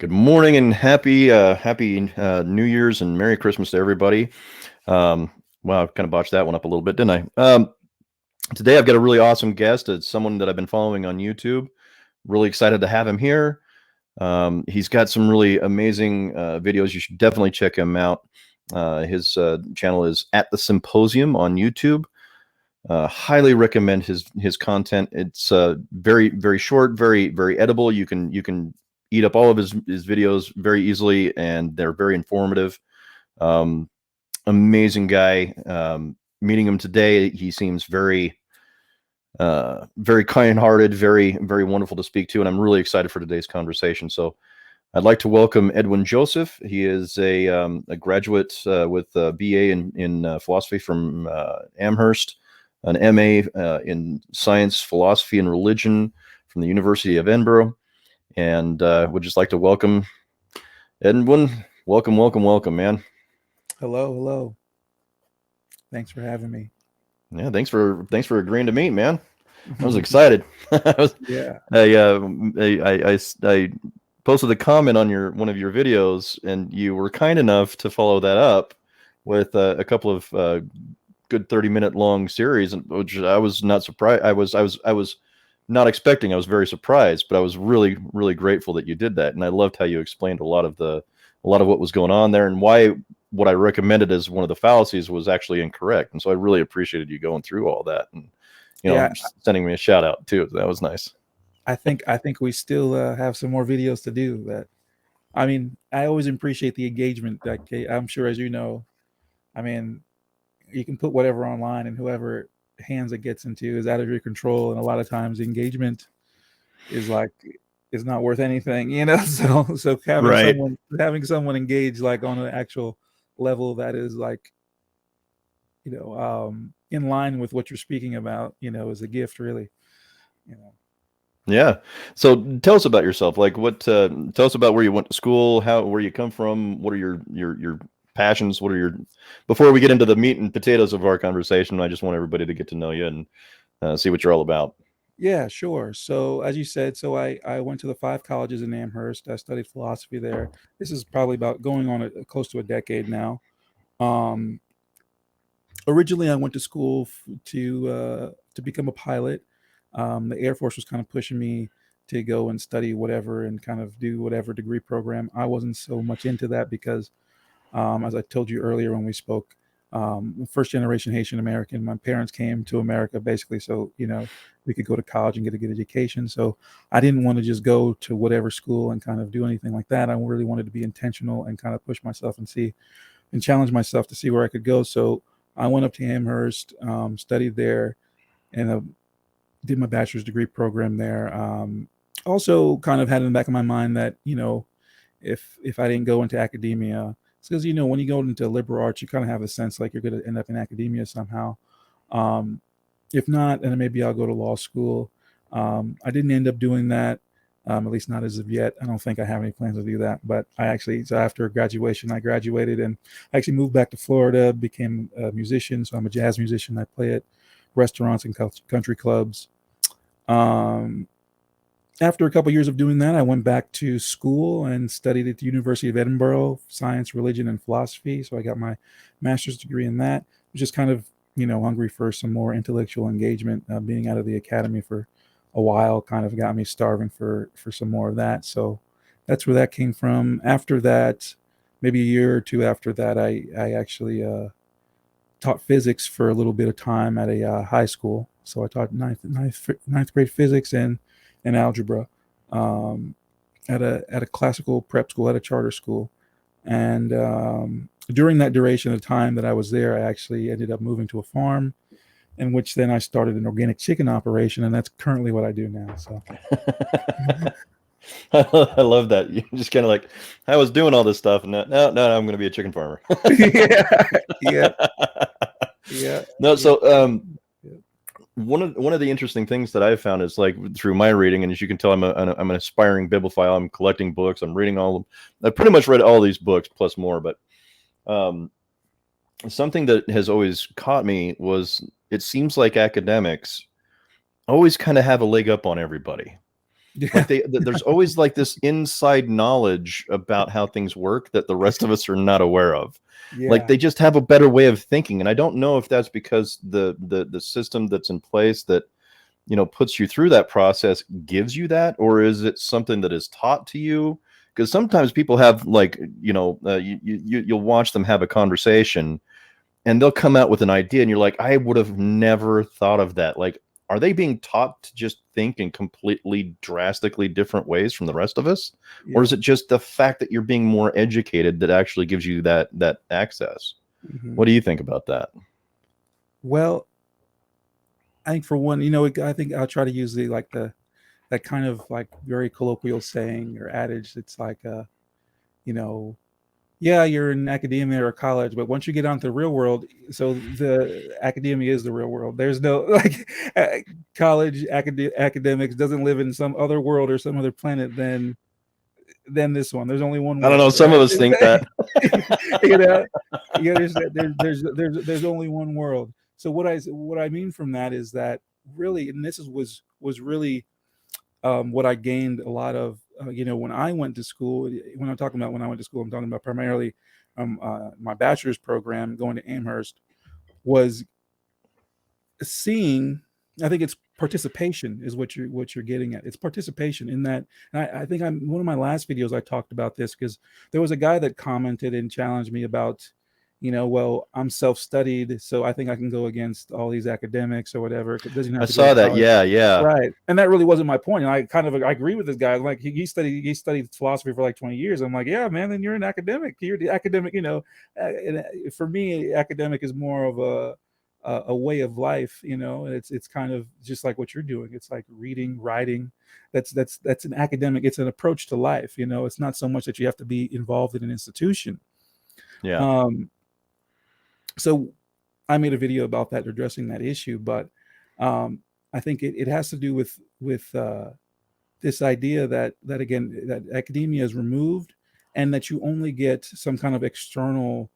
Good morning and happy New Year's and Merry Christmas to everybody. Wow, I kind of botched that one up a little bit, didn't I? Today I've got a really awesome guest. It's someone that I've been following on YouTube. Really excited to have him here. He's got some really amazing videos. You should definitely check him out. His channel is at the Symposium on YouTube. Highly recommend his content. It's very short, very edible. You can eat up all of his videos very easily, and they're very informative. Um, Amazing guy. Meeting him today, he seems very kind-hearted, very wonderful to speak to, and I'm really excited for today's conversation. So I'd like to welcome Edwin Joseph. He is a graduate with a BA in philosophy from Amherst, an MA in science, philosophy, and religion from the University of Edinburgh, and would just like to welcome Edwin. Welcome, man. Hello. Thanks for having me. Yeah, thanks for agreeing to meet, man. I was excited. I was, Yeah. I posted a comment on one of your videos, and you were kind enough to follow that up with a couple of good 30-minute long series, which I was not surprised. I was not expecting. I was very surprised, but I was really grateful that you did that, and I loved how you explained a lot of what was going on there and why what I recommended as one of the fallacies was actually incorrect. And so I really appreciated you going through all that and Yeah. sending me a shout out too. That was nice. I think we still have some more videos to do. I always appreciate the engagement. I'm sure, as you know, I mean, you can put whatever online, and whoever hands it gets into is out of your control. And a lot of times, the engagement is like is not worth anything. So Right. having someone engage like on an actual level that is like in line with what you're speaking about, is a gift, really. You know. Yeah. So tell us about yourself. Like tell us about where you went to school, where you come from, what are your passions, what are your, before we get into the meat and potatoes of our conversation, I just want everybody to get to know you and see what you're all about. Yeah, sure. So as you said, I went to the five colleges in Amherst. I studied philosophy there. This is probably about going on close to a decade now. Um, Originally, I went to school to become a pilot. The Air Force was kind of pushing me to go and study whatever and kind of do whatever degree program. I wasn't so much into that because, as I told you earlier when we spoke, first generation Haitian American. My parents came to America basically so we could go to college and get a good education. So I didn't want to just go to whatever school and kind of do anything like that. I really wanted to be intentional and kind of push myself and challenge myself to see where I could go. So I went up to Amherst, studied there, and did my bachelor's degree program there. Also, kind of had in the back of my mind that if I didn't go into academia, it's because when you go into liberal arts, you kind of have a sense like you're going to end up in academia somehow. Um, if not, then maybe I'll go to law school. I didn't end up doing that, at least not as of yet. I don't think I have any plans to do that. But so after graduation, I graduated and I actually moved back to Florida, became a musician. So I'm a jazz musician. I play at restaurants and country clubs. Um, After a couple of years of doing that, I went back to school and studied at the University of Edinburgh, science, religion, and philosophy. So I got my master's degree in that, which is kind of, hungry for some more intellectual engagement. Being out of the academy for a while kind of got me starving for some more of that. So that's where that came from. After that, maybe a year or two after that, I actually taught physics for a little bit of time at a high school. So I taught ninth grade physics and algebra at a classical prep school, at a charter school. And during that duration of time that I was there, I actually ended up moving to a farm, in which then I started an organic chicken operation, and that's currently what I do now. So I love that. You just kind of like, I was doing all this stuff, and no, I'm going to be a chicken farmer. yeah, yeah, yeah, No, yeah, so yeah. one of the interesting things that I've found is like through my reading, and as you can tell, I'm an aspiring bibliophile. I'm collecting books. I'm reading all of them. I've pretty much read all these books plus more, but um, something that has always caught me was it seems like academics always kind of have a leg up on everybody. Yeah. Like there's always like this inside knowledge about how things work that the rest of us are not aware of. Like Yeah. they just have a better way of thinking, and I don't know if that's because the system that's in place that puts you through that process gives you that, or is it something that is taught to you? Because sometimes people have like you'll watch them have a conversation and they'll come out with an idea and you're like, I would have never thought of that. Like, are they being taught to just think in completely drastically different ways from the rest of us, or is Yeah. it just the fact that you're being more educated that actually gives you that access? Hmm. What do you think about that? Well, I think for one, I think I'll try to use the that kind of like very colloquial saying or adage. It's like, you know, yeah, you're in academia or college, but once you get onto the real world, so the academia is the real world. There's no like college academics doesn't live in some other world or some other planet than this one. There's only one I don't know. world, Some of right? us think that. you know, you understand? There's only one world. So what I mean from that is that really, and this was really what I gained a lot of, when I went to school. When I'm talking about when I went to school, I'm talking about primarily my bachelor's program going to Amherst was seeing. I think it's participation is what you're getting at. It's participation in that. And I think I'm one of my last videos I talked about this because there was a guy that commented and challenged me about, well, I'm self-studied, so I think I can go against all these academics or whatever. It doesn't I have to go to saw that. college. Yeah, yeah, Right. And that really wasn't my point. And I agree with this guy. Like he studied philosophy for like 20 years. I'm like, yeah, man, then you're an academic. You're the academic, and for me, academic is more of a way of life, it's kind of just like what you're doing. It's like reading, writing. That's an academic. It's an approach to life. It's not so much that you have to be involved in an institution. yeah. Um, so I made a video about that, addressing that issue, but um, I think it has to do with this idea that again that academia is removed, and that you only get some kind of external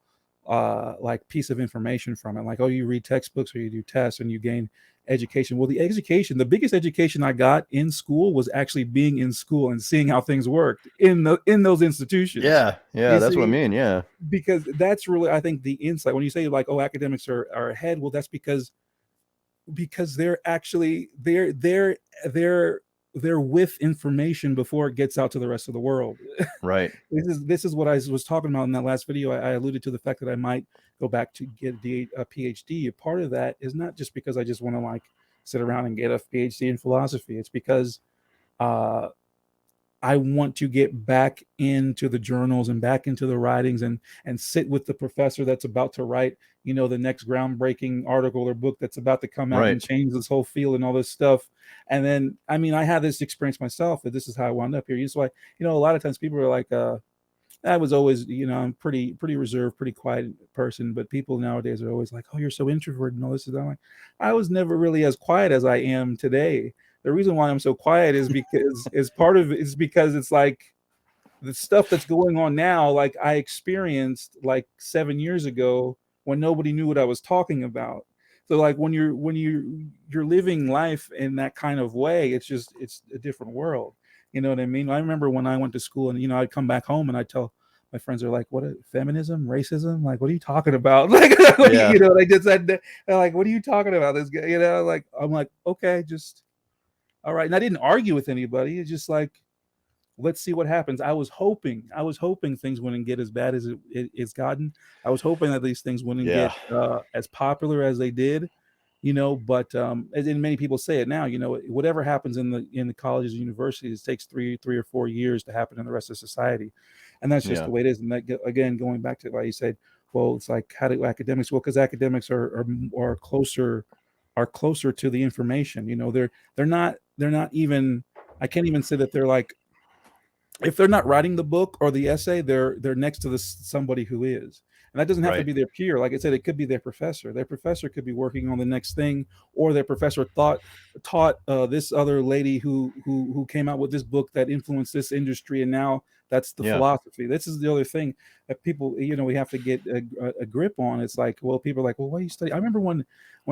like piece of information from it, like, oh, you read textbooks or you do tests and you gain education. Well, the biggest education I got in school was actually being in school and seeing how things worked in those institutions. Yeah, yeah, You that's what I see, mean. Yeah, because that's really, I think, the insight. When you say like, oh, academics are ahead, well, that's because they're actually they're with information before it gets out to the rest of the world. right. This is what I was talking about in that last video. I alluded to the fact that I might go back to get a PhD. A part of that is not just because I just want to like sit around and get a PhD in philosophy. It's because uh, I want to get back into the journals and back into the writings and sit with the professor that's about to write, the next groundbreaking article or book that's about to come out and Right. change this whole field and all this stuff. And then, I mean, I had this experience myself that this is how I wound up here. So a lot of times people are like, I was always, I'm pretty reserved, pretty quiet person, but people nowadays are always like, "Oh, you're so introverted and all this." I'm like, I was never really as quiet as I am today. The reason why I'm so quiet is because is part of it is because it's like the stuff that's going on now, like I experienced like 7 years ago when nobody knew what I was talking about. So like when you're living life in that kind of way, it's a different world. You know what I mean? I remember when I went to school and I'd come back home and I'd tell my friends are like, what feminism, racism? Like, what are you talking about? Like, Yeah, like just that they're like, what are you talking about? This guy, like I'm like, okay, just all right. And I didn't argue with anybody. It's just like, let's see what happens. I was hoping things wouldn't get as bad as it's gotten. I was hoping that these things wouldn't yeah, get as popular as they did, but and many people say it now, whatever happens in the colleges and universities, it takes three or 4 years to happen in the rest of society. And that's just yeah, the way it is. And that, again, going back to why you said, well, it's like, how do academics, well, because academics are closer to the information. They're not even, I can't even say that they're like, if they're not writing the book or the essay, they're next to somebody who is. And that doesn't have to right. be their peer. Like I said, it could be their professor. Their professor could be working on the next thing, or their professor taught this other lady who came out with this book that influenced this industry, and now that's the Yeah, philosophy. This is the other thing that people, we have to get a grip on. It's like, well, people are like, well, what do you study? I remember when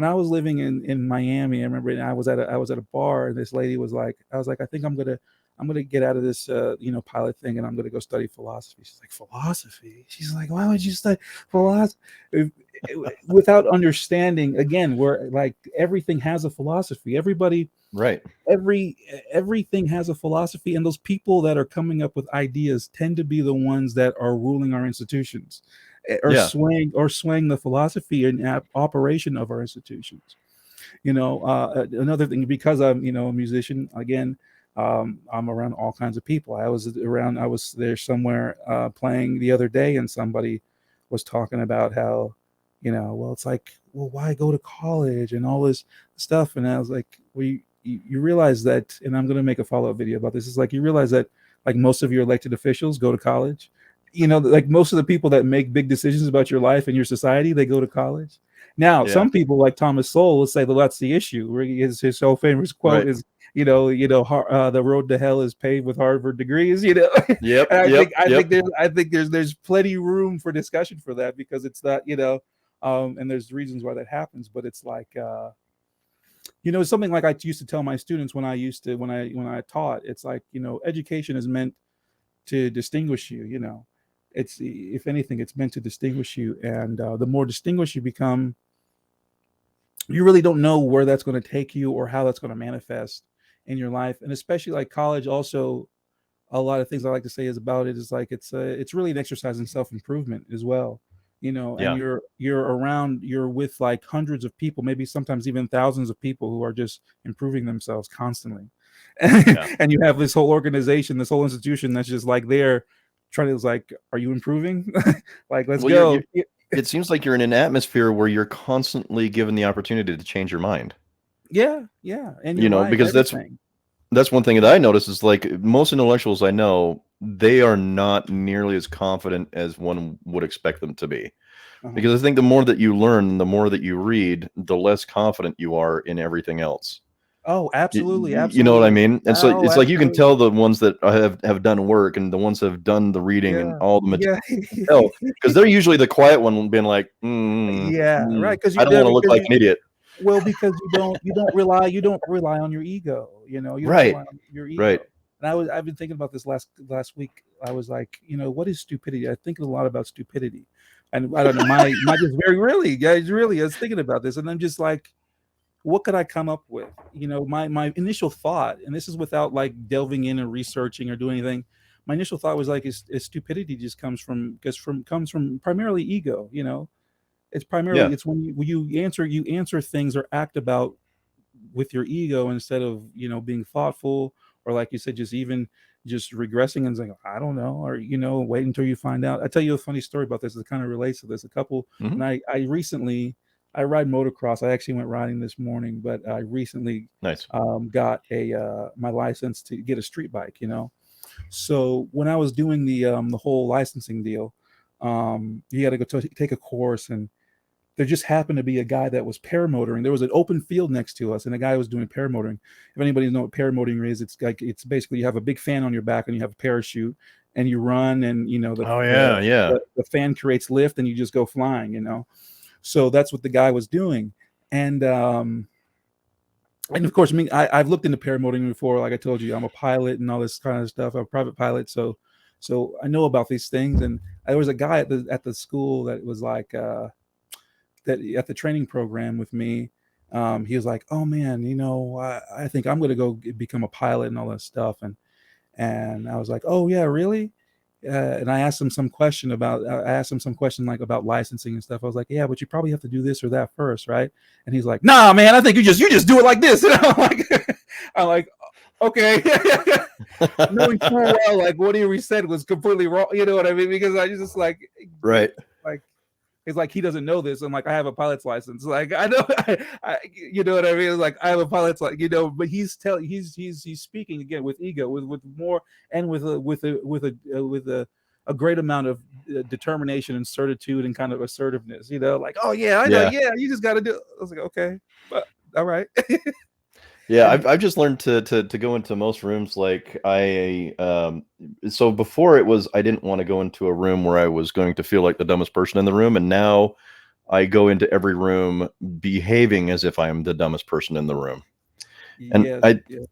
I was living in Miami. I remember I was at a bar, and this lady was like, I was like, I think I'm gonna I'm going to get out of this, pilot thing, and I'm going to go study philosophy. She's like, philosophy? She's like, why would you study philosophy? Without understanding, again, where like everything has a philosophy. Right. Every everything has a philosophy, and those people that are coming up with ideas tend to be the ones that are ruling our institutions, or Yeah. swaying the philosophy and operation of our institutions. Another thing, because I'm a musician again, I'm around all kinds of people. I was there somewhere playing the other day, and somebody was talking about how, well, it's like, well, why go to college and all this stuff. And I was like, well, you realize that, and I'm going to make a follow-up video about this. It's like, you realize that like most of your elected officials go to college. Like most of the people that make big decisions about your life and your society, they go to college. Now, Yeah. some people like Thomas Sowell will say, well, that's the issue. Where his so famous quote Right. is, the road to hell is paved with Harvard degrees. Yep. And Yep. Yep. I think there's plenty room for discussion for that, because it's not, and there's reasons why that happens. But it's like, something like I used to tell my students when I taught. It's like, education is meant to distinguish you. It's, if anything, it's meant to distinguish you, and the more distinguished you become, you really don't know where that's going to take you or how that's going to manifest in your life. And especially like college, also a lot of things I like to say is about it is like, it's really an exercise in self-improvement as well. And Yeah. you're with like hundreds of people, maybe sometimes even thousands of people who are just improving themselves constantly. Yeah. And you have this whole organization, this whole institution that's just like there trying to, like, are you improving? Like, let's Well, go. it seems like you're in an atmosphere where you're constantly given the opportunity to change your mind. Yeah, yeah. And your life, Because everything. that's one thing that I notice is like most intellectuals I know, they are not nearly as confident as one would expect them to be. Uh-huh. Because I think the more that you learn, the more that you read, the less confident you are in everything else. Oh, absolutely, You know what I absolutely. mean? And so Oh, it's like you can absolutely. tell the ones that have done work and the ones that have done the reading and Yeah, all the material. yeah, Because they're usually the quiet one being like, yeah. Right, because I you don't there want to look because like you an idiot. well, because you don't rely on your ego. You don't Right. rely on your Right. ego. And I've been thinking about this last week. I was like, what is stupidity? I think a lot about stupidity, and I don't know, my just very really, guys, really. I was thinking about this, and I'm just like, what could I come up with? My initial thought, and this is without like delving in and researching or doing anything. My initial thought was like, is stupidity just comes from primarily ego. Yeah. It's when you answer things or act about with your ego, instead of being thoughtful, or like you said, just regressing and saying, I don't know, or wait until you find out. I tell you a funny story about this that kind of relates to this. A couple, Hmm. and I recently, I ride motocross. I actually went riding this morning, but I recently Nice. got my license to get a street bike. So when I was doing the whole licensing deal, you got to go take a course, and there just happened to be a guy that was paramotoring. There was an open field next to us, and a guy was doing paramotoring. If anybody knows what paramotoring is, it's basically you have a big fan on your back, and you have a parachute, and you run, and Oh yeah. Yeah. the fan creates lift, and you just go flying. So that's what the guy was doing, and of course, I mean, I've looked into paramotoring before. Like I told you, I'm a pilot and all this kind of stuff. I'm a private pilot, so I know about these things. And there was a guy at the school that was like. That at the training program with me, he was like, "Oh man, I think I'm going to go become a pilot and all that stuff." And I was like, "Oh yeah, really?" And I asked him some question like about licensing and stuff. I was like, "Yeah, but you probably have to do this or that first, right?" And he's like, "Nah, man, I think you just do it like this." And I'm like, okay. Knowing full well like what he said was completely wrong. You know what I mean? Because I just Right. like it's like he doesn't know this. I'm like, I have a pilot's license. Like I know, you know what I mean? It's like I have a pilot's like, but he's speaking again with ego, with more, and with a great amount of determination and certitude and kind of assertiveness. Like, oh yeah, I know, Yeah. yeah, you just got to do it. I was like, okay, but all right. Yeah, And I've just learned to go into most rooms like so before it was I didn't want to go into a room where I was going to feel like the dumbest person in the room, and now I go into every room behaving as if I am the dumbest person in the room. And Yes, yes.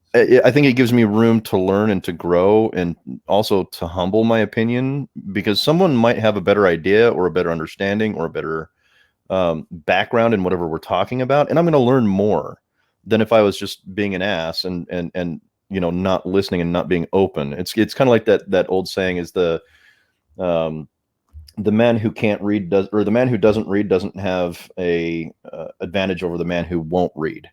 I think it gives me room to learn and to grow and also to humble my opinion because someone might have a better idea or a better understanding or a better background in whatever we're talking about, and I'm going to learn more than if I was just being an ass and not listening and not being open. It's kind of like that old saying is um, the man who can't read does or the man who doesn't read doesn't have a advantage over the man who won't read.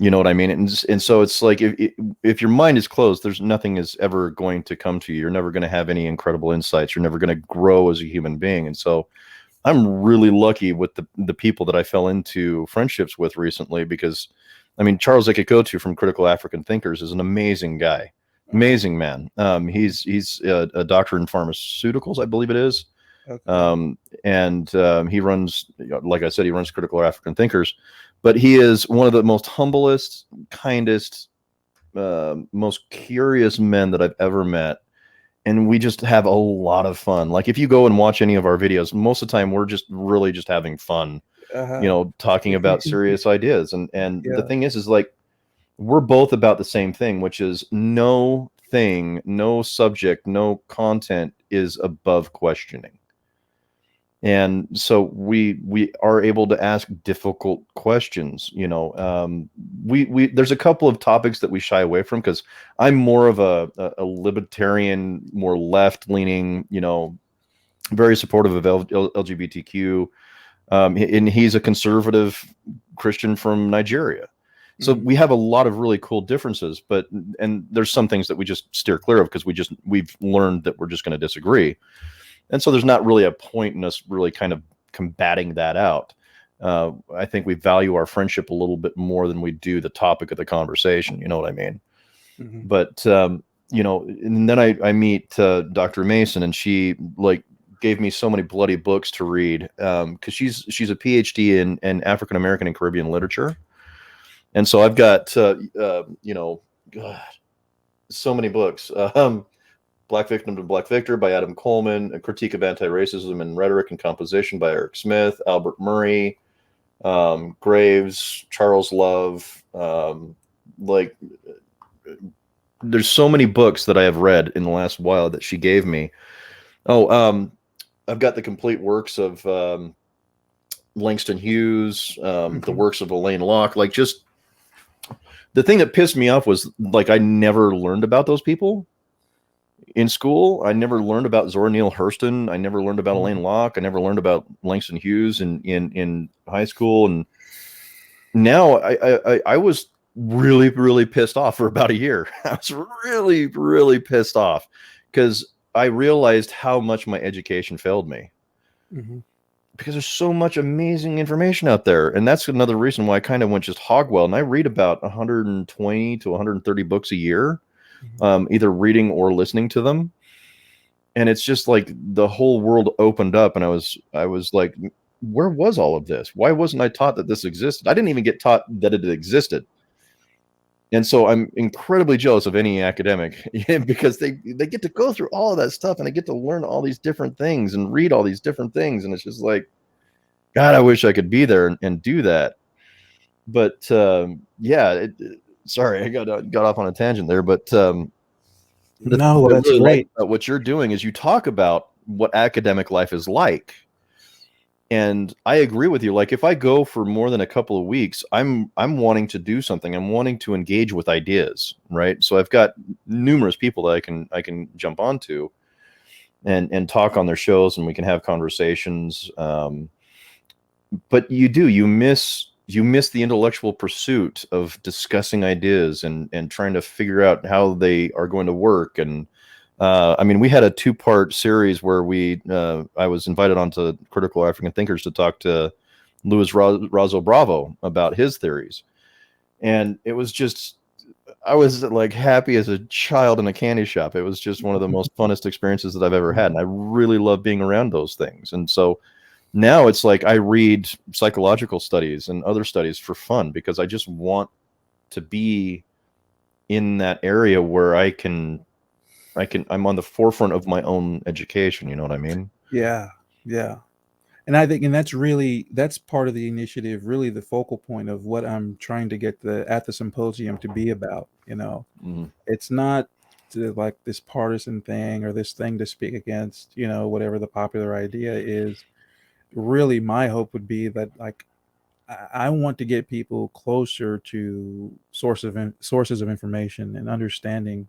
You know what I mean? And so it's like if your mind is closed, there's nothing is ever going to come to you. You're never going to have any incredible insights. You're never going to grow as a human being. And so I'm really lucky with the people that I fell into friendships with recently because, I mean, Charles Ekikotu from Critical African Thinkers is an amazing guy, Uh-huh. amazing man. He's a doctor in pharmaceuticals, I believe it is, Okay. um, and he runs, like I said, he runs Critical African Thinkers, but he is one of the most humblest, kindest, most curious men that I've ever met, and we just have a lot of fun. Like if you go and watch any of our videos, most of the time we're just really just having fun, Uh-huh. talking about serious ideas. And the Yeah. thing is like we're both about the same thing, which is no thing, no subject, no content is above questioning. And so we are able to ask difficult questions. We there's a couple of topics that we shy away from because I'm more of a libertarian, more left leaning, very supportive of LGBTQ, and he's a conservative Christian from Nigeria. So Mhm. we have a lot of really cool differences, and there's some things that we just steer clear of because we've learned that we're just going to disagree. And so there's not really a point in us really kind of combating that out. I think we value our friendship a little bit more than we do the topic of the conversation. You know what I mean? Mhm. But and then I meet Dr. Mason, and she like gave me so many bloody books to read because she's a PhD in African American and Caribbean literature, and so I've got God, so many books. Black Victim to Black Victor by Adam Coleman, A Critique of Anti-Racism in Rhetoric and Composition by Eric Smith, Albert Murray, Graves, Charles Love. Like, there's so many books that I have read in the last while that she gave me. Oh, I've got the complete works of Langston Hughes, the Mhm. works of Elaine Locke. Like, just the thing that pissed me off was like I never learned about those people in school. I never learned about Zora Neale Hurston. I never learned about Mhm. Elaine Locke. I never learned about Langston Hughes in high school. And now I was really, really pissed off for about a year. I was really, really pissed off because I realized how much my education failed me Mhm. because there's so much amazing information out there. And that's another reason why I kind of went just hog wild. And I read about 120 to 130 books a year, Mhm. either reading or listening to them. And it's just like the whole world opened up, and I was like, where was all of this? Why wasn't I taught that this existed? I didn't even get taught that it existed. And so I'm incredibly jealous of any academic because they get to go through all of that stuff and they get to learn all these different things and read all these different things. And it's just like, God, I wish I could be there and do that. But yeah, sorry, I got off on a tangent there. But the thing No, well, that I that's really like great. about what you're doing is you talk about what academic life is like. And I agree with you. Like if I go for more than a couple of weeks, I'm wanting to do something. I'm wanting to engage with ideas, right? So I've got numerous people that I can jump onto and talk on their shows, and we can have conversations. But you miss the intellectual pursuit of discussing ideas and trying to figure out how they are going to work. And I mean, we had a two-part series where I was invited onto Critical African Thinkers to talk to Luis Razo Bravo about his theories, and it was just I was like happy as a child in a candy shop. It was just one of the most funnest experiences that I've ever had, and I really love being around those things. And so now it's like I read psychological studies and other studies for fun because I just want to be in that area where I'm on the forefront of my own education. You know what I mean? Yeah. Yeah. And I think, and that's part of the initiative, really the focal point of what I'm trying to get the symposium to be about. Mhm. It's not like this partisan thing or this thing to speak against, whatever the popular idea is. Really, my hope would be that, like, I want to get people closer to sources of information and understanding,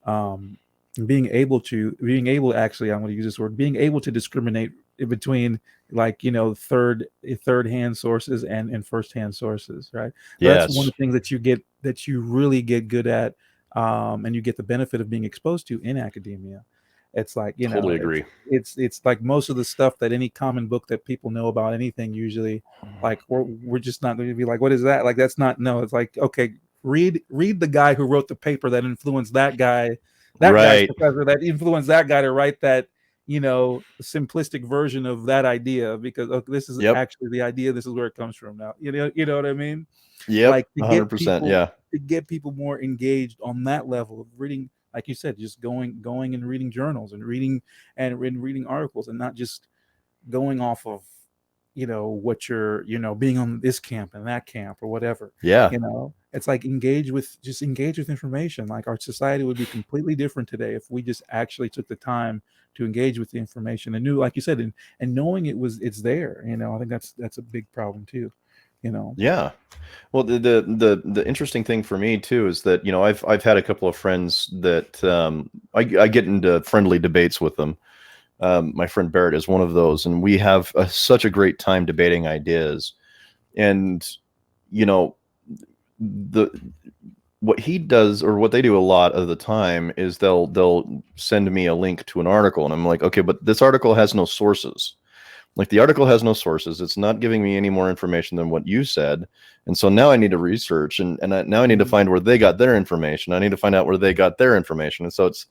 um, being able actually, I'm going to use this word, being able to discriminate in between, like, third hand sources and first hand sources, right? So that's one Yes, of the things that you really get good at, and you get the benefit of being exposed to in academia. It's like, totally agree. it's like most of the stuff that any common book that people know about anything, usually, like, we're just not going to be like, what is that? Like, that's not, no, it's like, okay, read the guy who wrote the paper that influenced that guy's Right. professor that influenced that guy to write that, simplistic version of that idea, because, okay, this is Yep. actually the idea, this is where it comes from now, you know what I mean? Yep. Like, to get 100%. people Yeah. more engaged on that level of reading, like you said, just going and reading journals and reading articles, and not just going off of, what you're, being on this camp and that camp or whatever. Yeah. It's like, engage with information. Like, our society would be completely different today if we just actually took the time to engage with the information and knew, like you said, and knowing it's there. I think that's a big problem too. you know Yeah. Well, the interesting thing for me too is that I've had a couple of friends that I get into friendly debates with them. My friend Barrett is one of those, and we have such a great time debating ideas. And you know, the what he does, or what they do a lot of the time, is they'll send me a link to an article, and I'm like, okay, but this article has no sources. Like, the article has no sources. It's not giving me any more information than what you said. And so now I need to research, now I need to Mhm. find where they got their information. I need to find out where they got their information. And so it's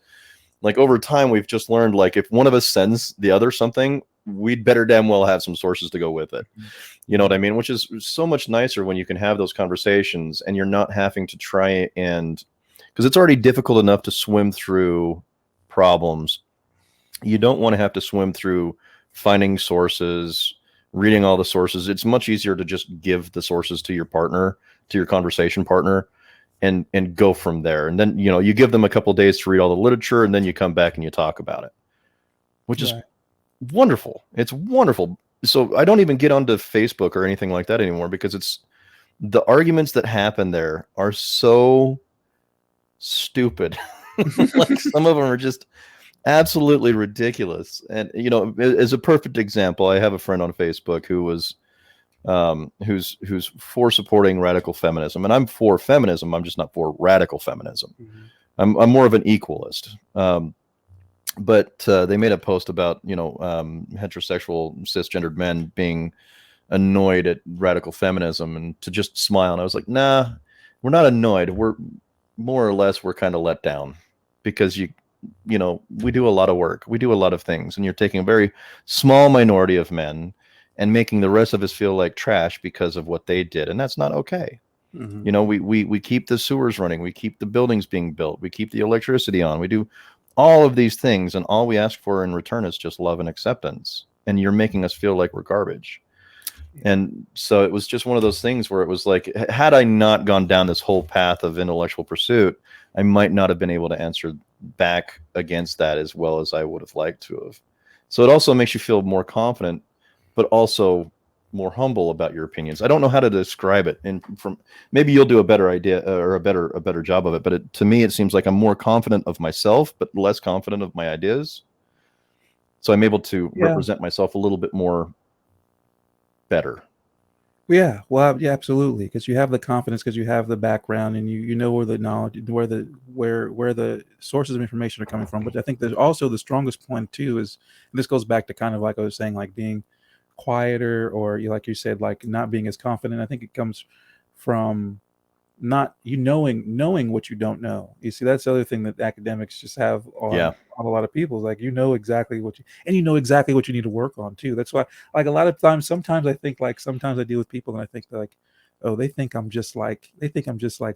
like, over time, we've just learned, like, if one of us sends the other something, we'd better damn well have some sources to go with it. You know what I Mhm. mean? Which is so much nicer when you can have those conversations and you're not having to try and, because it's already difficult enough to swim through problems. You don't want to have to swim through finding sources, reading all the sources. It's much easier to just give the sources to your partner, to your conversation partner, and go from there. And then you give them a couple of days to read all the literature, and then you come back and you talk about it, which is Right. wonderful. It's wonderful. So I don't even get onto Facebook or anything like that anymore, because it's the arguments that happen there are so stupid. Like, some of them are just absolutely ridiculous. And as a perfect example, I have a friend on Facebook who's for supporting radical feminism, and I'm for feminism. I'm just not for radical feminism. Mhm. I'm more of an equalist. But they made a post about heterosexual cisgendered men being annoyed at radical feminism, and to just smile. And I was like, nah, we're not annoyed. We're more or less, we're kind of let down, because we do a lot of work. We do a lot of things, and you're taking a very small minority of men and making the rest of us feel like trash because of what they did, and that's not okay. Mhm. We keep the sewers running, we keep the buildings being built, we keep the electricity on, we do all of these things, and all we ask for in return is just love and acceptance. And you're making us feel like we're garbage. Yeah. And so it was just one of those things where it was like, had I not gone down this whole path of intellectual pursuit, I might not have been able to answer back against that as well as I would have liked to have. So it also makes you feel more confident, but also more humble about your opinions. I don't know how to describe it, and from maybe you'll do a better idea, or a better job of it. But to me, it seems like I'm more confident of myself, but less confident of my ideas. So I'm able to Yeah. represent myself a little bit more better. Yeah, well, yeah, absolutely. Because you have the confidence, because you have the background, and you know where the knowledge, where the sources of information are coming from. But I think there's also the strongest point too is, and this goes back to kind of like I was saying, like being quieter, or like you said, like not being as confident. I think it comes from not you knowing what you don't know. You see, that's the other thing that academics just have Yeah. on a lot of people. Is like, exactly you know exactly what you need to work on too. That's why, like, a lot of times, sometimes I think, like, sometimes I deal with people and I think they're like, oh, they think I'm just like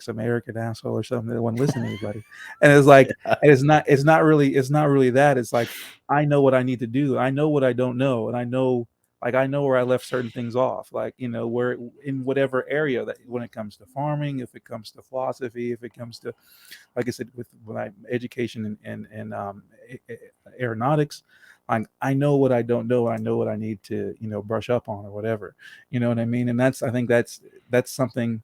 some arrogant asshole or something that won't listen to anybody. And it's like, and it's not really that. It's like, I know what I need to do. I know what I don't know, and I know Like I know where I left certain things off, like, where in whatever area, that when it comes to farming, if it comes to philosophy, if it comes to, like I said, with my education and aeronautics, I know what I don't know. I know what I need to, brush up on or whatever. You know what I mean? And I think that's something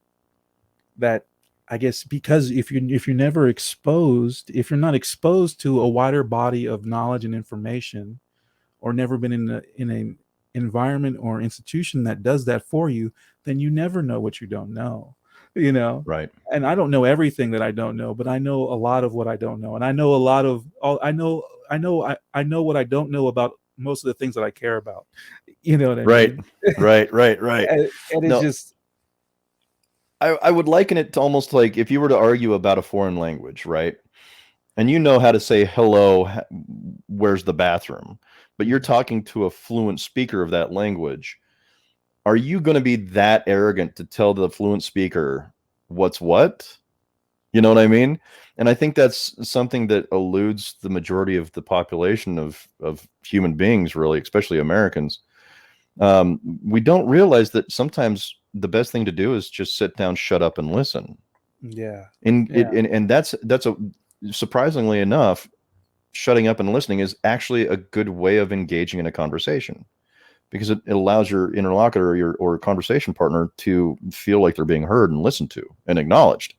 that, I guess, because if you're not exposed to a wider body of knowledge and information, or never been in an environment or institution that does that for you, then you never know what you don't know, you know. Right. And I don't know everything that I don't know, but I know a lot of what I don't know, and I know a lot of all. I know what I don't know about most of the things that I care about. You know what I Right. mean? Right. And it's No, just I would liken it to almost like if you were to argue about a foreign language, right? And you know how to say hello, where's the bathroom? But you're talking to a fluent speaker of that language. Are you going to be that arrogant to tell the fluent speaker what's what? You know what I mean? And I think that's something that eludes the majority of the population of human beings, really, especially Americans. We don't realize that sometimes the best thing to do is just sit down, shut up, and listen. yeah, yeah, And that's a surprisingly enough, shutting up and listening is actually a good way of engaging in a conversation because it allows your interlocutor or conversation partner to feel like they're being heard and listened to and acknowledged.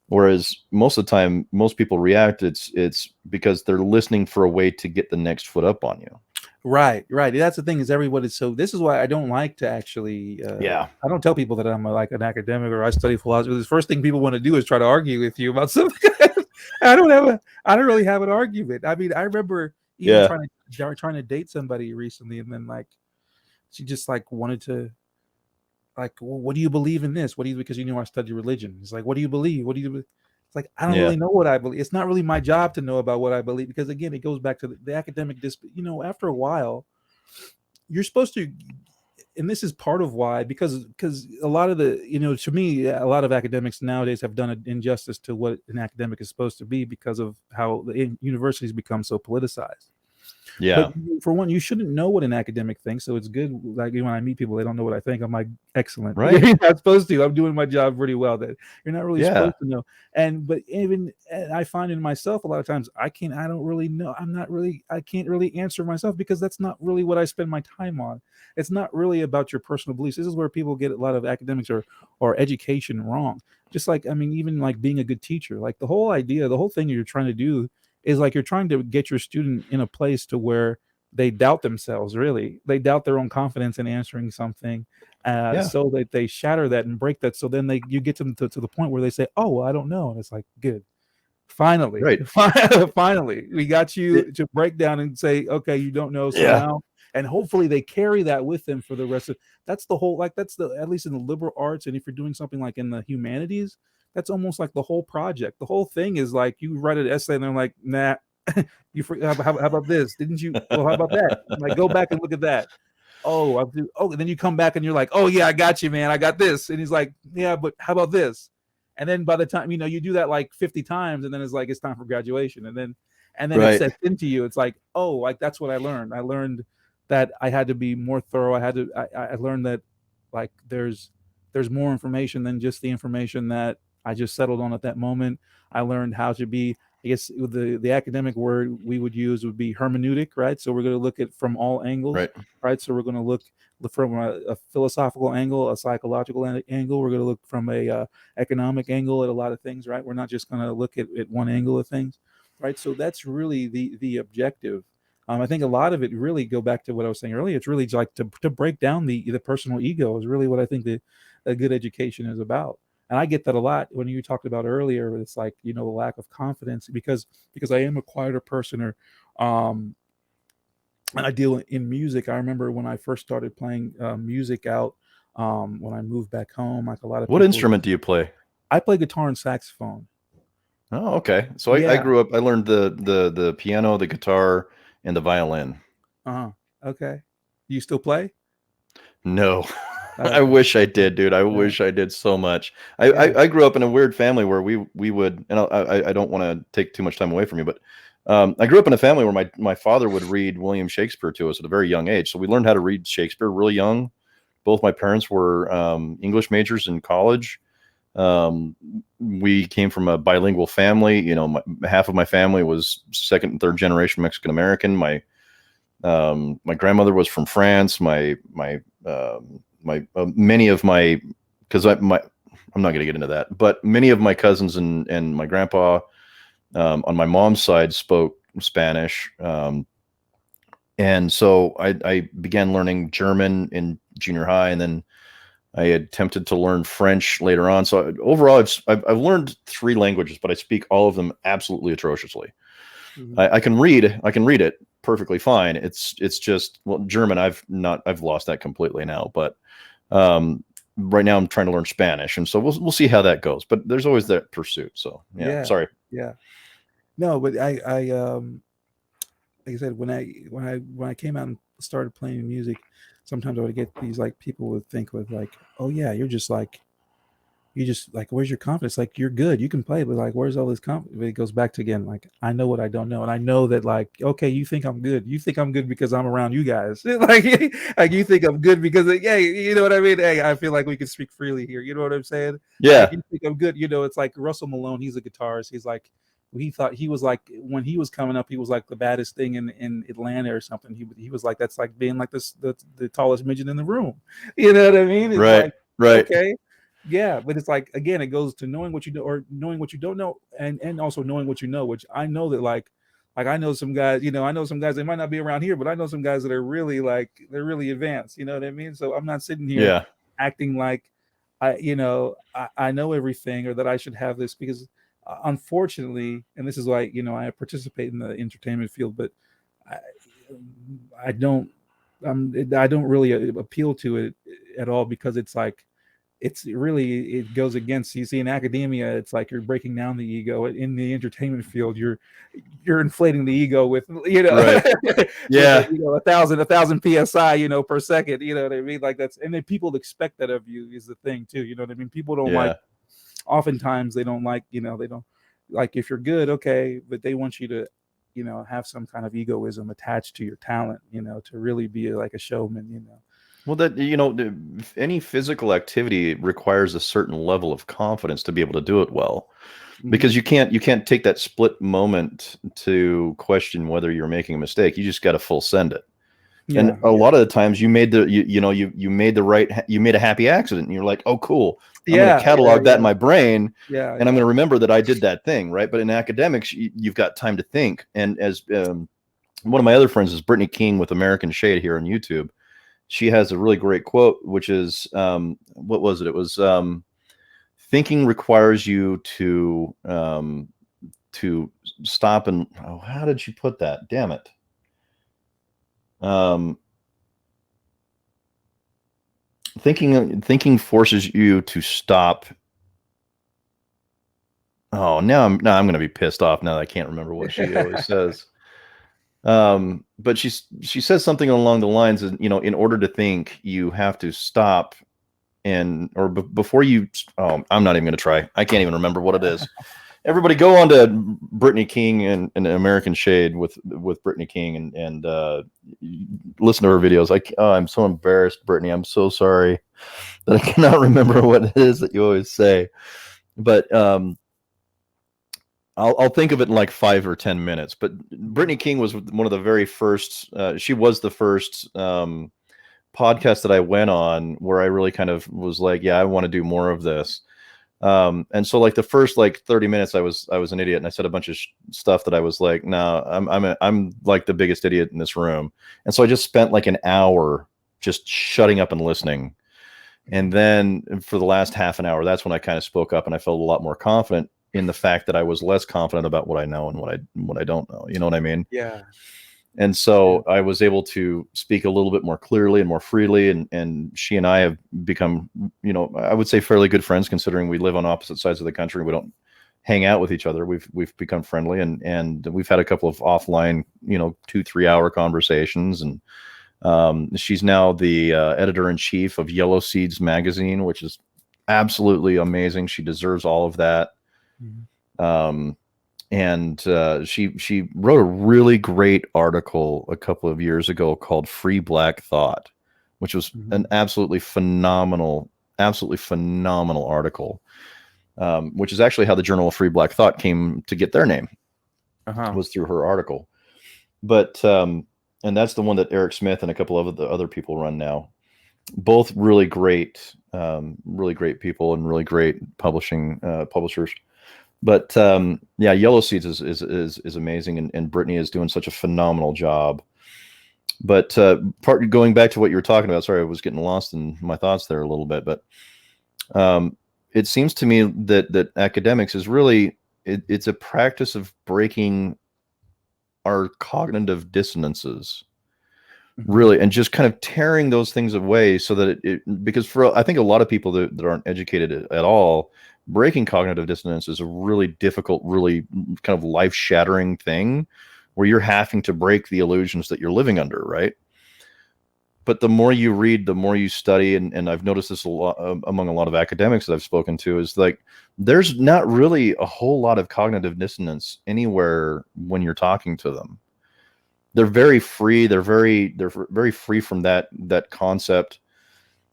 Whereas most of the time, most people react, it's because they're listening for a way to get the next foot up on you. right. That's the thing, is everybody. So this is why I don't like to actually. Yeah. I don't tell people that I'm like an academic or I study philosophy. The first thing people want to do is try to argue with you about something. I don't really have an argument. I mean, I remember even Yeah. trying to date somebody recently, and then like she just like wanted to, like, well, what do you believe in this? What do you, because I study religion. It's like, what do you believe? What do you? It's like, I don't Yeah. really know what I believe. It's not really my job to know about what I believe, because again, it goes back to the academic after a while, you're supposed to, and this is part of why, because a lot of the, to me, a lot of academics nowadays have done an injustice to what an academic is supposed to be, because of how the universities become so politicized. But Yeah. for one, you shouldn't know what an academic thinks. So it's good. Like when I meet people, they don't know what I think. I'm like, excellent. Right. You're not supposed to. I'm doing my job pretty well. That you're not really Yeah. supposed to know. But even I find in myself a lot of times I don't really know. I can't really answer myself, because that's not really what I spend my time on. It's not really about your personal beliefs. This is where people get a lot of academics or education wrong. Just like, I mean, even like being a good teacher, like the whole idea, the whole thing you're trying to do is like you're trying to get your student in a place to where they doubt themselves. Really, they doubt their own confidence in answering something, Yeah. so that they shatter that and break that. So then you get them to the point where they say, oh, well, I don't know. And it's like, good, finally, Right. finally we got It, you to break down and say, okay, you don't know. So yeah. now, and hopefully they carry that with them for the rest of, that's the whole, like, that's the, at least in the liberal arts, and if you're doing something like in the humanities, that's almost like the whole project. The whole thing is like you write an essay and they're like, nah, how about this? Didn't you? Well, how about that? Like, go back and look at that. Oh, and then you come back and you're like, oh yeah, I got you, man. I got this. And he's like, yeah, but how about this? And then by the time you do that like 50 times, and then it's like it's time for graduation, and then it Right. sets into you. It's like, oh, like that's what I learned. I learned that I had to be more thorough. I learned that like there's more information than just the information that I just settled on at that moment. I learned how to be, I guess the academic word we would use would be hermeneutic, right? So we're going to look at from all angles, Right. right? So we're going to look from a philosophical angle, a psychological angle. We're going to look from a economic angle at a lot of things, right? We're not just going to look at one angle of things, right? So that's really the objective. I think a lot of it really go back to what I was saying earlier. It's really like to break down the personal ego is really what I think a good education is about. And I get that a lot when you talked about earlier. It's like, the lack of confidence, because I am a quieter person, or um, and I deal in music. I remember when I first started playing music out, when I moved back home, like a lot of What people. instrument do you play? I play guitar and saxophone. Oh, okay. So I Yeah. grew up. I learned the piano, the guitar, and the violin. Uh huh. Okay. You still play? No. I wish I did, dude. I Yeah. wish I did so much. Yeah. I grew up in a weird family where we would, and I don't want to take too much time away from you, but I grew up in a family where my father would read William Shakespeare to us at a very young age. So we learned how to read Shakespeare really young. Both my parents were English majors in college. Um, we came from a bilingual family. You know, half of my family was second and third generation Mexican American. My grandmother was from France. Many of my, because I'm not going to get into that, but many of my cousins and my grandpa on my mom's side spoke Spanish. And so I began learning German in junior high, and then I attempted to learn French later on. So overall, I've learned 3 languages, but I speak all of them absolutely atrociously. Mhm. I can read it perfectly fine. It's just, well, German, I've lost that completely now. But right now I'm trying to learn Spanish, and so we'll see how that goes. But there's always that pursuit. So yeah, Yeah. sorry. Yeah. No, but like I said, when I came out and started playing music, sometimes I would get these like people would think with like, oh yeah, you just like, where's your confidence? Like, you're good, you can play, but like, where's all this confidence? It goes back to, again, like, I know what I don't know, and I know that, like, okay, you think I'm good, because I'm around you guys. Like you think I'm good because yeah, you know what I mean. Hey, I feel like we can speak freely here. You know what I'm saying? Like, Yeah, you think I'm good. It's like Russell Malone. He's a guitarist. He's like, he thought he was like, when he was coming up, he was like the baddest thing in Atlanta or something. He was like, that's like being like the tallest midget in the room. You know what I mean? It's right, like, right. okay, yeah, but it's like, again, it goes to knowing what you know, or knowing what you don't know, and also knowing what you know, which I know that, like I know some guys, I know some guys, they might not be around here, but I know some guys that are really, like, they're really advanced, you know what I mean? So I'm not sitting here Yeah, acting like I know everything, or that I should have this, because unfortunately, and this is why, I participate in the entertainment field, but I, I don't I don't really appeal to it at all, because it's like, it goes against, you see, in academia, it's like you're breaking down the ego. In the entertainment field, you're inflating the ego with, right. with Yeah, a thousand psi, per second, you know what I mean? Like, that's, and then people expect that of you, is the thing too, you know what I mean? People don't like, yeah. oftentimes they don't like, they don't like, if you're good, okay, but they want you to, have some kind of egoism attached to your talent, to really be like a showman, Well, that, any physical activity requires a certain level of confidence to be able to do it well, Mhm. because you can't take that split moment to question whether you're making a mistake. You just got to full send it. And Yeah, a yeah, lot of the times you made you made the right, you made a happy accident, and you're like, oh cool, I'm going to yeah, yeah, catalog that in yeah, my brain, yeah, and I'm going yeah. to remember that I did that thing, right? But in academics, you've got time to think. And as one of my other friends is Brittany King with American Shade here on YouTube. She has a really great quote, which is, what was it? It was, thinking requires you to stop and, oh, how did she put that? Damn it. Um, thinking forces you to stop. Oh, now I'm going to be pissed off now that I can't remember what she always says. But she says something along the lines of, in order to think, you have to stop, and or before you. Oh, I'm not even going to try. I can't even remember what it is. Everybody go on to Brittany King and American Shade with Brittany King, and listen to her videos. I'm so embarrassed, Brittany. I'm so sorry that I cannot remember what it is that you always say. But I'll think of it in like 5 or 10 minutes. But Brittany King was one of the very first. She was the first podcast that I went on where I really kind of was like, yeah, I want to do more of this. And so, like, the first like 30 minutes, I was an idiot, and I said a bunch of stuff that I was like, no, I'm like the biggest idiot in this room. And so I just spent like an hour just shutting up and listening. And then for the last half an hour, that's when I kind of spoke up, and I felt a lot more confident in the fact that I was less confident about what I know and what I don't know. You know what I mean? Yeah, And yeah, so I was able to speak a little bit more clearly and more freely. And she and I have become, I would say, fairly good friends, considering we live on opposite sides of the country. We don't hang out with each other. We've become friendly, and we've had a couple of offline, 2-3 hour conversations. And She's now the editor-in-chief of Yellow Seeds magazine, which is absolutely amazing. She deserves all of that. Mm-hmm. And she wrote a really great article a couple of years ago called "Free Black Thought," which was an absolutely phenomenal article. Which is actually how the Journal of Free Black Thought came to get their name, was through her article. But and that's the one that Eric Smith and a couple of the other people run now. Both really great people and really great publishers. But yeah, Yellow Seeds is amazing, and Brittany is doing such a phenomenal job. But going back to what you were talking about, sorry, I was getting lost in my thoughts there a little bit, but it seems to me that academics is really it's a practice of breaking our cognitive dissonances, really, and just kind of tearing those things away, so that because I think a lot of people that aren't educated at all, breaking cognitive dissonance is a really difficult, really kind of life-shattering thing, where you're having to break the illusions that you're living under, right? But the more you read, the more you study, and I've noticed this a lot among a lot of academics that I've spoken to, is like there's not really a whole lot of cognitive dissonance anywhere when you're talking to them. They're very free. They're very free from that concept.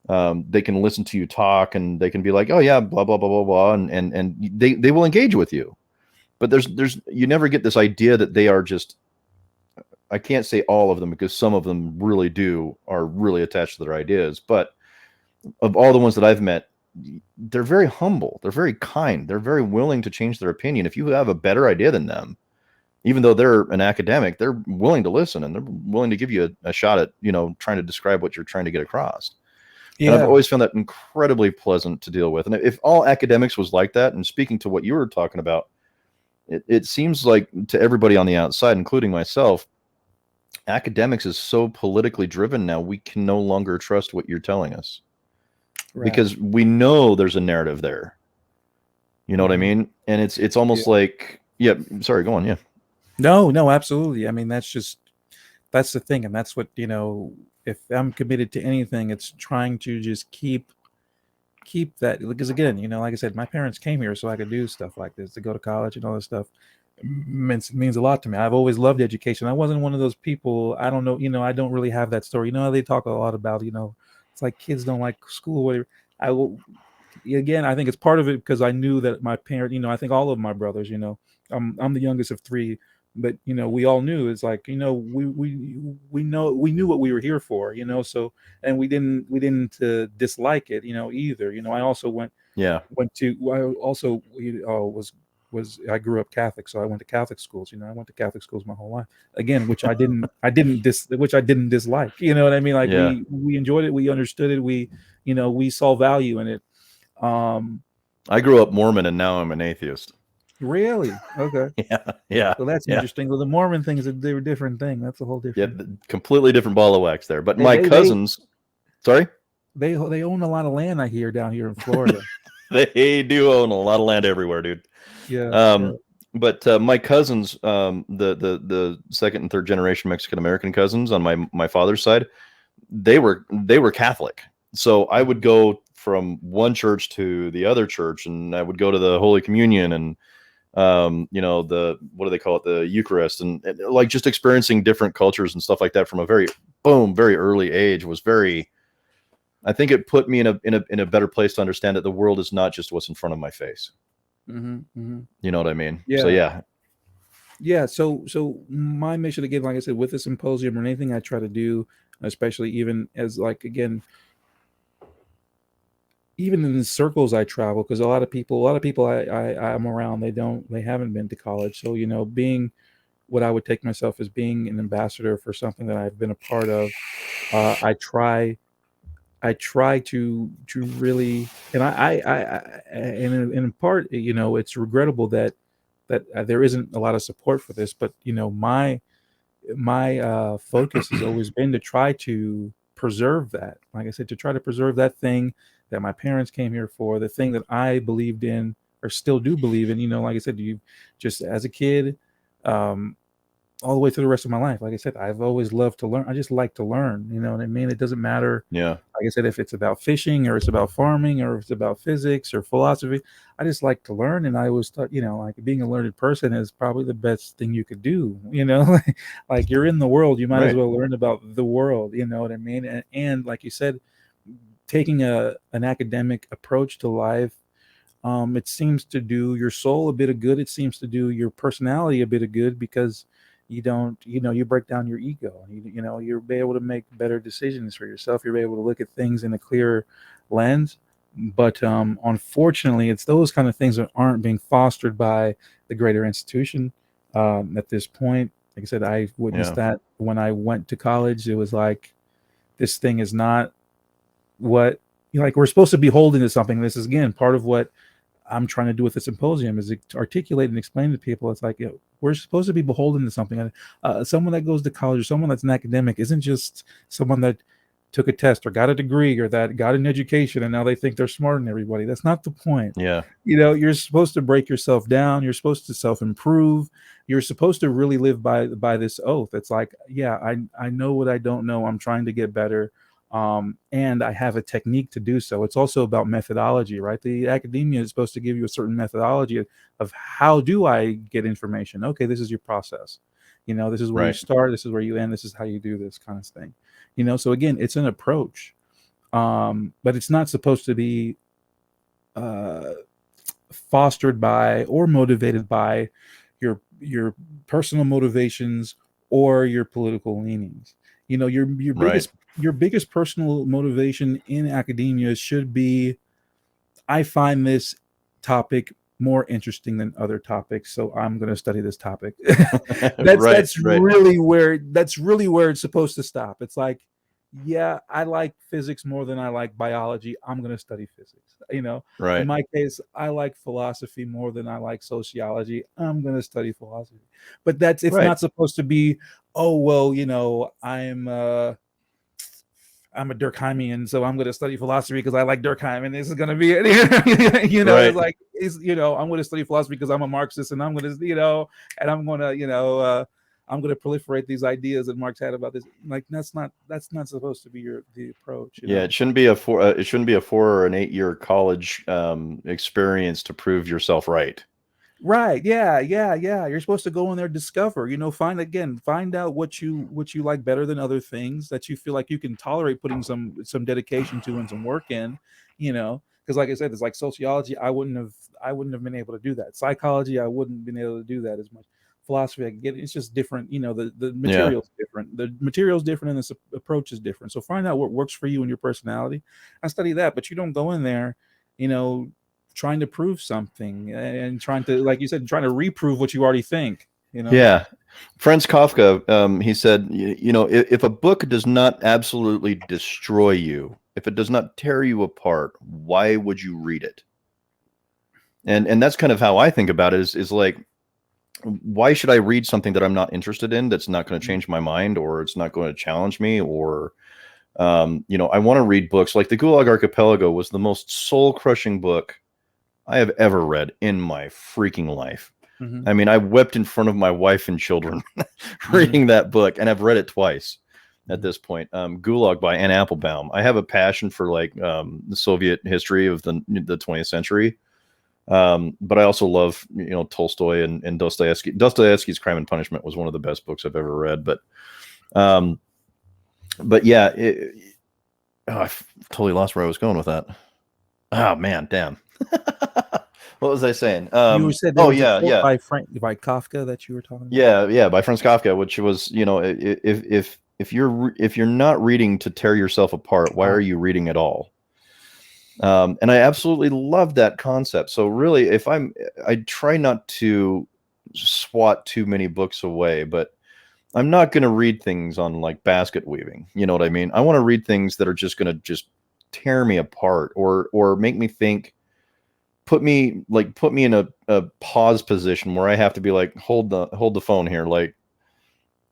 They can listen to you talk, and they can be like, oh yeah, blah blah blah blah blah, and they will engage with you. But there's you never get this idea that they are just, I can't say all of them, because some of them are really attached to their ideas. But of all the ones that I've met, they're very humble. They're very kind. They're very willing to change their opinion. If you have a better idea than them, even though they're an academic, they're willing to listen, and they're willing to give you a shot at, trying to describe what you're trying to get across. And I've always found that incredibly pleasant to deal with. And if all academics was like that, and speaking to what you were talking about, it seems like to everybody on the outside, including myself, academics is so politically driven now, we can no longer trust what you're telling us, because we know there's a narrative there. You know what I mean? And it's almost like, yeah, sorry, go on. Yeah. No, absolutely. I mean, that's the thing. And that's what, if I'm committed to anything, it's trying to just keep that, because again, like I said, my parents came here so I could do stuff like this, to go to college and all this stuff. Means a lot to me. I've always loved education. I wasn't one of those people. I don't know. I don't really have that story. They talk a lot about. It's like kids don't like school. Whatever. I will. Again, I think it's part of it because I knew that my parent. I think all of my brothers. I'm the youngest of three, but we all knew. It's like we knew what we were here for. So, and we didn't dislike it. Either. I also went to. I also was I grew up Catholic, so I went to Catholic schools. I went to Catholic schools my whole life. Again, which I didn't dislike. You know what I mean? Like we enjoyed it, we understood it, we saw value in it. I grew up Mormon, and now I'm an atheist. Really? Okay. Yeah. So that's interesting. Well, the Mormon thing is they're a different thing. That's a whole different. Yeah, completely different ball of wax there. But my cousins, sorry, they own a lot of land, I hear, down here in Florida. They do own a lot of land everywhere, dude. Yeah. But my cousins, the second and third generation Mexican American cousins on my father's side, they were Catholic. So I would go from one church to the other church, and I would go to the Holy Communion, and the, what do they call it, the Eucharist, and like just experiencing different cultures and stuff like that from a very early age was very. I think it put me in a better place to understand that the world is not just what's in front of my face. You know what I mean? Yeah. So yeah. So my mission, again, like I said, with the symposium or anything I try to do, especially even as like, again, even in the circles I travel, because a lot of people I'm around, they haven't been to college. So, being what I would take myself as being an ambassador for something that I've been a part of, I try to really, and and in part, it's regrettable that there isn't a lot of support for this, but my focus has always been to try to preserve that. Like I said, to try to preserve that thing that my parents came here for, the thing that I believed in or still do believe in. Like I said, you just as a kid, all the way through the rest of my life. Like I said, I've always loved to learn. I just like to learn. You know what I mean? It doesn't matter. Yeah. Like I said, if it's about fishing or it's about farming or if it's about physics or philosophy, I just like to learn. And I always thought, like being a learned person is probably the best thing you could do. Like you're in the world, you might as Right. well learn about the world. You know what I mean? And like you said, taking an academic approach to life, it seems to do your soul a bit of good. It seems to do your personality a bit of good because you don't, you break down your ego. You're be able to make better decisions for yourself. You're able to look at things in a clearer lens. But unfortunately, it's those kind of things that aren't being fostered by the greater institution at this point. Like I said, I witnessed Yeah. that when I went to college. It was like, this thing is not what, like, we're supposed to be holding to something. This is, again, part of what I'm trying to do with the symposium, is to articulate and explain to people. It's like, we're supposed to be beholden to something. Someone that goes to college or someone that's an academic isn't just someone that took a test or got a degree or that got an education and now they think they're smarter than everybody. That's not the point. Yeah. You're supposed to break yourself down. You're supposed to self-improve. You're supposed to really live by this oath. It's like, yeah, I know what I don't know. I'm trying to get better. And I have a technique to do so. It's also about methodology, right? The academia is supposed to give you a certain methodology of how do I get information. Okay, this is your process. This is where you Right. start. This is where you end. This is how you do this kind of thing. So again, it's an approach, but it's not supposed to be uh, fostered by or motivated by your personal motivations or your political leanings. Your Right. biggest personal motivation in academia should be, I find this topic more interesting than other topics, so I'm going to study this topic. that's Right. that's Right. really where it's supposed to stop. It's like, yeah, I like physics more than I like biology. I'm going to study physics. In Right. my case, I like philosophy more than I like sociology. I'm going to study philosophy. But it's Right. not supposed to be, oh well, I'm a Durkheimian, so I'm going to study philosophy because I like Durkheim, and this is going to be it. It's Right. like, I'm going to study philosophy because I'm a Marxist, and I'm going to, and I'm going to, I'm going to proliferate these ideas that Marx had about this. Like, that's not supposed to be the approach. Yeah, it shouldn't be a 4 or an 8-year college experience to prove yourself right. Right. Yeah. Yeah. Yeah. You're supposed to go in there, discover, find out what you like better than other things that you feel like you can tolerate putting some dedication to and some work in, because like I said, it's like sociology. I wouldn't have been able to do that. Psychology, I wouldn't have been able to do that as much. Philosophy, I can get it. It's just different. The Yeah. material's different. The material's different and the approach is different. So find out what works for you and your personality and study that. But you don't go in there, you know, trying to prove something and trying to, like you said, trying to reprove what you already think. Yeah. Franz Kafka, he said, if a book does not absolutely destroy you, if it does not tear you apart, why would you read it? And that's kind of how I think about it is like, why should I read something that I'm not interested in, that's not going to change my mind, or it's not going to challenge me, or I want to read books like The Gulag Archipelago was the most soul-crushing book I have ever read in my freaking life. Mm-hmm. I mean, I wept in front of my wife and children Mm-hmm. reading that book, and I've read it twice at Mm-hmm. this point. Gulag by Anne Applebaum. I have a passion for like the Soviet history of the 20th century, but I also love Tolstoy and Dostoevsky. Dostoevsky's Crime and Punishment was one of the best books I've ever read. Um, but yeah, I totally lost where I was going with that. Oh man, damn. What was I saying? You said there Oh was a yeah, quote yeah. by Kafka that you were talking about. Yeah, by Franz Kafka, which was, if you're not reading to tear yourself apart, why are you reading at all? And I absolutely love that concept. So really, I try not to swat too many books away, but I'm not going to read things on like basket weaving. You know what I mean? I want to read things that are just going to just tear me apart or make me think, put me in a pause position where I have to be like, hold the phone here. Like,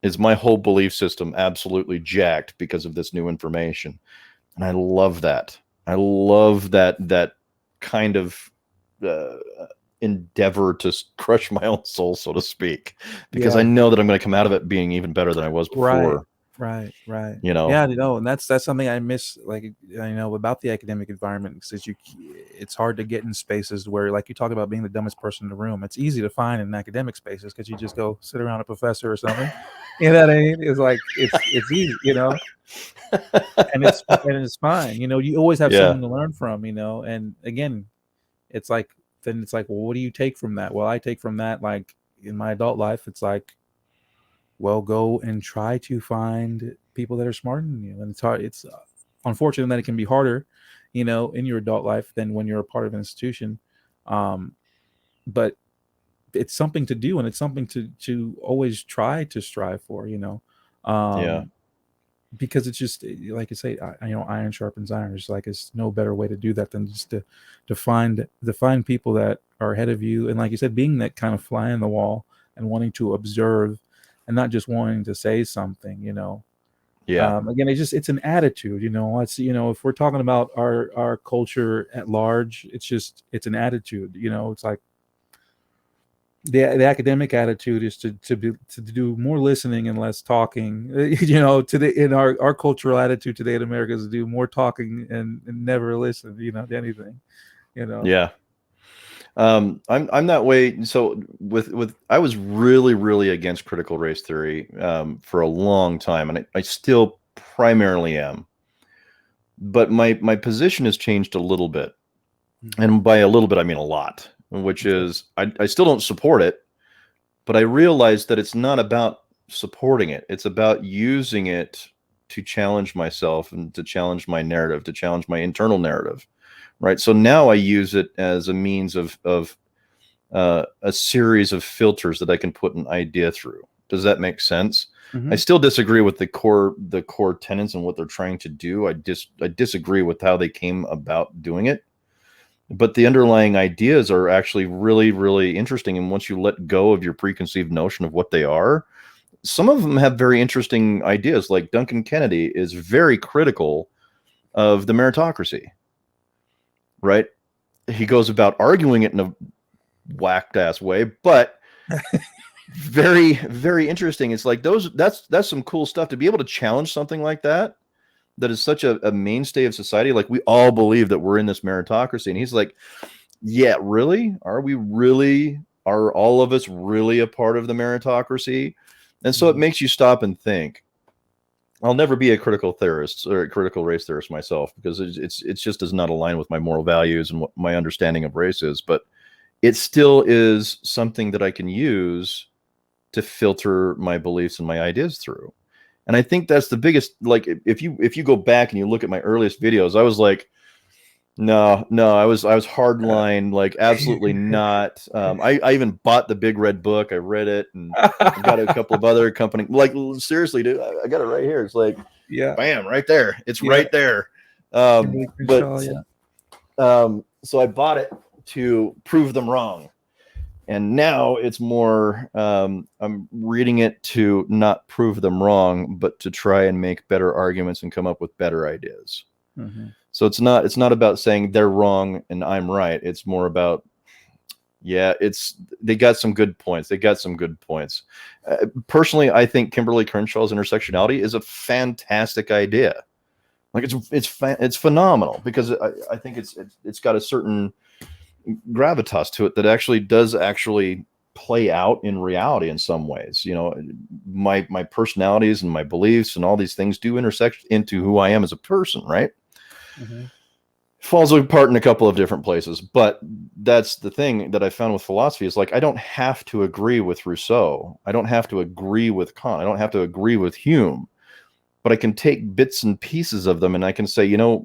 is my whole belief system absolutely jacked because of this new information? And I love that. I love that kind of endeavor to crush my own soul, so to speak, because I Yeah. know that I'm going to come out of it being even better than I was Right. before. Right. You know? Yeah, and that's something I miss, like, about the academic environment, because it's hard to get in spaces where, like you talk about being the dumbest person in the room. It's easy to find in academic spaces because you just go sit around a professor or something. You know what I mean? It's like it's easy, and it's fine. You always have Yeah, someone to learn from, and again, it's like well, what do you take from that? Well, I take from that, like, in my adult life, it's like, well, go and try to find people that are smarter than you. And it's hard. It's unfortunate that it can be harder, in your adult life than when you're a part of an institution. Um, but it's something to do, and it's something to always try to strive for, yeah, um, because it's just like I say, iron sharpens iron. It's like, it's no better way to do that than just to find people that are ahead of you, and like you said, being that kind of fly in the wall and wanting to observe and not just wanting to say something. yeah, Again, it's an attitude. It's, if we're talking about our culture at large, it's an attitude. It's like the academic attitude is to do more listening and less talking. In our cultural attitude today in America is to do more talking and never listen, to anything. you know yeah. I'm that way. So with I was really, really against critical race theory for a long time, and I still primarily am. But my position has changed a little bit, Mhm. and by a little bit I mean a lot. Which Okay. is I still don't support it, but I realized that it's not about supporting it. It's about using it to challenge myself and to challenge my narrative, to challenge my internal narrative. Right. So now I use it as a means of a series of filters that I can put an idea through. Does that make sense? I Hmm. still disagree with the core tenets and what they're trying to do. I disagree with how they came about doing it, but the underlying ideas are actually really, really interesting. And once you let go of your preconceived notion of what they are, some of them have very interesting ideas. Like Duncan Kennedy is very critical of the meritocracy, right? He goes about arguing it in a whacked ass way, but very, very interesting. It's like that's some cool stuff to be able to challenge something like that. That is such a mainstay of society. Like, we all believe that we're in this meritocracy, and he's like, yeah, really? Are we really? Are all of us really a part of the meritocracy? And so it Hmm. makes you stop and think. I'll never be a critical theorist or a critical race theorist myself, because it's just does not align with my moral values and what my understanding of race is. But it still is something that I can use to filter my beliefs and my ideas through. And I think that's the biggest, like, if you go back and you look at my earliest videos, I was like, no, I was hardline, like, absolutely not. I even bought the Big Red Book. I read it, and I got a couple of other company, like, seriously, dude, I got it right here. It's like, Yeah. bam, right there. It's Yeah. right there. Kimberly But Crenshaw. Yeah. so I bought it to prove them wrong. And now it's more, I'm reading it to not prove them wrong, but to try and make better arguments and come up with better ideas. Hmm. So it's not about saying they're wrong and I'm right. It's more about, yeah, they got some good points. They got some good points. Personally, I think Kimberly Crenshaw's intersectionality is a fantastic idea. Like, it's phenomenal, because I think it's got a certain gravitas to it that actually does actually play out in reality in some ways. My personalities and my beliefs and all these things do intersect into who I am as a person, right? Hmm. Falls apart in a couple of different places, but that's the thing that I found with philosophy is, like, I don't have to agree with Rousseau. I don't have to agree with Kant. I don't have to agree with Hume, but I can take bits and pieces of them, and I can say, you know,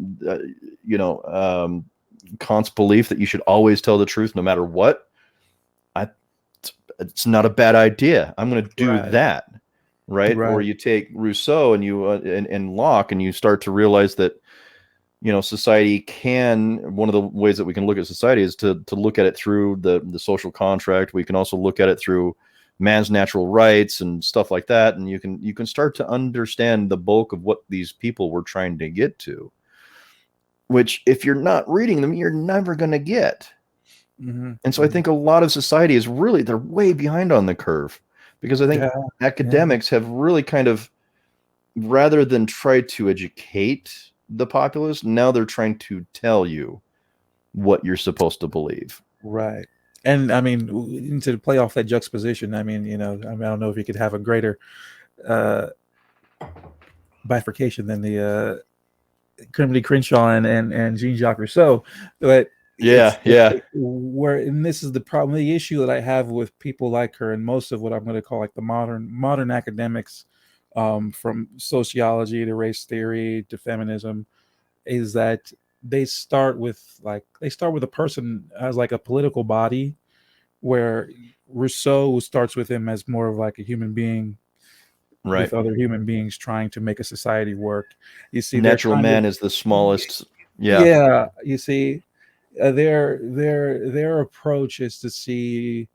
Kant's belief that you should always tell the truth no matter what. I, it's not a bad idea. I'm going to do Right. that, right? Or Right. you take Rousseau and you and Locke, and you start to realize that society can. One of the ways that we can look at society is to look at it through the social contract. We can also look at it through man's natural rights and stuff like that, and you can start to understand the bulk of what these people were trying to get to, which, if you're not reading them, you're never going to get. Mm-hmm. And so I Mm-hmm. think a lot of society is really, they're way behind on the curve, because I think Yeah. Yeah. academics have really kind of, rather than try to educate the populace, now they're trying to tell you what you're supposed to believe. Right. And I mean, to play off that juxtaposition, I mean, I don't know if you could have a greater uh, bifurcation than the Kimberly Crenshaw and Jean Jacques Rousseau, but Yeah, yeah, where, and this is the problem, the issue that I have with people like her and most of what I'm going to call like the modern academics, from sociology to race theory to feminism, is that they start with a person as like a political body, where Rousseau starts with him as more of like a human being right. with other human beings trying to make a society work. You see, they're Natural kind of, man is the smallest. Yeah, yeah. You see, their approach is to see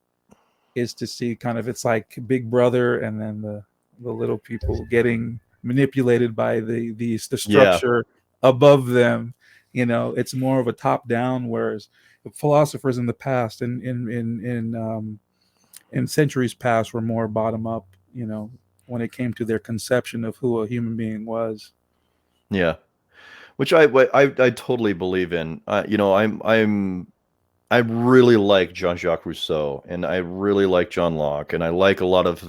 kind of, it's like Big Brother, and then the little people getting manipulated by the yeah, structure above them. It's more of a top down, whereas philosophers in the past, in centuries past, were more bottom up. When it came to their conception of who a human being was. yeah. Which I totally believe in. I really like Jean-Jacques Rousseau, and I really like John Locke, and I like a lot of,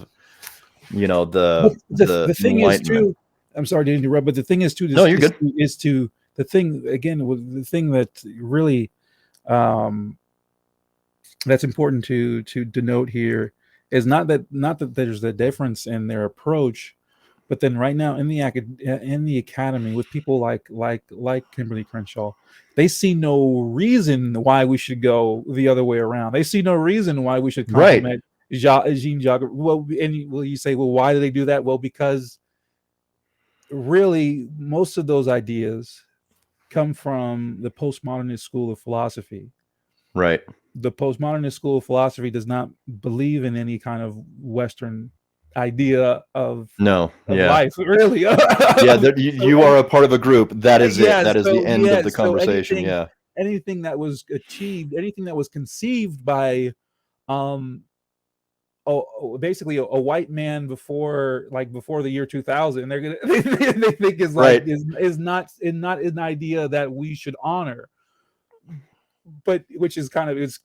But the the thing is Enlightenment. too, I'm sorry to interrupt, but the thing is too, No, this you're is good. is to the thing again, with the thing that really, um, that's important to denote here, is not that there's a difference in their approach, but then right now in the academy, with people like Kimberly Crenshaw, they see no reason why we should go the other way around. They see no reason why we should Right, compliment Jean Jacques. Well, and will you say, well, why do they do that? Well, because really most of those ideas come from the postmodernist school of philosophy. right. The postmodernist school of philosophy does not believe in any kind of Western idea No, of yeah, life, really. yeah. So You are a part of a group. That is it. yes, That is the so end of the yes, so conversation. Yeah, anything that was achieved, anything that was conceived by, um basically a white man before the year 2000, they're gonna they think is like right, is not an idea that we should honor, but which is kind of, it's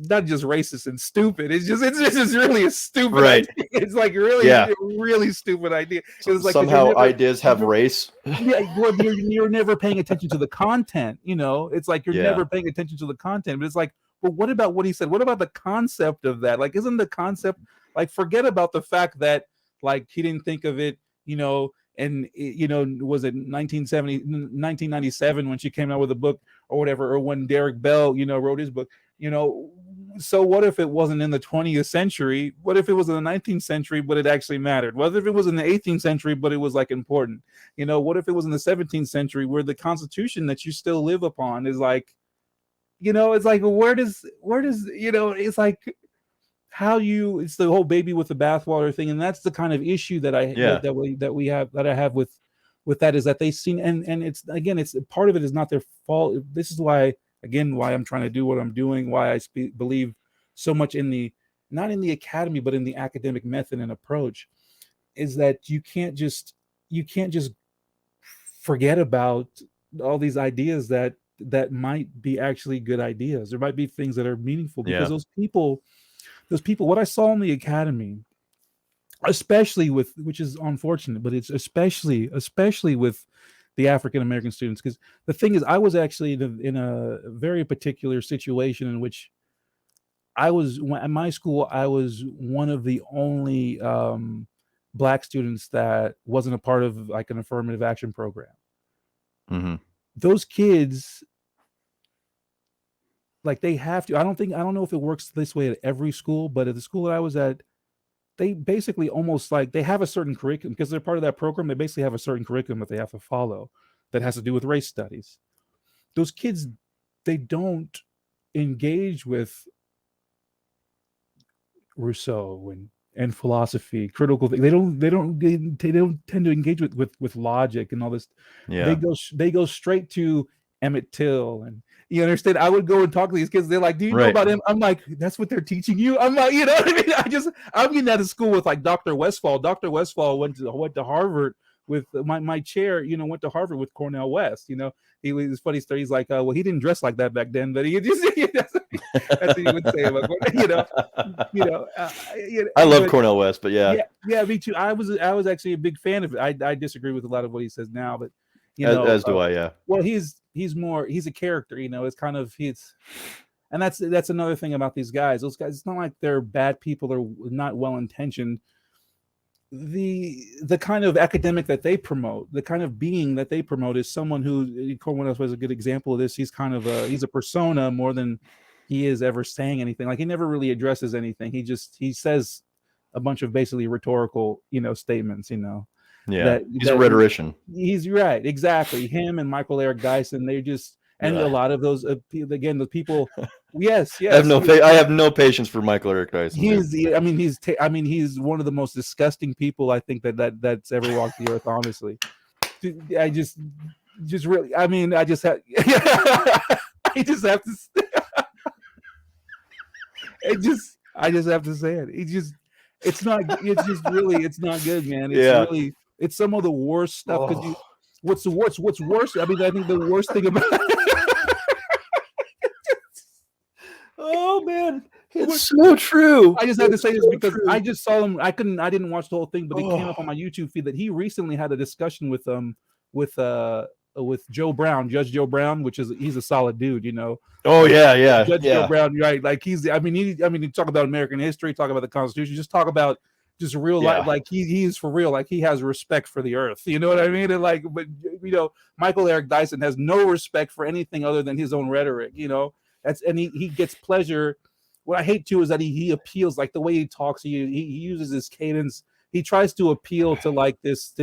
not just racist and stupid, it's just really a stupid right. idea. It's like really Yeah. really stupid idea. It's like, because Somehow ideas have race. yeah, well, you're never paying attention to the content. It's like you're Yeah, never paying attention to the content. But it's like, well, what about what he said? What about the concept of that? Like, isn't the concept, like, forget about the fact that, like, he didn't think of it, and was it 1970, 1997 when she came out with a book or whatever, or when Derek Bell, wrote his book, you know. So what if it wasn't in the 20th century? What if it was in the 19th century, but it actually mattered? What if it was in the 18th century, but it was like important? What if it was in the 17th century, where the constitution that you still live upon is like, it's like, where does it's like, it's the whole baby with the bathwater thing. And that's the kind of issue that I yeah, that I have with that, is that they seen, and it's, again, it's part of it is not their fault. This is why, again, why I'm trying to do what I'm doing, why I believe so much in the, not in the academy, but in the academic method and approach, is that you can't just forget about all these ideas that might be actually good ideas. There might be things that are meaningful, because yeah. those people, what I saw in the academy, especially with, which is unfortunate, but it's especially with the African American students, because the thing is, I was actually in a very particular situation in which at my school, I was one of the only black students that wasn't a part of like an affirmative action program. Hmm. Those kids, like, they have to, I don't know if it works this way at every school, but at the school that I was at, they basically almost, like, they have a certain curriculum, because they're part of that program. They basically have a certain curriculum that they have to follow, that has to do with race studies. Those kids, they don't engage with Rousseau and philosophy, critical thing. They don't tend to engage with logic and all this. Yeah, They go straight to Emmett Till, and You understand? I would go and talk to these kids. They're like, "Do you know Right. about him?" I'm like, "That's what they're teaching you." I'm like, you know what I mean? I'm getting out of school with like Dr. Westfall. Dr. Westfall went to Harvard with my chair. You know, went to Harvard with Cornell West. You know, he was funny story. He's like, well, he didn't dress like that back then, but he just that's what he would say about you know, I love but Cornell West, but yeah, yeah, me too. I was actually a big fan of it. I disagree with a lot of what he says now, but as do I. Yeah. well, he's a character. You know, it's kind of and that's another thing about these guys. Those guys, it's not like they're bad people or not well intentioned. The kind of academic that they promote, the kind of being that they promote, is someone who Cornwell was a good example of this. He's kind of he's a persona more than he is ever saying anything. Like he never really addresses anything. He says a bunch of basically rhetorical, statements. Yeah. He's a rhetorician. He's right, exactly. Him and Michael Eric Dyson, they just and a lot of those again the people. Yes. I have no patience for Michael Eric Dyson. He's one of the most disgusting people I think that's ever walked the earth. Honestly, I just really. I just have. I just have to. I just have to say it. It's not. It's just really. It's not good, man. It's really. It's some of the worst stuff. Because what's worse? I think the worst thing about. Oh man, it's so true. I just had to say this because I just saw him. I didn't watch the whole thing, but it came up on my YouTube feed that he recently had a discussion with Joe Brown, Judge Joe Brown, he's a solid dude, Oh yeah. Judge Joe Brown, right? Like he talk about American history, talk about the Constitution, just talk about just real life. Like he's for real. Like he has respect for the earth. You know what I mean? And but Michael Eric Dyson has no respect for anything other than his own rhetoric. And he gets pleasure. What I hate too is that he appeals, like the way he talks. He uses his cadence. He tries to appeal to like this.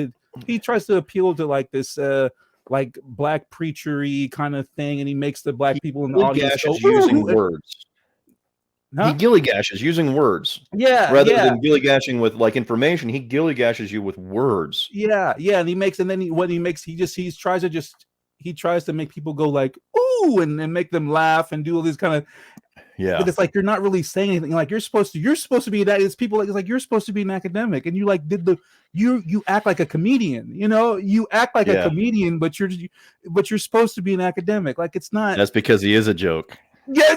Like black preachery kind of thing, and he makes the black people in the audience go, using words. Huh? He gillygashes using words. Yeah. Rather than gillygashing with like information, he gillygashes you with words. Yeah. And he tries to make people go like, ooh, and make them laugh and do all this kind of. Yeah. But it's like you're not really saying anything. Like you're supposed to be that. It's people like, it's like you're supposed to be an academic, and you like you act like a comedian. You act like a comedian, but you're supposed to be an academic. Like it's not. That's because he is a joke. Yeah.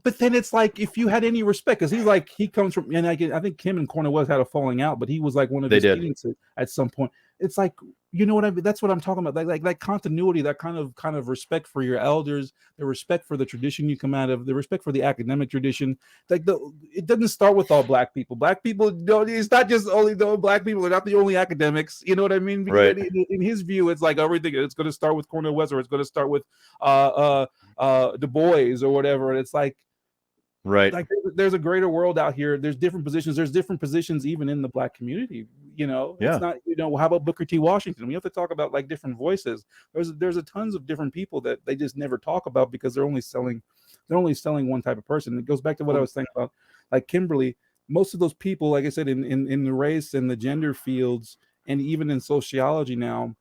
But then it's like if you had any respect, because he comes from, and I think him and Cornel West had a falling out, but he was like one of his students at some point. It's like, you know what I mean? That's what I'm talking about. Like continuity, that kind of respect for your elders, the respect for the tradition you come out of, the respect for the academic tradition. It doesn't start with all black people. Black people don't. It's not just only the black people are not the only academics. You know what I mean? Because right. In his view, it's like everything. It's going to start with Cornel West, or it's going to start with Du Bois or whatever. And it's like. Right. Like there's a greater world out here. There's different positions. There's different positions even in the black community. It's not, how about Booker T. Washington? We have to talk about like different voices. There's a tons of different people that they just never talk about because they're only selling one type of person. It goes back to what I was saying about like Kimberly. Most of those people, like I said, in the race and the gender fields, and even in sociology now,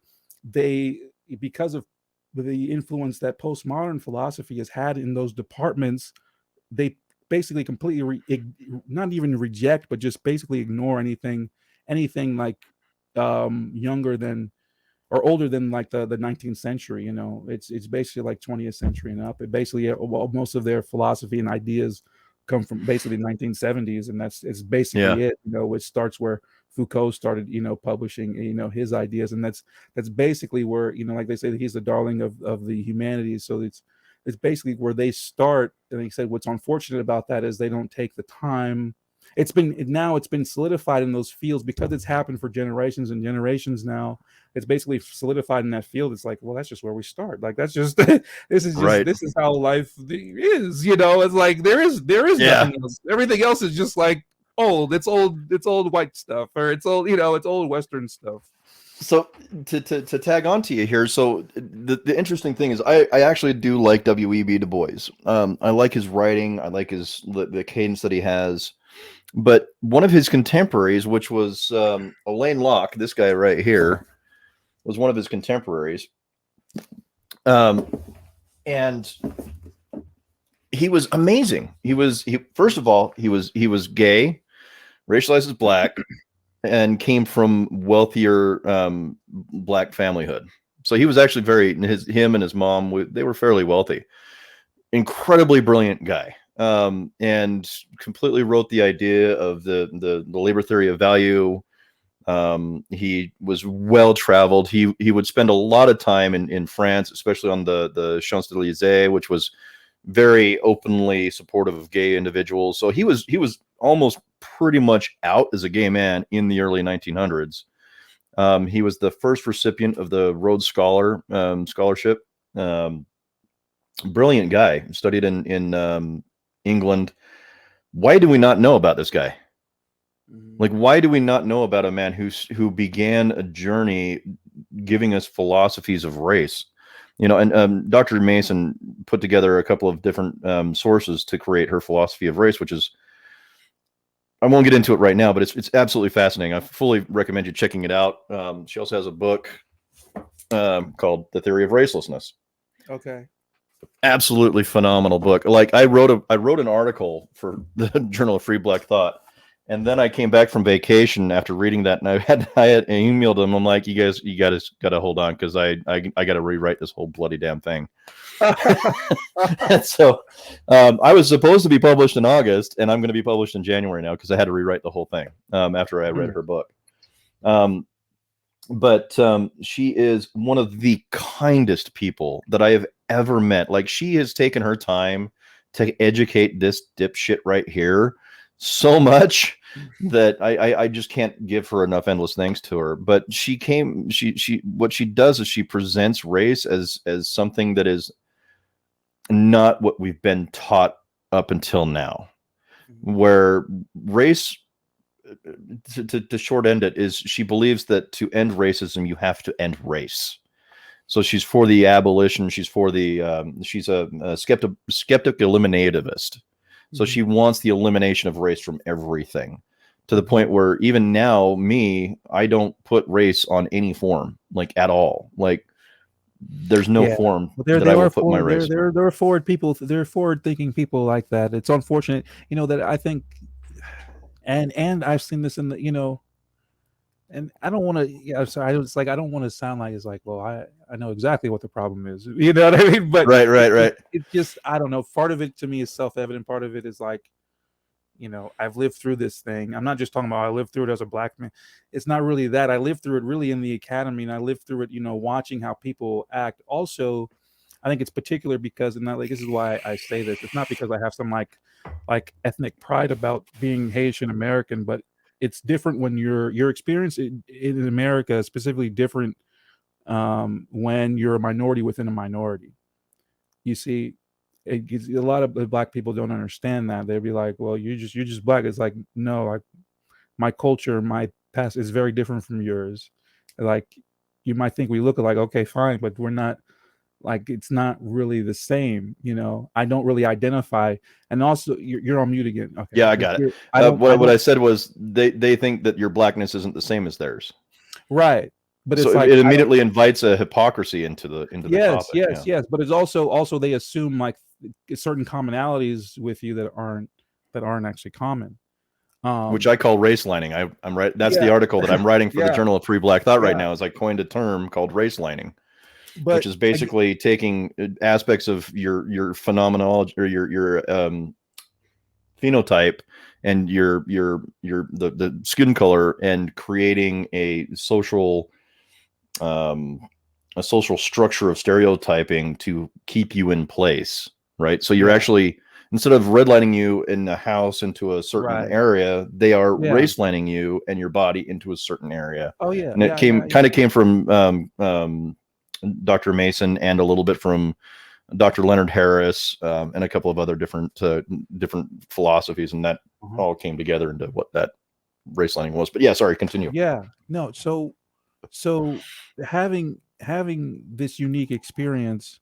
because of the influence that postmodern philosophy has had in those departments, they basically completely not even reject, but just basically ignore anything like younger than or older than like the 19th century. It's basically like 20th century and up. It basically most of their philosophy and ideas come from basically the 1970s, and it's basically it. Which starts where Foucault started publishing his ideas, and that's basically where like they say that he's the darling of the humanities. So it's basically where they start. And he said what's unfortunate about that is they don't take the time. It's been solidified in those fields because it's happened for generations and generations now. It's basically solidified in that field. It's like, well, that's just where we start. Like that's just this is how life is. It's like there is nothing else. Everything else is just like old. It's old white stuff, or it's old it's old Western stuff. So to tag on to you here, so the interesting thing is I actually do like W.E.B. Du Bois. I like his writing. I like the cadence that he has. But one of his contemporaries, which was Alain Locke, this guy right here, was one of his contemporaries. Um, and he was amazing. First of all, he was gay, racialized as black, and came from wealthier black familyhood. So he was actually him and his mom, they were fairly wealthy. Incredibly brilliant guy, and completely wrote the idea of the labor theory of value. He was well traveled. He would spend a lot of time in France, especially on the Champs-Élysées, which was very openly supportive of gay individuals. So he was almost pretty much out as a gay man in the early 1900s. He was the first recipient of the Rhodes Scholarship. Brilliant guy. Studied in England. Why do we not know about this guy? Like, why do we not know about a man who began a journey giving us philosophies of race? And Dr. Mason put together a couple of different sources to create her philosophy of race, which is, I won't get into it right now, but it's absolutely fascinating. I fully recommend you checking it out. She also has a book called The Theory of Racelessness. Okay. Absolutely phenomenal book. Like, I wrote an article for the Journal of Free Black Thought, and then I came back from vacation after reading that, and I had emailed them. I'm like, you gotta hold on, because I got to rewrite this whole bloody damn thing. And so I was supposed to be published in August, and I'm going to be published in January now, because I had to rewrite the whole thing after I read her book. But she is one of the kindest people that I have ever met. Like, she has taken her time to educate this dipshit right here so much that I just can't give her enough endless thanks to her. But what she does is she presents race as something that is not what we've been taught up until now, where race, to short end it, is she believes that to end racism, you have to end race. So she's for the abolition. She's for the she's a skeptic eliminativist. So she wants the elimination of race from everything, to the point where even now, I don't put race on any form, like, at all. Like, there's no form that I will put my race. There are forward people. There are forward-thinking people like that. It's unfortunate, that I think, and I've seen this in the, and I don't want to. Yeah, I'm sorry. It's like, I don't want to sound like it's like, well, I know exactly what the problem is. You know what I mean? But right. It's just, I don't know. Part of it to me is self-evident. Part of it is like, I've lived through this thing. I'm not just talking about I lived through it as a black man. It's not really that. I lived through it really in the academy, and I lived through it, watching how people act. Also, I think it's particular because, and like, this is why I say this. It's not because I have some like ethnic pride about being Haitian American, but it's different when your experience in America is specifically different when you're a minority within a minority. You see, a lot of black people don't understand that. They'll be like, well, you're just black. It's like, no, like, my culture, my past is very different from yours. Like, you might think we look alike. Okay, fine, but we're not. Like, it's not really the same. I don't really identify. And also, you're on mute again. Okay. Yeah, I got it. What I said was they think that your blackness isn't the same as theirs. Right. But so it's like, it immediately invites a hypocrisy into the yes, topic. yes. But it's also they assume like certain commonalities with you that aren't actually common. Which I call race lining. I'm right. That's the article that I'm writing for the Journal of Free Black Thought right now. Is I coined a term called race lining, which is basically taking aspects of your phenomenology or your phenotype and the skin color, and creating a social structure of stereotyping to keep you in place, right? So you're actually, instead of redlining you in the house into a certain area, they are race lining you and your body into a certain area. Oh yeah, and it came from Dr. Mason, and a little bit from Dr. Leonard Harris, and a couple of other different philosophies, and that all came together into what that race lining was. But yeah, sorry, continue. Yeah, no. So having this unique experience,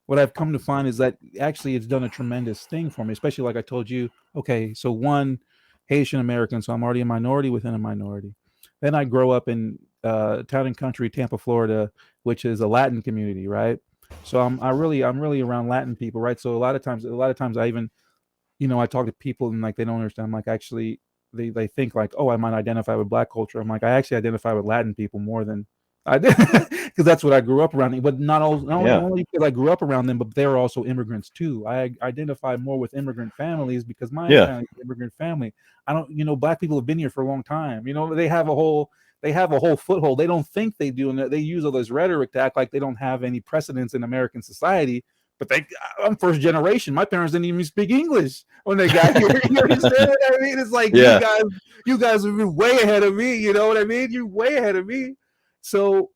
what I've come to find is that actually it's done a tremendous thing for me, especially like I told you. Okay, so one, Haitian American, so I'm already a minority within a minority. Then I grow up in Town and Country, Tampa, Florida, which is a Latin community, right? So I'm really around Latin people, right? So a lot of times I even, I talk to people and like they don't understand. I'm like, actually, they think like, oh, I might identify with Black culture. I'm like, I actually identify with Latin people more than I did, because that's what I grew up around. But not Yeah. only because I grew up around them, but they're also immigrants too. I identify more with immigrant families because my Yeah. family is an immigrant family. I don't, Black people have been here for a long time. They have a whole foothold. They don't think they do, and they use all this rhetoric to act like they don't have any precedence in American society. But I'm first generation. My parents didn't even speak English when they got here. You understand what I mean? It's like Yeah. you guys have been way ahead of me. You know what I mean? You're way ahead of me. So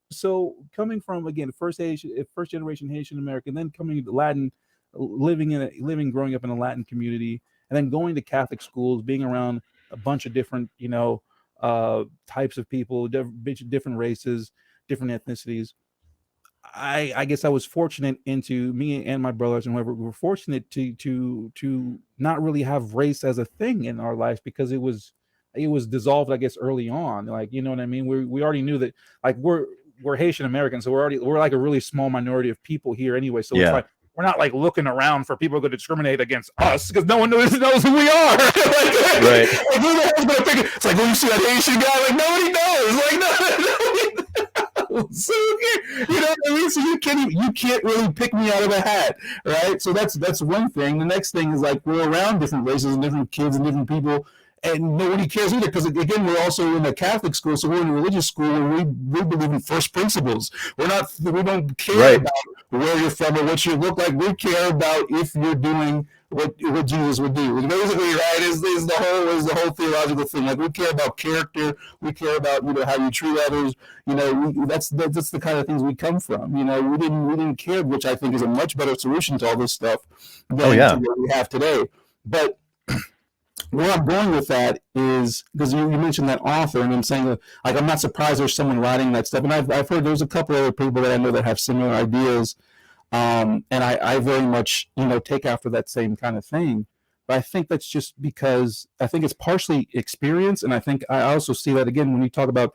coming from, again, first generation Haitian American, then coming to Latin, growing up in a Latin community, and then going to Catholic schools, being around a bunch of different types of people, different races, different ethnicities. I guess I was fortunate, into me and my brothers and whoever, we were fortunate to not really have race as a thing in our lives, because it was dissolved, I guess, early on. Like, you know what I mean? We already knew that, like, we're Haitian Americans, so we're like a really small minority of people here anyway. So it's Yeah. like we're not like looking around for people to discriminate against us, because no one knows who we are. Right. Like, who the hell's gonna figure? It's like, when you see that Haitian guy, like, nobody knows. Like, no. So, you know what I mean? So you can't really pick me out of a hat, right? So that's one thing. The next thing is, like, we're around different races and different kids and different people, and nobody cares either, because, again, we're also in a Catholic school, so we're in a religious school where we believe in first principles. We don't care about where you're from or what you look like. We care about if you're doing what Jesus would do. Basically, right, is the whole theological thing. Like, we care about character. We care about, how you treat others. That's the kind of things we come from. We didn't care, which I think is a much better solution to all this stuff than to what we have today. But where I'm going with that is because you mentioned that author, and I'm saying that, like, I'm not surprised there's someone writing that stuff, and I've heard there's a couple other people that I know that have similar ideas, and I very much take after that same kind of thing. But I think that's just because I think it's partially experience, and I think I also see that, again, when you talk about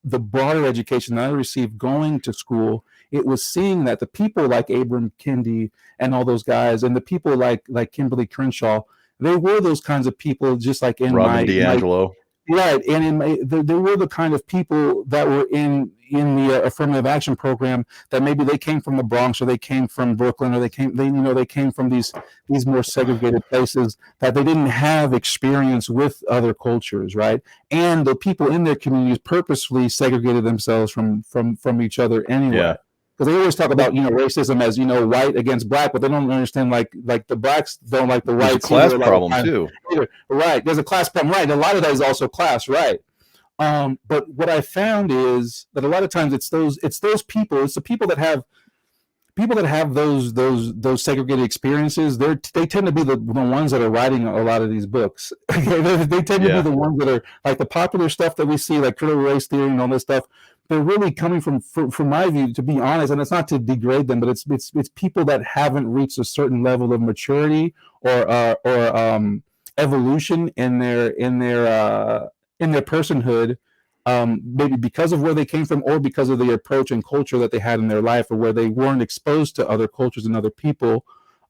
the broader education that I received going to school. It was seeing that the people like Abram Kendi and all those guys, and the people like Kimberly Crenshaw, they were those kinds of people, just like in Robin my DiAngelo. right, and they were the kind of people that were in the affirmative action program, that maybe they came from the Bronx, or they came from Brooklyn, or they came from these more segregated places, that they didn't have experience with other cultures, right? And the people in their communities purposefully segregated themselves from each other anyway. Yeah. Because they always talk about racism as white against black, but they don't understand like the blacks don't like the whites. There's a class either, problem too. Right. There's a class problem, right? A lot of that is also class, right? But what I found is that a lot of times it's the people that have those segregated experiences. They tend to be the ones that are writing a lot of these books. They tend to be the ones that are like the popular stuff that we see, like critical race theory and all this stuff. They're really coming from my view, to be honest, and it's not to degrade them, but it's people that haven't reached a certain level of maturity or evolution in their personhood, maybe because of where they came from, or because of the approach and culture that they had in their life, or where they weren't exposed to other cultures and other people.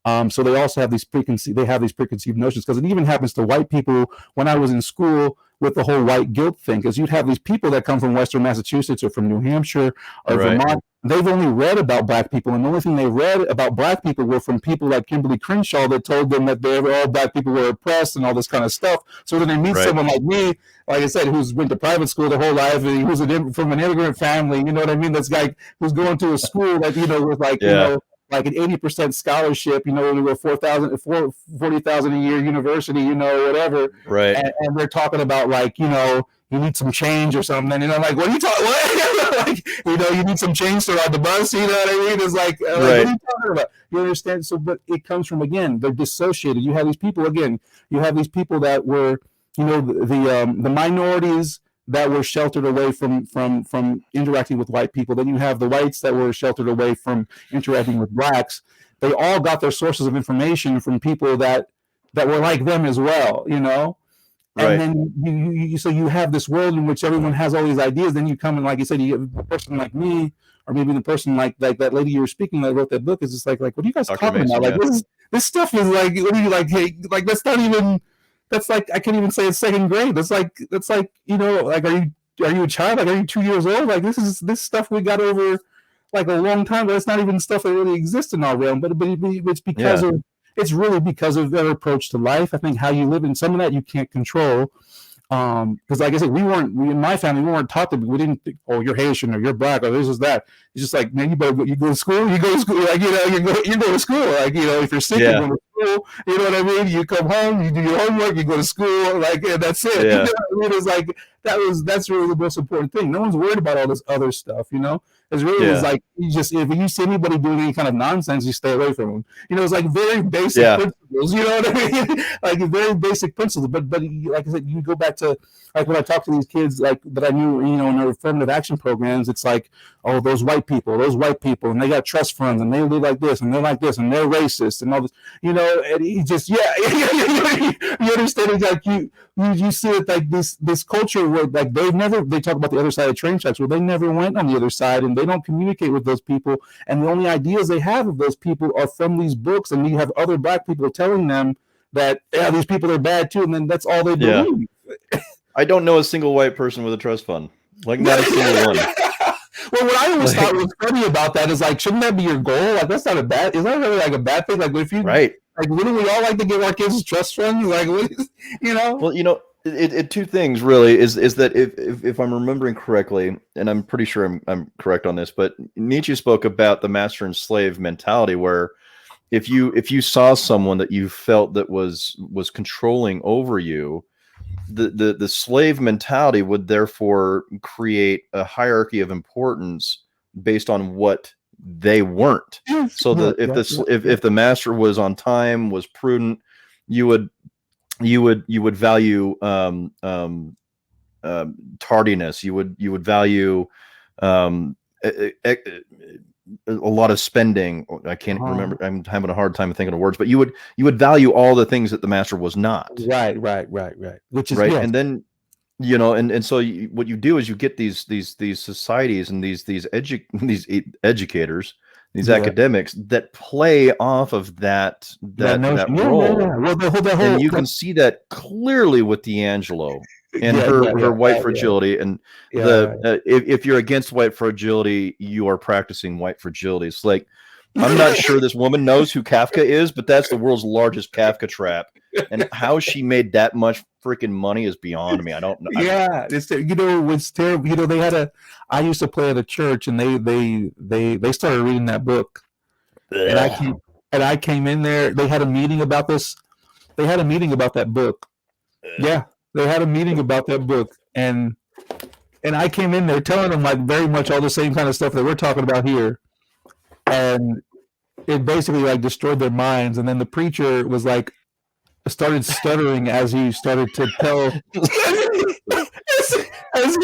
So they also have these preconceived notions, because it even happens to white people when I was in school with the whole white guilt thing, because you'd have these people that come from Western Massachusetts or from New Hampshire or Vermont. They've only read about black people, and the only thing they read about black people were from people like Kimberly Crenshaw that told them that all black people were oppressed and all this kind of stuff. So when they meet someone like me, like I said, who's went to private school their whole life, and who's from an immigrant family, you know what I mean? That's guy who's going to a school that with like an 80% scholarship, with 40,000 a year university, whatever. Right. And they're talking about you need some change or something. And I'm like, what are you talking about? Like, you need some change to ride the bus, you know what I mean? It's like, what are you talking about? You understand? So, but it comes from, again, they're dissociated. You have these people that were, the minorities that were sheltered away from interacting with white people. Then you have the whites that were sheltered away from interacting with blacks. They all got their sources of information from people that were like them as well, And Right. then so you have this world in which everyone has all these ideas. Then you come and, like you said, you have a person like me, or maybe the person like that lady you were speaking that wrote that book is just like what are you guys Dr. talking about? Mason. Like Yeah. this stuff is like, what are you like? Hey, like that's not even. That's like I can't even say it's second grade. That's like like are you a child? Like are you 2 years old? Like this stuff we got over like a long time ago. It's not even stuff that really exists in our realm, but it's because Yeah. of it's really because of their approach to life. I think how you live, and some of that you can't control. Because like I said, we in my family, we weren't taught we didn't think, oh, you're Haitian or you're black or this is that. It's just like, man, you go to school, like, you go to school. Like, if you're sick, you Yeah. go to school, you know what I mean? You come home, you do your homework, you go to school, like, and that's it. You Yeah. know what I mean? It's like, that's really the most important thing. No one's worried about all this other stuff, It's really is Yeah. like, if you see anybody doing any kind of nonsense, you stay away from them. It's like very basic Yeah. principles, you know what I mean? Like very basic principles. But like I said, you go back to, like when I talk to these kids like that I knew, in our affirmative action programs, it's like, oh, those white people, and they got trust funds, and they live like this, and they're like this, and they're racist, and all this, and he just, yeah, you understand? It's like you see it like this culture where like they talk about the other side of train tracks, where they never went on the other side, and they don't communicate with those people, and the only ideas they have of those people are from these books, and you have other black people telling them that, yeah, these people are bad too, and then that's all they Yeah. believe. I don't know a single white person with a trust fund. Like not a single one. Well, what I always thought was funny about that is like, shouldn't that be your goal? Like, that's not a bad. Is that really like a bad thing? Like, if you Right. like, wouldn't we all like to give our kids trust funds? Like, what is, Well, two things really is that if I'm remembering correctly, and I'm pretty sure I'm correct on this, but Nietzsche spoke about the master and slave mentality, where if you saw someone that you felt that was controlling over you, the slave mentality would therefore create a hierarchy of importance based on what they weren't. So if the master was on time, was prudent, you would value tardiness. You would value um, a lot of spending. I can't remember. I'm having a hard time thinking of words, but you would value all the things that the master was not. Right. Which is right. yes. And then, and so what you do is you get these societies and these educators, these academics that play off of that notion. role. Yeah. Well, the whole, And you can see that clearly with D'Angelo and her white fragility. And if you're against white fragility, you are practicing white fragility. It's like, I'm not sure this woman knows who Kafka is, but that's the world's largest Kafka trap. And how she made that much freaking money is beyond me. I don't know. Yeah, it's what's terrible. They had I used to play at a church, and they started reading that book, and I came in there. They had a meeting about this. They had a meeting about that book. Yeah, they had a meeting about that book, and I came in there telling them like very much all the same kind of stuff that we're talking about here, and it basically like destroyed their minds. And then the preacher was like, started stuttering as he started to tell as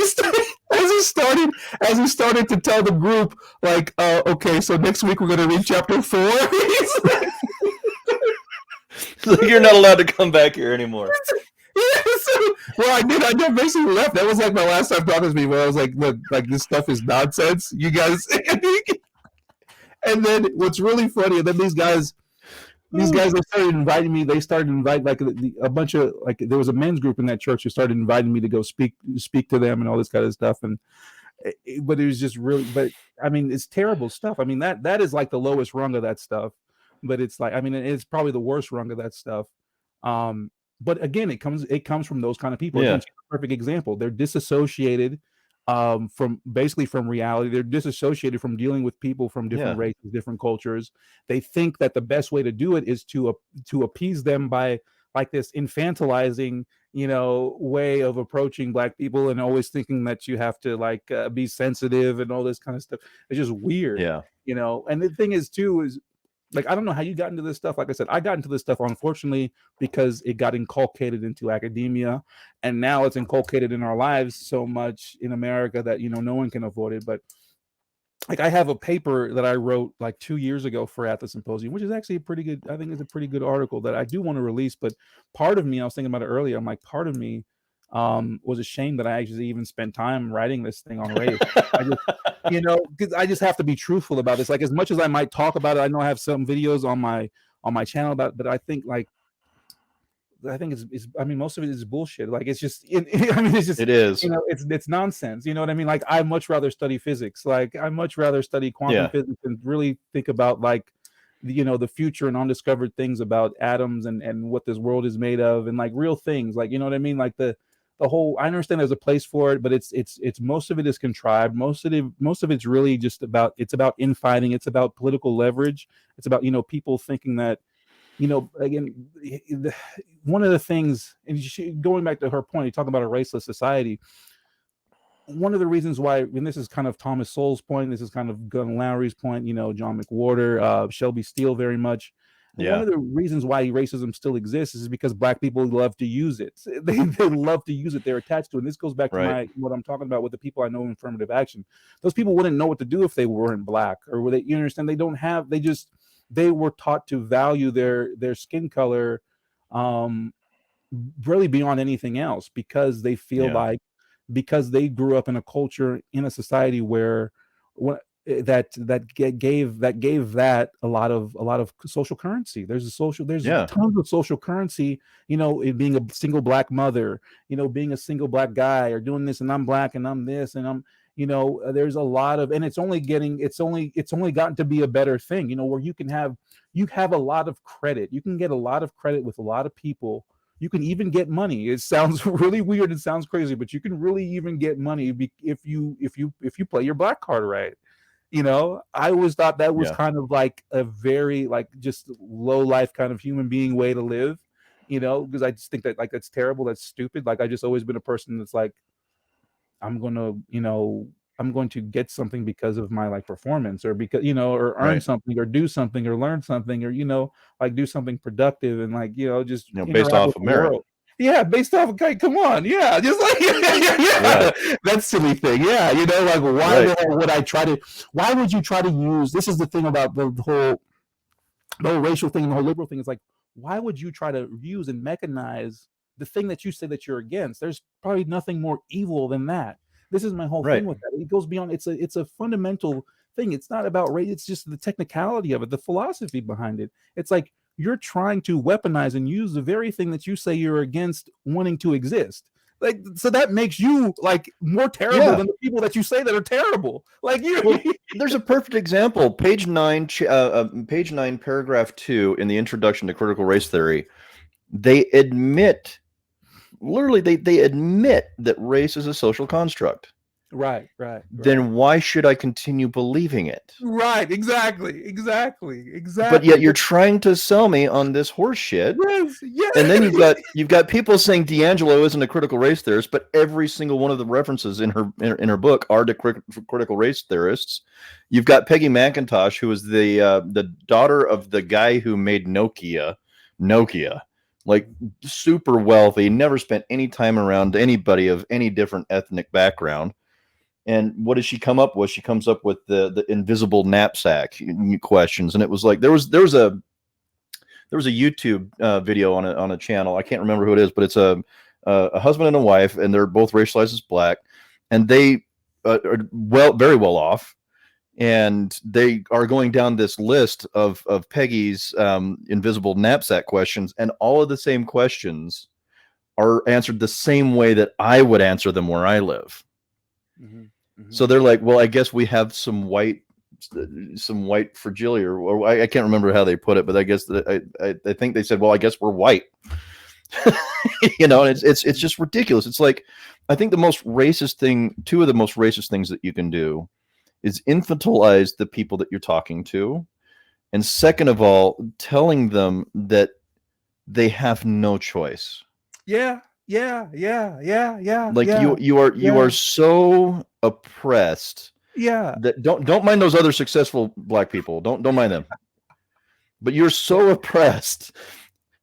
he started to tell the group, like, okay, so next week we're going to read chapter 4. You're not allowed to come back here anymore. Well, I did basically left. That was like my last time talking to people. I was like, look, like this stuff is nonsense, you guys. And then what's really funny, and then these guys they started inviting me. They started inviting like a bunch of, like, there was a men's group in that church who started inviting me to go speak to them and all this kind of stuff. And but it was just really, but I mean, it's terrible stuff. I mean, that is like the lowest rung of that stuff. But it's like, I mean, it's probably the worst rung of that stuff. But again, it comes from those kind of people. Yeah. Again, perfect example. They're disassociated from reality. They're disassociated from dealing with people from different races, different cultures. They think that the best way to do it is to appease them by like this infantilizing, way of approaching Black people, and always thinking that you have to like be sensitive and all this kind of stuff. It's just weird. Yeah. And the thing is too is, like, I don't know how you got into this stuff. Like I said, I got into this stuff, unfortunately, because it got inculcated into academia, and now it's inculcated in our lives so much in America that, no one can avoid it. But like I have a paper that I wrote like 2 years ago for at the Symposium, which is actually a pretty good, I think it's a pretty good article that I do want to release. But part of me, I was thinking about it earlier, I'm like, part of me was ashamed that I actually even spent time writing this thing on race. I just, because I just have to be truthful about this. Like, as much as I might talk about it, I know I have some videos on my channel about, but I think like, it's I mean, most of it is bullshit. Like, it's just, I mean, it's just, It is. it's nonsense. You know what I mean? Like, I much rather study physics. Like, I much rather study quantum Yeah. physics and really think about like, the future and undiscovered things about atoms and what this world is made of, and like real things. Like, you know what I mean? Like the whole, I understand there's a place for it, but it's most of it is contrived. Most of it's really just about, it's about infighting. It's about political leverage. It's about, people thinking that, again, one of the things, and going back to her point, you talk about a raceless society. One of the reasons why, and this is kind of Thomas Sowell's point, this is kind of Gunn Lowry's point, John McWhorter, Shelby Steele very much. One Yeah. of the reasons why racism still exists is because Black people love to use it. They love to use it. They're attached to it. And this goes back to what I'm talking about with the people I know in affirmative action. Those people wouldn't know what to do if they weren't Black, or were they, you understand? They were taught to value their skin color really beyond anything else, because they feel Yeah. like, because they grew up in a culture, in a society where that gave that a lot of social currency. There's Yeah. tons of social currency, it being a single Black mother, being a single Black guy, or doing this, and I'm Black and I'm this and I'm, there's a lot of, and it's only gotten to be a better thing, where you have a lot of credit. You can get a lot of credit with a lot of people. You can even get money. It sounds really weird. It sounds crazy, but you can really even get money if you play your Black card right. I always thought that was Yeah. kind of like a very, like, just low life kind of human being way to live. Because I just think that, like, that's terrible. That's stupid. Like, I just always been a person that's like, I'm going to get something because of my, like, performance, or because, or earn Right. something, or do something, or learn something, or, like, do something productive, and, like, just Based interact off with of the merit. world. Yeah, based off of, okay, come on. Yeah, just like, Yeah. yeah, that silly thing. Yeah, like, why Right. the hell would I try to, why would you try to use, this is the thing about the whole racial thing and the whole liberal thing, is like, why would you try to use and mechanize the thing that you say that you're against? There's probably nothing more evil than that. This is my whole Right. thing with that. It goes beyond, it's a fundamental thing. It's not about race, it's just the technicality of it, the philosophy behind it. It's like, you're trying to weaponize and use the very thing that you say you're against wanting to exist. Like, so that makes you, like, more terrible Yeah. than the people that you say that are terrible. Like, Well, there's a perfect example. Page 9, paragraph 2 in the introduction to critical race theory. They admit, literally, they admit that race is a social construct. right. Then why should I continue believing it? Right, exactly. But yet you're trying to sell me on this horse shit. Yes, yes. And then you've got people saying D'Angelo isn't a critical race theorist, but every single one of the references in her book are to critical race theorists. You've got Peggy McIntosh, who is the daughter of the guy who made Nokia, like, super wealthy, never spent any time around anybody of any different ethnic background. And what does she come up with? She comes up with the invisible knapsack questions, and it was like there was a YouTube video on a channel. I can't remember who it is, but it's a husband and a wife, and they're both racialized as Black, and they are very well off, and they are going down this list of Peggy's invisible knapsack questions, and all of the same questions are answered the same way that I would answer them where I live. So they're like, well, I guess we have some white fragility, or I can't remember how they put it, but I guess I think they said, well, I guess we're white. And it's just ridiculous. It's like, I think two of the most racist things that you can do is infantilize the people that you're talking to, and second of all, telling them that they have no choice. Yeah. Like, you are so oppressed. Yeah. That don't mind those other successful Black people. Don't mind them. But you're so oppressed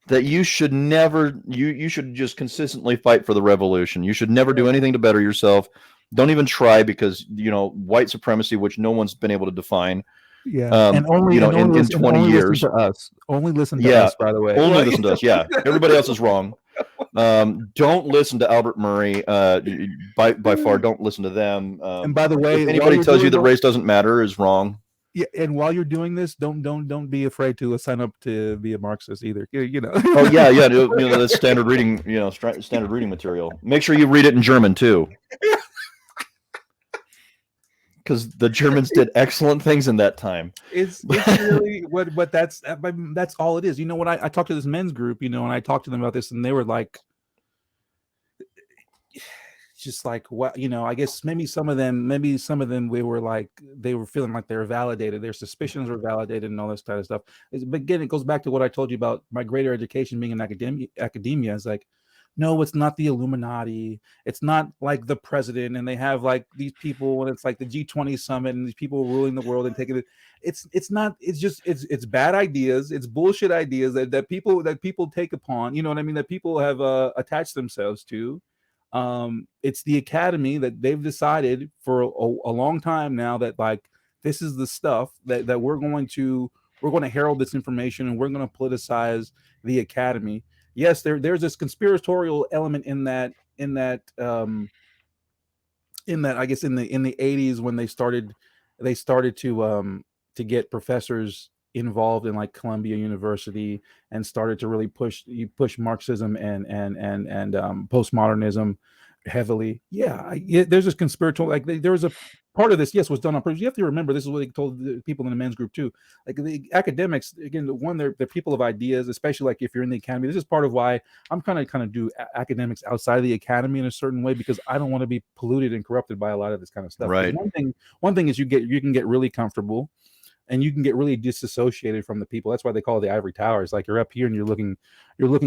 that you should never, you should just consistently fight for the revolution. You should never do anything to better yourself. Don't even try, because white supremacy, which no one's been able to define, Yeah, and only in listen, 20 listen years. to us. Only listen to Yeah, us, by the way. only Like, listen to us. Yeah, everybody else is wrong. Don't listen to Albert Murray. By far, don't listen to them. and by the If way, while anybody you're tells you doing that all, race doesn't matter, is wrong. yeah, and while you're doing this, don't be afraid to sign up to be a Marxist either. Oh yeah, yeah. That's standard reading. Standard reading material. Make sure you read it in German too, because the Germans did excellent things in that time. It's really what that's all it is. When I talked to this men's group, and I talked to them about this, and they were like, just like, what, I guess maybe some of them we were like, they were feeling like they were validated, their suspicions were validated and all this kind of stuff. But again, it goes back to what I told you about my greater education being in academia. It's like, no, it's not the Illuminati, it's not like the president, and they have like these people, and it's like the G20 summit, and these people ruling the world and taking it. It's not. It's just it's bad ideas. It's bullshit ideas that people take upon. You know what I mean? That people have attached themselves to. It's the academy that they've decided for a long time now that, like, this is the stuff that we're going to herald this information, and we're going to politicize the academy. Yes, there's this conspiratorial element in that I guess in the 80s, when they started to get professors involved in like Columbia University, and started to really push Marxism and postmodernism heavily. Yeah, there's this conspiratorial, like, there was a part of this, yes, was done on purpose. You have to remember, this is what they told the people in the men's group too. Like, the academics, again, they're people of ideas, especially like if you're in the academy. This is part of why I'm kind of do academics outside of the academy in a certain way, because I don't want to be polluted and corrupted by a lot of this kind of stuff. Right. One thing is you can get really comfortable, and you can get really disassociated from the people. That's why they call it the ivory tower. It's like you're up here and you're looking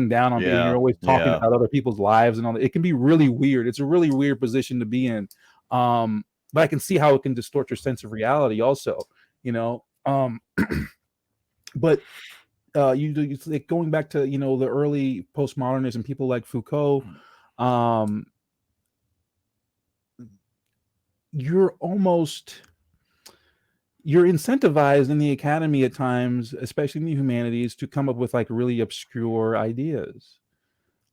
down on people, and you're always talking about other people's lives and all that. It can be really weird. It's a really weird position to be in. But I can see how it can distort your sense of reality also, but like, going back to the early postmodernists and people like Foucault, you're incentivized in the academy at times, especially in the humanities, to come up with like really obscure ideas.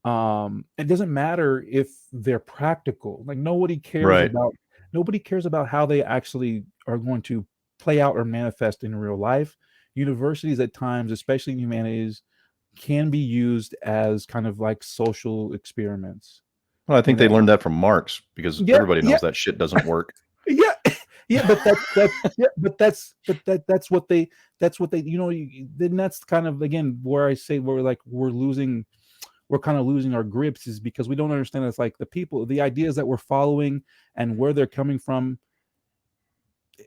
It doesn't matter if they're practical. Like, nobody cares about how they actually are going to play out or manifest in real life. Universities at times, especially in humanities, can be used as kind of like social experiments. Well, I think they learned that from Marx, because everybody knows that shit doesn't work. Yeah, yeah, but that's what they then that's kind of, again, where I say we're kind of losing our grips, is because we don't understand. It's like the ideas that we're following and where they're coming from.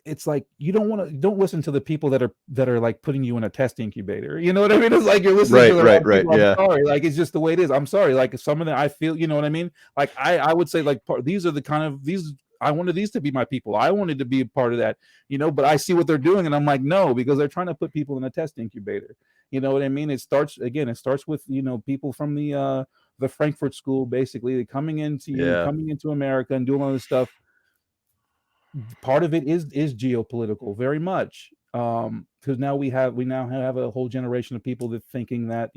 It's like, you don't listen to the people that are like putting you in a test incubator. You know what I mean? It's like you're listening to the wrong people. I'm sorry, like, it's just the way it is. I'm sorry, like, some of them I feel, you know what I mean? Like, I would say, like, these are the kind of these. I wanted these to be my people. I wanted to be a part of that, but I see what they're doing, and I'm like, no, because they're trying to put people in a test incubator. You know what I mean? It starts with, people from the Frankfurt School, basically, coming into America and doing all this stuff. Part of it is geopolitical, very much, because now we now have a whole generation of people that thinking that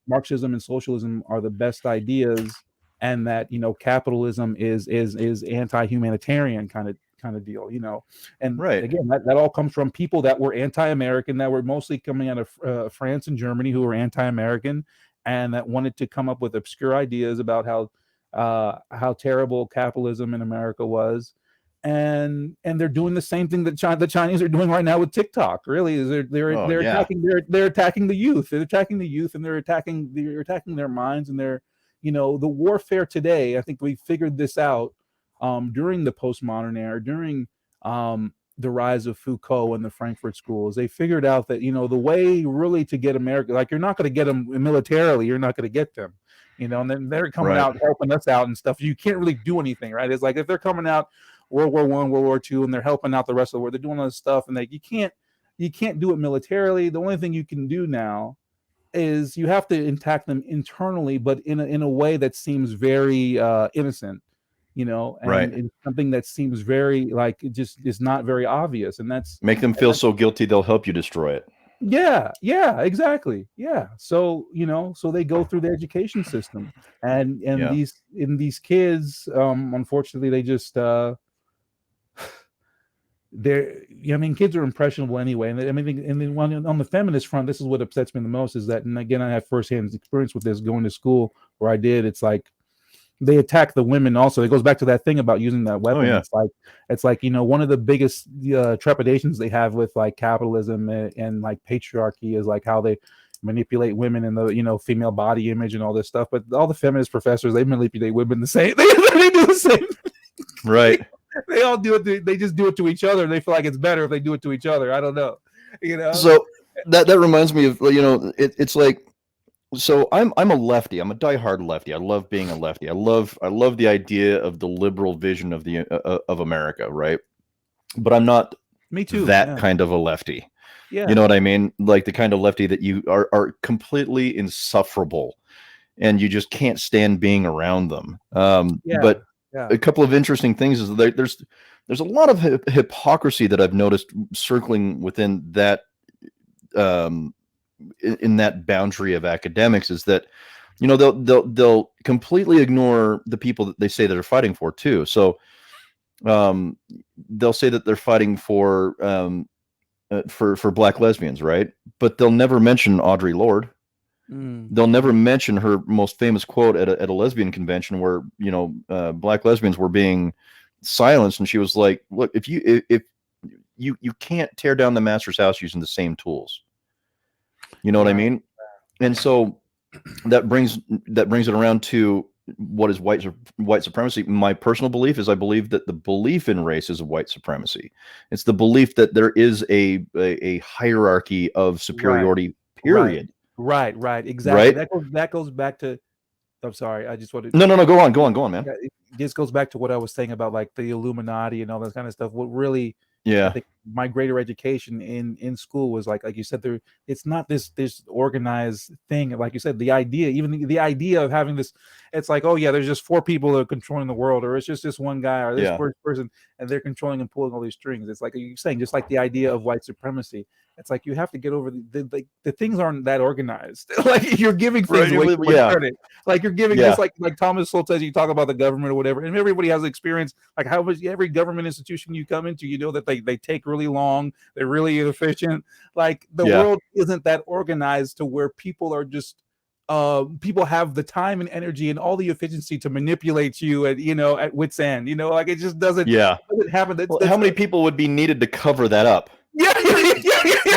Marxism and socialism are the best ideas, and that capitalism is anti-humanitarian kind of deal, and again, that all comes from people that were anti-American, that were mostly coming out of France and Germany, who were anti-American, and that wanted to come up with obscure ideas about how terrible capitalism in America was. And they're doing the same thing that the Chinese are doing right now with TikTok. Really, is they're attacking the youth. They're attacking the youth, and they're attacking their minds, and they're the warfare today. I think we figured this out during the postmodern era, during the rise of Foucault and the Frankfurt schools. They figured out that the way really to get America, like, you're not going to get them militarily. You're not going to get them. And then they're coming out helping us out and stuff. You can't really do anything, right? It's like, if they're coming out World War I, World War II, and they're helping out the rest of the world, they're doing all this stuff, and you can't do it militarily. The only thing you can do now is you have to attack them internally, but in a way that seems very innocent. Right. and it's something that seems very like it just is not very obvious, and that's Make them feel so guilty they'll help you destroy it. yeah, exactly. Yeah. So, so they go through the education system, and Yeah. these kids, unfortunately, they just they're I mean, kids are impressionable anyway. And I mean, and then on the feminist front, this is what upsets me the most is that, and again, I have firsthand experience with this going to school where I did. It's like they attack the women also. It goes back to that thing about using that Oh weapon. yeah. It's like one of the biggest trepidations they have with like capitalism and like patriarchy is like how they manipulate women and the female body image and all this stuff. But all the feminist professors, they manipulate women the same. They do the same. Right. They all do it. They just do it to each other. They feel like it's better if they do it to each other. I don't know. So that reminds me of it's like, so I'm a lefty. I'm a diehard lefty. I love being a lefty. I love the idea of the liberal vision of the of America, right? But I'm not Me too. that Yeah. kind of a lefty. Yeah. You know what I mean? Like the kind of lefty that you are completely insufferable and you just can't stand being around them. Yeah. But Yeah. a couple of interesting things is there's a lot of hypocrisy that I've noticed circling within that in that boundary of academics is that they'll completely ignore the people that they say that are fighting for too. So they'll say that they're fighting for black lesbians, right? But they'll never mention Audre Lorde. They'll never mention her most famous quote at a lesbian convention where black lesbians were being silenced, and she was like, "Look, if you can't tear down the master's house using the same tools." You know what I mean? And so that brings it around to what is white supremacy. My personal belief is I believe that the belief in race is a white supremacy. It's the belief that there is a hierarchy of superiority, period. Right. Exactly. Right? That goes back to. I'm sorry. I just wanted. No. Go on, man. Yeah, this goes back to what I was saying about like the Illuminati and all that kind of stuff. What really, I Yeah. think, my greater education in school was like you said, it's not this organized thing. Like you said, the idea, even the idea of having this, it's like, oh yeah, there's just 4 people that are controlling the world, or it's just this one guy or this Yeah. first person, and they're controlling and pulling all these strings. It's like you're saying, just like the idea of white supremacy. It's like you have to get over the things aren't that organized. Like you're giving things way too much credit. Like you're giving just like Thomas Sowell says, you talk about the government or whatever, and everybody has experience. Like how much every government institution you come into, that they take really long, they're really inefficient. Like the world isn't that organized to where people are just people have the time and energy and all the efficiency to manipulate you at wit's end. Like it just doesn't happen. Well, how many people would be needed to cover that up?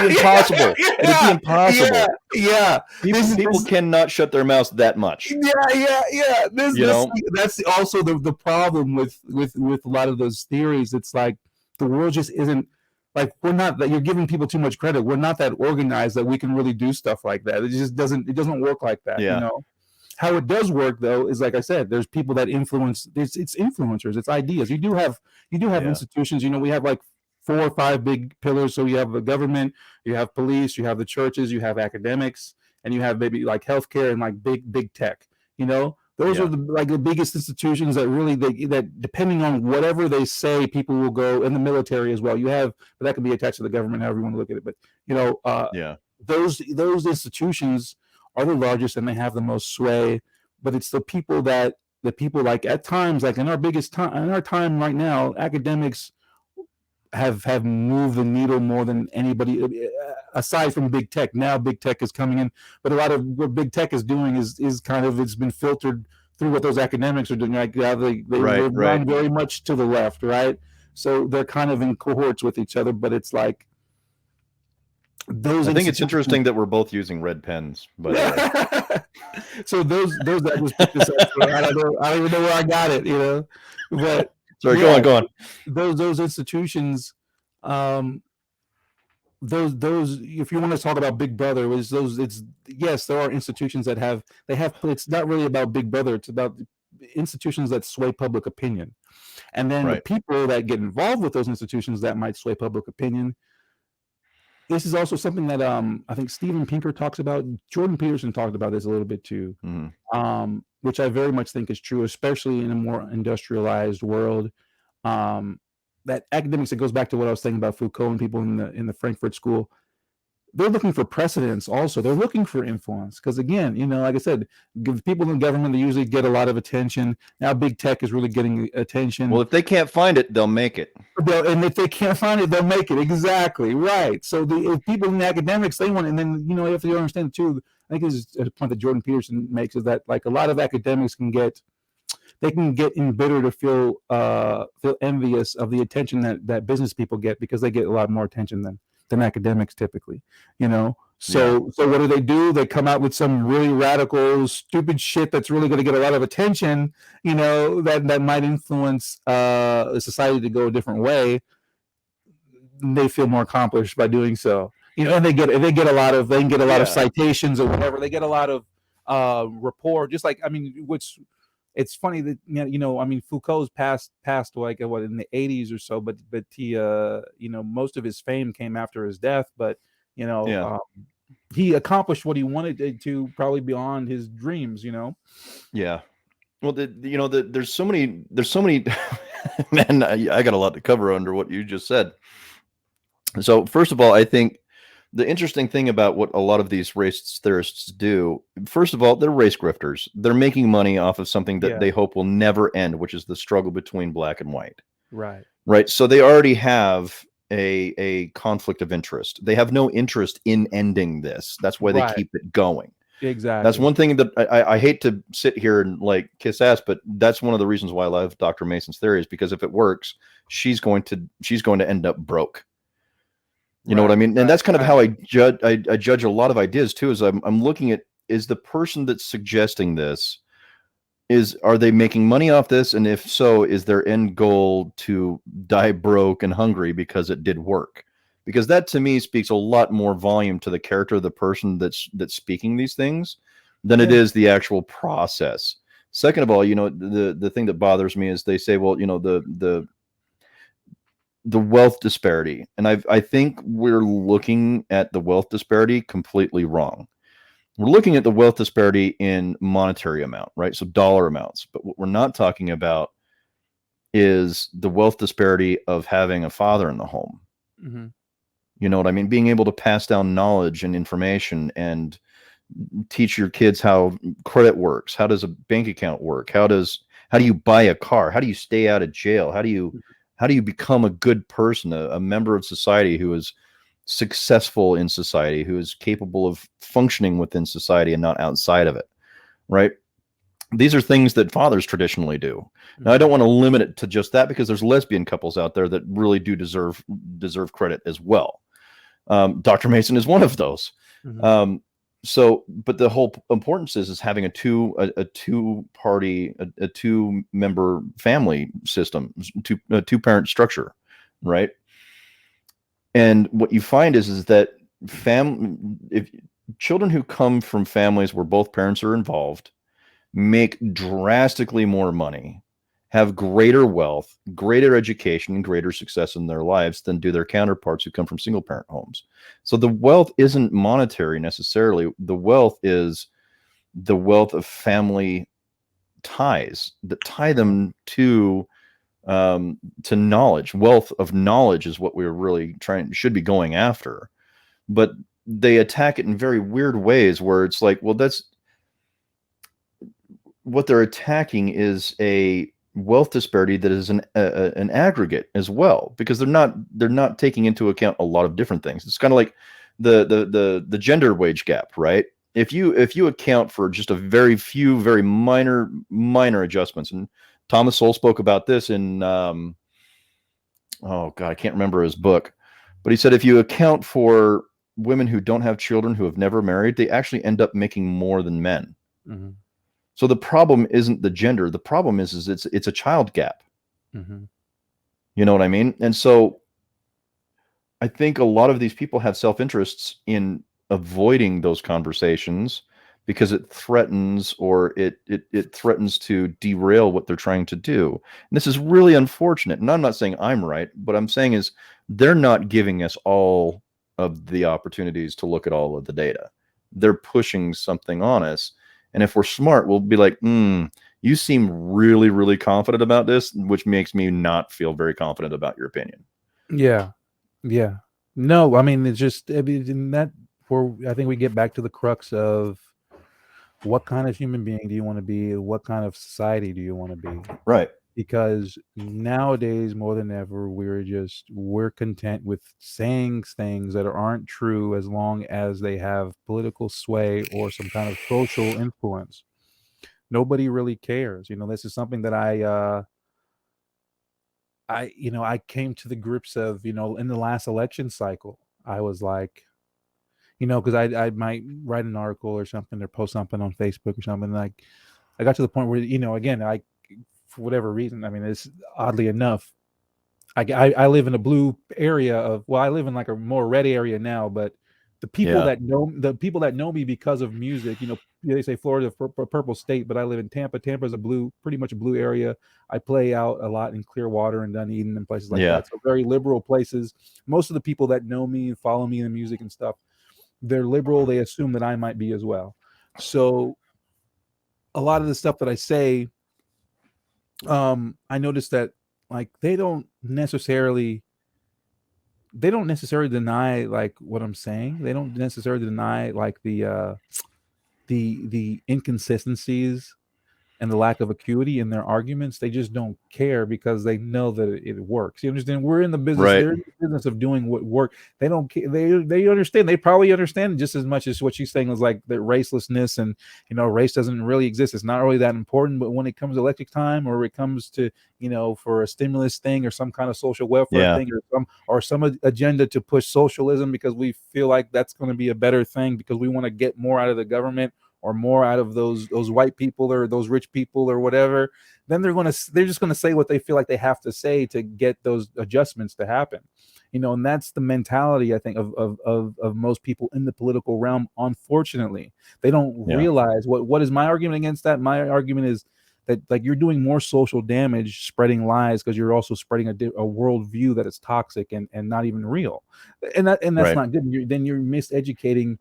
Impossible. It'd be impossible. Yeah. People cannot shut their mouths that much. Yeah. That's also the problem with a lot of those theories. It's like the world just isn't like we're not that you're giving people too much credit. We're not that organized that we can really do stuff like that. It just doesn't work like that. Yeah. How it does work though is like I said, there's people that influence. It's influencers. It's ideas. You do have institutions. We have like 4 or 5 big pillars. So you have the government, you have police, you have the churches, you have academics, and you have maybe like healthcare and like big tech. Those are the biggest institutions that really that depending on whatever they say, people will go. In the military as well. But that can be attached to the government, however you want to look at it. But those institutions are the largest and they have the most sway. But it's the people like at times, like in our time right now, academics have moved the needle more than anybody aside from big tech. Now big tech is coming in, but a lot of what big tech is doing is kind of, it's been filtered through what those academics are doing. Like they run very much to the left, right? So they're kind of in cohorts with each other, but it's like those. I think it's interesting that we're both using red pens, by the way. So those that just picked this up. I don't even know where I got it, but. Sorry, go on. Those institutions, those if you want to talk about Big Brother, there are institutions that it's not really about Big Brother, it's about institutions that sway public opinion. And then the people that get involved with those institutions that might sway public opinion. This is also something that I think Steven Pinker talks about. Jordan Peterson talked about this a little bit too. which I very much think is true, especially in a more industrialized world. That academics, it goes back to what I was saying about Foucault and people in the Frankfurt School. They're looking for precedence also. They're looking for influence because, again, like I said, people in government, they usually get a lot of attention. Now big tech is really getting attention. Well, if they can't find it, they'll make it. And if they can't find it, they'll make it. Exactly right. So if people in the academics, they want it. And then you have to understand too, I think this is a point that Jordan Peterson makes, is that like a lot of academics can get embittered or feel envious of the attention that business people get, because they get a lot more attention than academics typically. So what do? They come out with some really radical, stupid shit that's really going to get a lot of attention, that might influence society to go a different way. They feel more accomplished by doing so. And they get a lot of of citations or whatever. They get a lot of rapport. Just like, which it's funny that Foucault's passed like in the 80s or so, but he most of his fame came after his death, but he accomplished what he wanted to, probably beyond his dreams. Yeah. Well, there's so many man, I got a lot to cover under what you just said. So first of all, I think the interesting thing about what a lot of these race theorists do, first of all, they're race grifters. They're making money off of something that they hope will never end, which is the struggle between black and white. Right. So they already have a conflict of interest. They have no interest in ending this. That's why they keep it going. Exactly. That's one thing that I hate to sit here and like kiss ass, but that's one of the reasons why I love Dr. Mason's theory, is because if it works, she's going to end up broke. You know what I mean? And that's kind of how I judge a lot of ideas too, is I'm looking at, is the person that's suggesting this, are they making money off this? And if so, is their end goal to die broke and hungry because it did work? Because that to me speaks a lot more volume to the character of the person that's speaking these things than it is the actual process. Second of all, the thing that bothers me is they say, well, the wealth disparity. And I think we're looking at the wealth disparity completely wrong. We're looking at the wealth disparity in monetary amount, right? So dollar amounts. But what we're not talking about is the wealth disparity of having a father in the home. Mm-hmm. You know what I mean? Being able to pass down knowledge and information and teach your kids how credit works. How does a bank account work? How do you buy a car? How do you stay out of jail? How do you become a good person, a member of society who is successful in society, who is capable of functioning within society and not outside of it, right? These are things that fathers traditionally do. Now, I don't want to limit it to just that, because there's lesbian couples out there that really do deserve credit as well. Dr. Mason is one of those. Mm-hmm. But the whole importance is having a two member family system, a two parent structure, right? And what you find is that if children who come from families where both parents are involved make drastically more money, have greater wealth, greater education, and greater success in their lives than do their counterparts who come from single parent homes. So the wealth isn't monetary necessarily. The wealth is the wealth of family ties that tie them to knowledge. Wealth of knowledge is what we're really should be going after. But they attack it in very weird ways, where it's like, well, that's what they're attacking, is a wealth disparity that is an aggregate as well, because they're not taking into account a lot of different things. It's kind of like the gender wage gap, right? If you account for just a very few, very minor adjustments, and Thomas Sowell spoke about this in oh God, I can't remember his book, but he said if you account for women who don't have children, who have never married, they actually end up making more than men. Mm-hmm. So the problem isn't the gender. The problem is it's a child gap. Mm-hmm. You know what I mean? And so I think a lot of these people have self-interests in avoiding those conversations because it threatens it threatens to derail what they're trying to do. And this is really unfortunate. And I'm not saying I'm right, but I'm saying is they're not giving us all of the opportunities to look at all of the data. They're pushing something on us. And if we're smart, we'll be like, you seem really, really confident about this, which makes me not feel very confident about your opinion. Yeah. Yeah. No, I mean, it's just, I mean, in that, where I think we get back to the crux of what kind of human being do you want to be? What kind of society do you want to be? Right. Because nowadays, more than ever, we're content with saying things that aren't true as long as they have political sway or some kind of social influence. Nobody really cares. This is something that I came to the grips of, in the last election cycle. I was like, because I might write an article or something or post something on Facebook or something. Like, I got to the point where, again, for whatever reason, I mean, it's oddly enough, I live in a blue area I live in like a more red area now, but Yeah. the people that know me because of music, they say Florida purple state, but I live in Tampa. Tampa's pretty much a blue area. I play out a lot in Clearwater and Dunedin and places like Yeah. that. So very liberal places. Most of the people that know me and follow me in the music and stuff, they're liberal. They assume that I might be as well. So a lot of the stuff that I say, I noticed that, like, they don't necessarily deny like what I'm saying. They don't necessarily deny like the inconsistencies and the lack of acuity in their arguments. They just don't care because they know that it works. You understand? We're in the business. Right. They're in the business of doing what work. They don't. They understand. They probably understand just as much as what she's saying is like the racelessness and race doesn't really exist. It's not really that important. But when it comes to electric time or it comes to for a stimulus thing or some kind of social welfare Yeah. thing or some agenda to push socialism because we feel like that's going to be a better thing because we want to get more out of the government or more out of those white people or those rich people or whatever, then they're just gonna say what they feel like they have to say to get those adjustments to happen. And that's the mentality I think of most people in the political realm. Unfortunately, they don't Yeah. realize what is my argument against that. My argument is that like you're doing more social damage spreading lies because you're also spreading a worldview that is toxic and not even real, and that's Right. not good. Then you're miseducating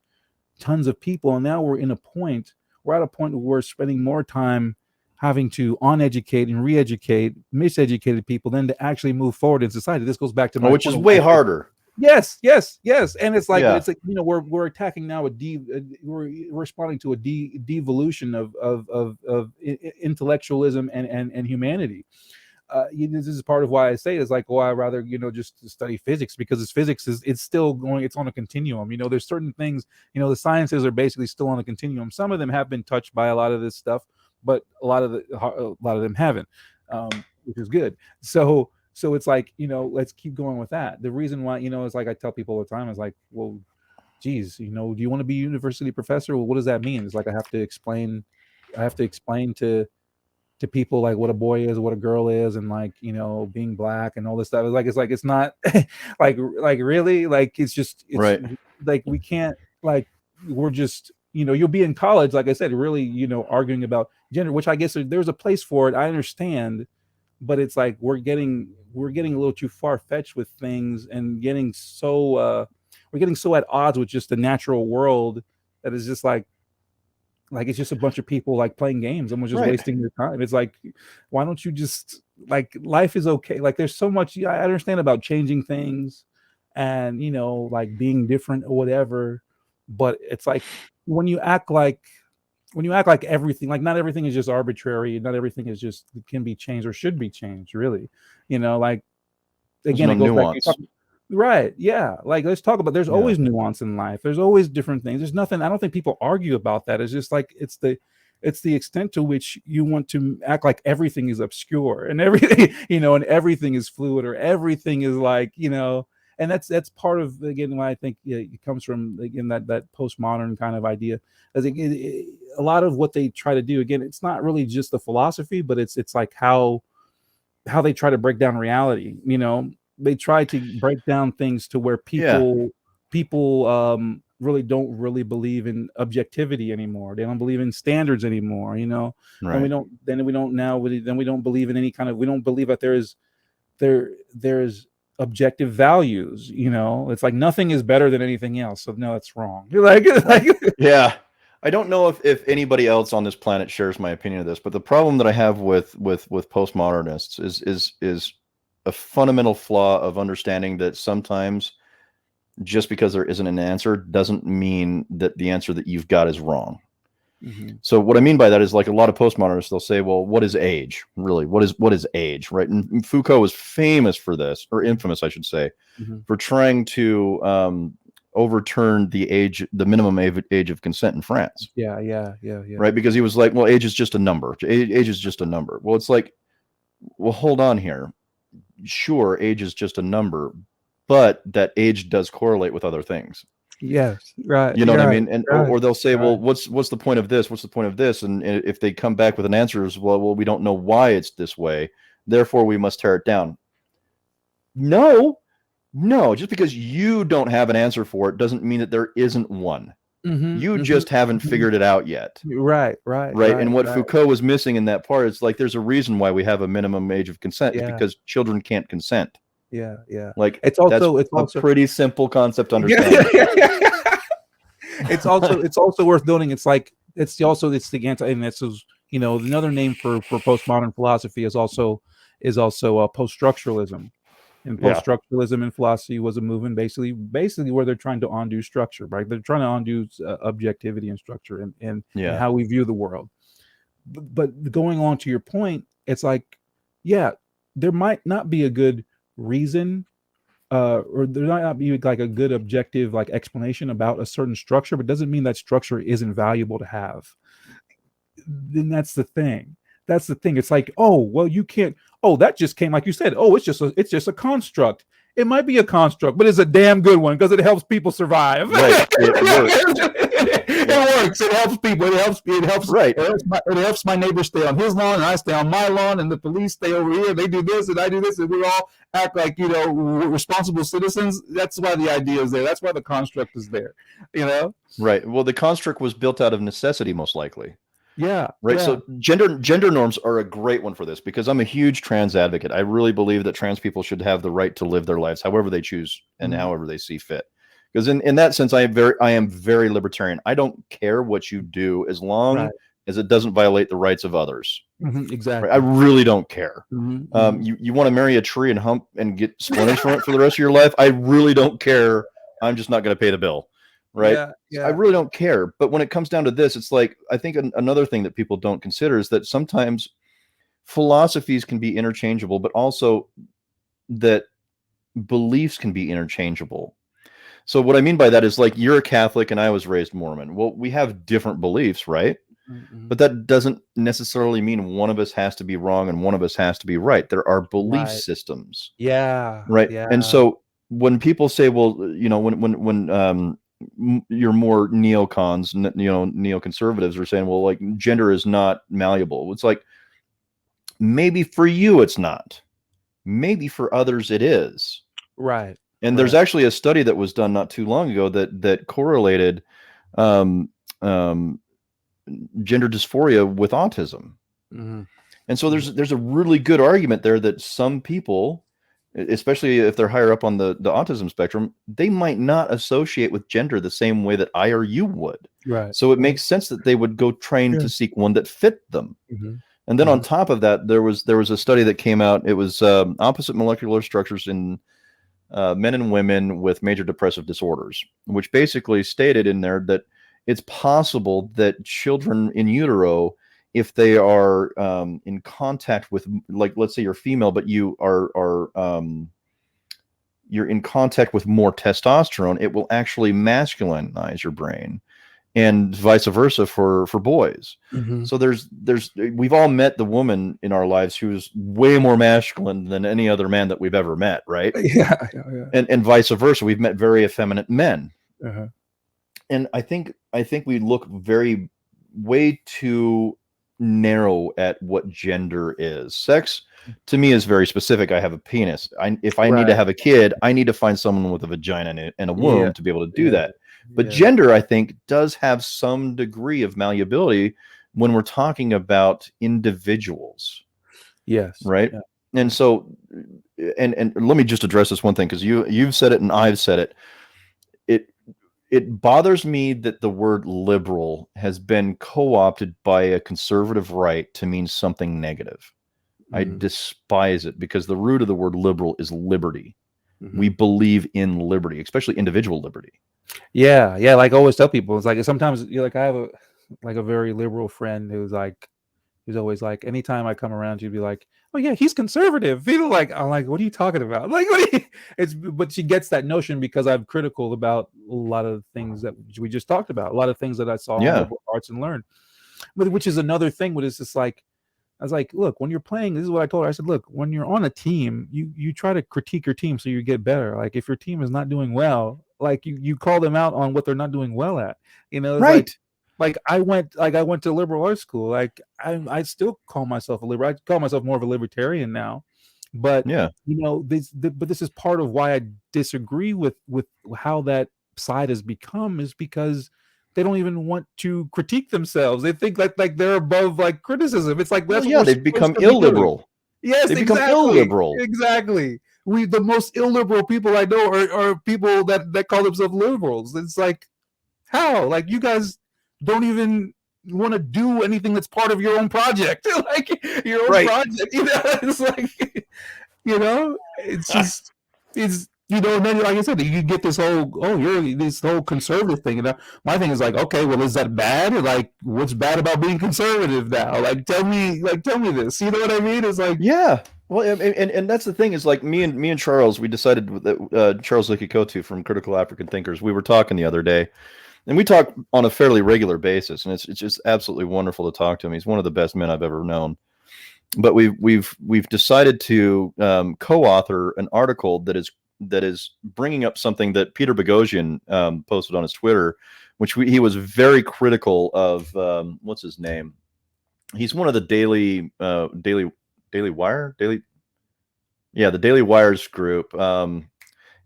tons of people, and now we're at a point where we're spending more time having to uneducate and re-educate miseducated people than to actually move forward in society. This goes back to my Which point is of way why I say, harder. yes, and it's like Yeah. we're attacking now we're responding to a devolution of intellectualism and humanity. This is part of why I say it's like, well, I'd rather just study physics because it's still going, it's on a continuum. There's certain things, the sciences are basically still on a continuum. Some of them have been touched by a lot of this stuff, but a lot of them haven't, which is good. So it's like, let's keep going with that. The reason why, it's like I tell people all the time is like, well, geez, do you want to be a university professor? Well, what does that mean? It's like I have to explain to people like what a boy is, what a girl is, and like being black and all this stuff. It's not like really like it's Right. like we can't like we're just you'll be in college like I said really arguing about gender, which I guess there's a place for it. I understand, but it's like we're getting a little too far fetched with things and getting so we're getting so at odds with just the natural world that is just like it's just a bunch of people like playing games. Someone's just Right. wasting their time. It's like, why don't you just like life is okay? Like there's so much. Yeah, I understand about changing things, and like being different or whatever. But it's like when you act like everything, like not everything is just arbitrary. Not everything is just can be changed or should be changed. Really, like There's again, no it goes back to you nuance. talking. Right. Yeah. Like let's talk about there's Yeah. always nuance in life. There's always different things. There's nothing. I don't think people argue about that. It's just like it's the extent to which you want to act like everything is obscure and everything, and everything is fluid or everything is like, and that's part of again why I think it comes from again that postmodern kind of idea. I think a lot of what they try to do again, it's not really just the philosophy, but it's like how they try to break down reality. They try to break down things to where Yeah. people really don't really believe in objectivity anymore. They don't believe in standards anymore. Then we Right. don't. Then we don't now. Then we don't believe in any kind of. We don't believe that there's objective values. It's like nothing is better than anything else. So no, that's wrong. You're like, Yeah. I don't know if anybody else on this planet shares my opinion of this, but the problem that I have with postmodernists is a fundamental flaw of understanding that sometimes just because there isn't an answer doesn't mean that the answer that you've got is wrong. Mm-hmm. So what I mean by that is, like, a lot of postmodernists, they'll say, well, what is age? Really, what is age, right? And Foucault was famous for this, or infamous, I should say, Mm-hmm. for trying to overturn the minimum age of consent in France. Yeah. Right? Because he was like, well, age is just a number. Age is just a number. Well, it's like, well, hold on here. Sure, age is just a number, but that age does correlate with other things. Yes. Right. You know You're what I right. mean? And Right. or they'll say, well, Right. what's the point of this? What's the point of this? And if they come back with an answer is, well, we don't know why it's this way, therefore we must tear it down. No, just because you don't have an answer for it doesn't mean that there isn't one. Mm-hmm. You Mm-hmm. just haven't figured it out yet. Right. And what Foucault was missing in that part is, like, there's a reason why we have a minimum age of consent. It's because children can't consent. Yeah. Like, It's that's also a pretty simple concept to understand. It's also worth noting. It's like it's the anti, and this is, another name for postmodern philosophy is also post-structuralism. And post-structuralism in philosophy was a movement basically where they're trying to undo structure, right? They're trying to undo objectivity and structure and how we view the world. But going on to your point, it's like, there might not be a good reason, or there might not be like a good objective like explanation about a certain structure, but doesn't mean that structure isn't valuable to have. Then that's the thing. It's like, oh, well, you can't. Oh, that just came, like you said. Oh, it's just a construct. It might be a construct, but it's a damn good one because it helps people survive. Right. It works. It works. It helps people. It helps. Right. It helps my neighbor stay on his lawn, and I stay on my lawn, and the police stay over here. They do this, and I do this, and we all act like responsible citizens. That's why the idea is there. That's why the construct is there. Right. Well, the construct was built out of necessity, most likely. Yeah. Right. Yeah. So gender norms are a great one for this, because I'm a huge trans advocate. I really believe that trans people should have the right to live their lives however they choose and however they see fit. Because in that sense, I am very libertarian. I don't care what you do as long as it doesn't violate the rights of others. Mm-hmm, exactly. Right? I really don't care. Mm-hmm. You want to marry a tree and hump and get splinters from it for the rest of your life? I really don't care. I'm just not going to pay the bill. Right. I really don't care. But when it comes down to this, it's like, I think another thing that people don't consider is that sometimes philosophies can be interchangeable, but also that beliefs can be interchangeable. So what I mean by that is, like, you're a Catholic and I was raised Mormon. Well, we have different beliefs, right? Mm-hmm. But that doesn't necessarily mean one of us has to be wrong and one of us has to be right. There are belief systems. Yeah. Right. Yeah. And so when people say, well, when you're more neocons, neoconservatives are saying, well, like, gender is not malleable. It's like, maybe for you it's not. Maybe for others it is. Right. And there's actually a study that was done not too long ago that correlated gender dysphoria with autism. Mm-hmm. And so there's a really good argument there that some people, especially if they're higher up on the autism spectrum, they might not associate with gender the same way that I or you would. Right. So it makes sense that they would go train to seek one that fit them. Mm-hmm. And then on top of that, there was a study that came out. It was opposite molecular structures in men and women with major depressive disorders, which basically stated in there that it's possible that children in utero, if they are in contact with, like, let's say you're female, but you are you're in contact with more testosterone, it will actually masculinize your brain, and vice versa for boys. Mm-hmm. So we've all met the woman in our lives who's way more masculine than any other man that we've ever met, right? Yeah. And vice versa, we've met very effeminate men. Uh-huh. And I think we look way too narrow at what gender is. Sex, to me, is very specific. I have a penis. If I need to have a kid, I need to find someone with a vagina and a womb to be able to do that. But gender, I think, does have some degree of malleability when we're talking about individuals. Yes. Right. Yeah. And so, and let me just address this one thing, because you've said it and I've said it. it bothers me that the word liberal has been co-opted by a conservative right to mean something negative. I despise it because the root of the word liberal is liberty. We believe in liberty, especially individual liberty. Yeah, yeah. Like I always tell people, it's like sometimes like I have a very liberal friend who's always like, anytime I come around, she'd be like, "Oh yeah, he's conservative." Like I'm like, "What are you talking about?" Like, but she gets that notion because I'm critical about a lot of things that we just talked about, a lot of things that I saw in liberal arts and learned. But which is another thing. But it's just like, I was like, look, when you're playing, this is what I told her. I said, look, when you're on a team, you try to critique your team so you get better. Like if your team is not doing well, like you call them out on what they're not doing well at. It's Right. like I went to liberal arts school. Like I still call myself a liberal. I call myself more of a libertarian now. But Yeah. but this is part of why I disagree with how that side has become, is because they don't even want to critique themselves. They think like they're above like criticism. It's like Well, that's what yeah, we're they've supposed become to be doing. illiberal. Yes, They become exactly, illiberal. exactly. The most illiberal people I know are people that call themselves liberals. It's like, how? Like you guys don't even want to do anything that's part of your own project, like your own project. It's like, it's just and then like I said, you get this whole you're this whole conservative thing. My thing is like, okay, well, is that bad? Like, what's bad about being conservative now? Like, tell me this. You know what I mean? It's like, yeah. Well, and that's the thing is like me and Charles, we decided that Charles Likikotu from Critical African Thinkers, we were talking the other day, and we talk on a fairly regular basis, and it's just absolutely wonderful to talk to him. He's one of the best men I've ever known. But we've decided to co-author an article that is bringing up something that Peter Boghossian posted on his Twitter, which he was very critical of. What's his name? He's one of the Daily Wire, the Daily Wire's group.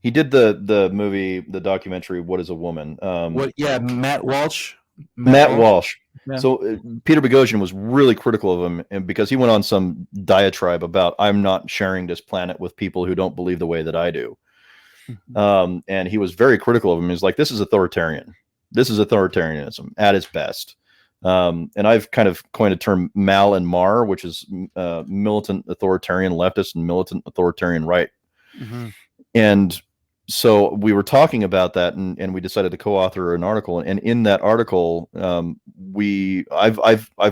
He did the movie, the documentary, What is a Woman? what? Yeah, Matt Walsh. Matt Walsh. Yeah. So Peter Boghossian was really critical of him, and because he went on some diatribe about, I'm not sharing this planet with people who don't believe the way that I do. And he was very critical of him. He's like, this is authoritarian. This is authoritarianism at its best. And I've kind of coined a term, Mal and Mar, which is militant authoritarian leftist and militant authoritarian right. And so we were talking about that, and we decided to co-author an article. And in that article, I've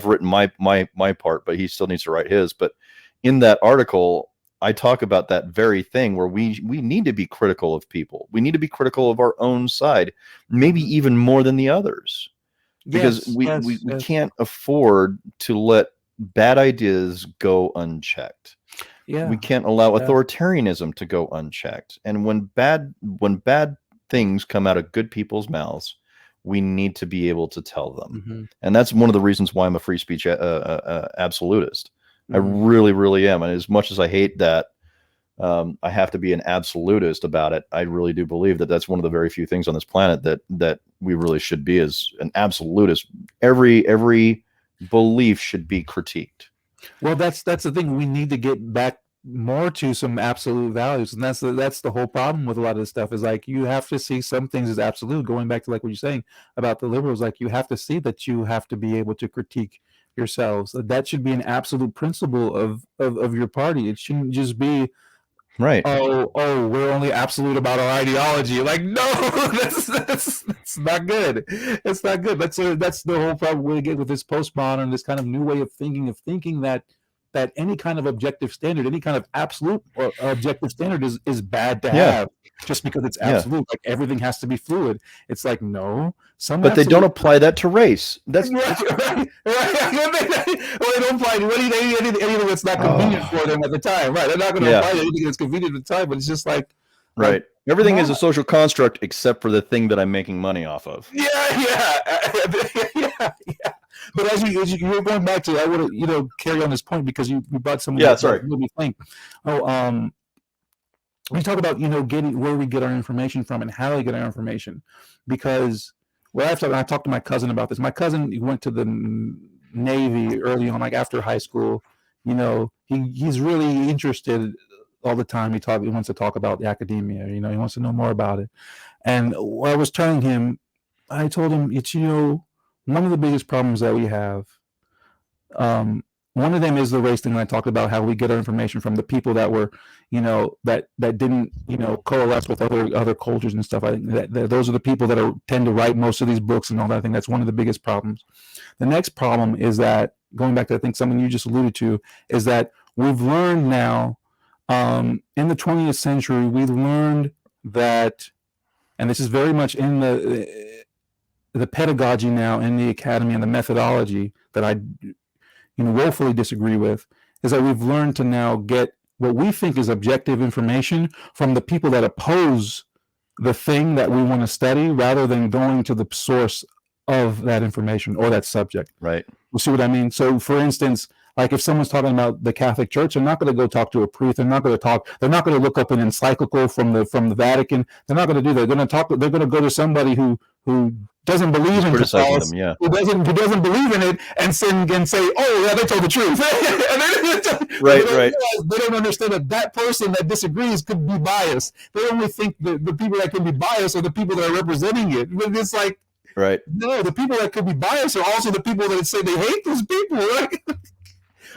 written my part, but he still needs to write his. But in that article, I talk about that very thing where we need to be critical of people. We need to be critical of our own side, maybe even more than the others, because we can't afford to let bad ideas go unchecked. Yeah. We can't allow authoritarianism to go unchecked. And when bad things come out of good people's mouths, we need to be able to tell them. And that's one of the reasons why I'm a free speech absolutist. I really, really am. And as much as I hate that, I have to be an absolutist about it. I really do believe that that's one of the very few things on this planet that we really should be, as an absolutist. Every belief should be critiqued. Well, that's the thing. We need to get back more to some absolute values, and that's the whole problem with a lot of this stuff. Is like you have to see some things as absolute. Going back to like what you're saying about the liberals, like you have to see that you have to be able to critique yourselves. That should be an absolute principle of your party. It shouldn't just be right. Oh, we're only absolute about our ideology. Like, no, that's not good. It's not good. That's the whole problem we get with this postmodern, this kind of new way of thinking that any kind of objective standard, any kind of absolute or objective standard is bad to have just because it's absolute. Like everything has to be fluid. It's like, no, but they don't apply that to race. That's right. Well, they don't apply to anything that's not convenient for them at the time. Right. They're not going to apply to anything that's convenient at the time, but it's just like, right. Everything is a social construct except for the thing that I'm making money off of. Yeah. But as you're going back to, I want to carry on this point because you brought some. Sorry. Made me think. We talk about getting where we get our information from and how we get our information, because I talked to my cousin about this. My cousin went to the Navy early on, like after high school. He's really interested all the time. He wants to talk about the academia. He wants to know more about it. And I was telling him, I told him, it's, one of the biggest problems that we have, um, one of them is the race thing that I talked about, how we get our information from the people that were, that didn't, coalesce with other cultures and stuff. I think that those are the people that tend to write most of these books and all that. I think that's one of the biggest problems. The next problem is that, going back to, I think, something you just alluded to, is that we've learned now, in the 20th century, we've learned that, and this is very much in the pedagogy now in the academy and the methodology that I woefully disagree with, is that we've learned to now get what we think is objective information from the people that oppose the thing that we want to study, rather than going to the source of that information or that subject. Right. You see what I mean? So, for instance, like if someone's talking about the Catholic Church, they're not going to go talk to a priest. They're not going to look up an encyclical from the Vatican. They're not going to do that. They're going to go to somebody who doesn't believe in Catholicism, yeah. who doesn't believe in it, and say, oh yeah, they told the truth. And right. They don't understand that person that disagrees could be biased. They only think the people that can be biased are the people that are representing it. But it's like, right. No, the people that could be biased are also the people that say they hate those people, right?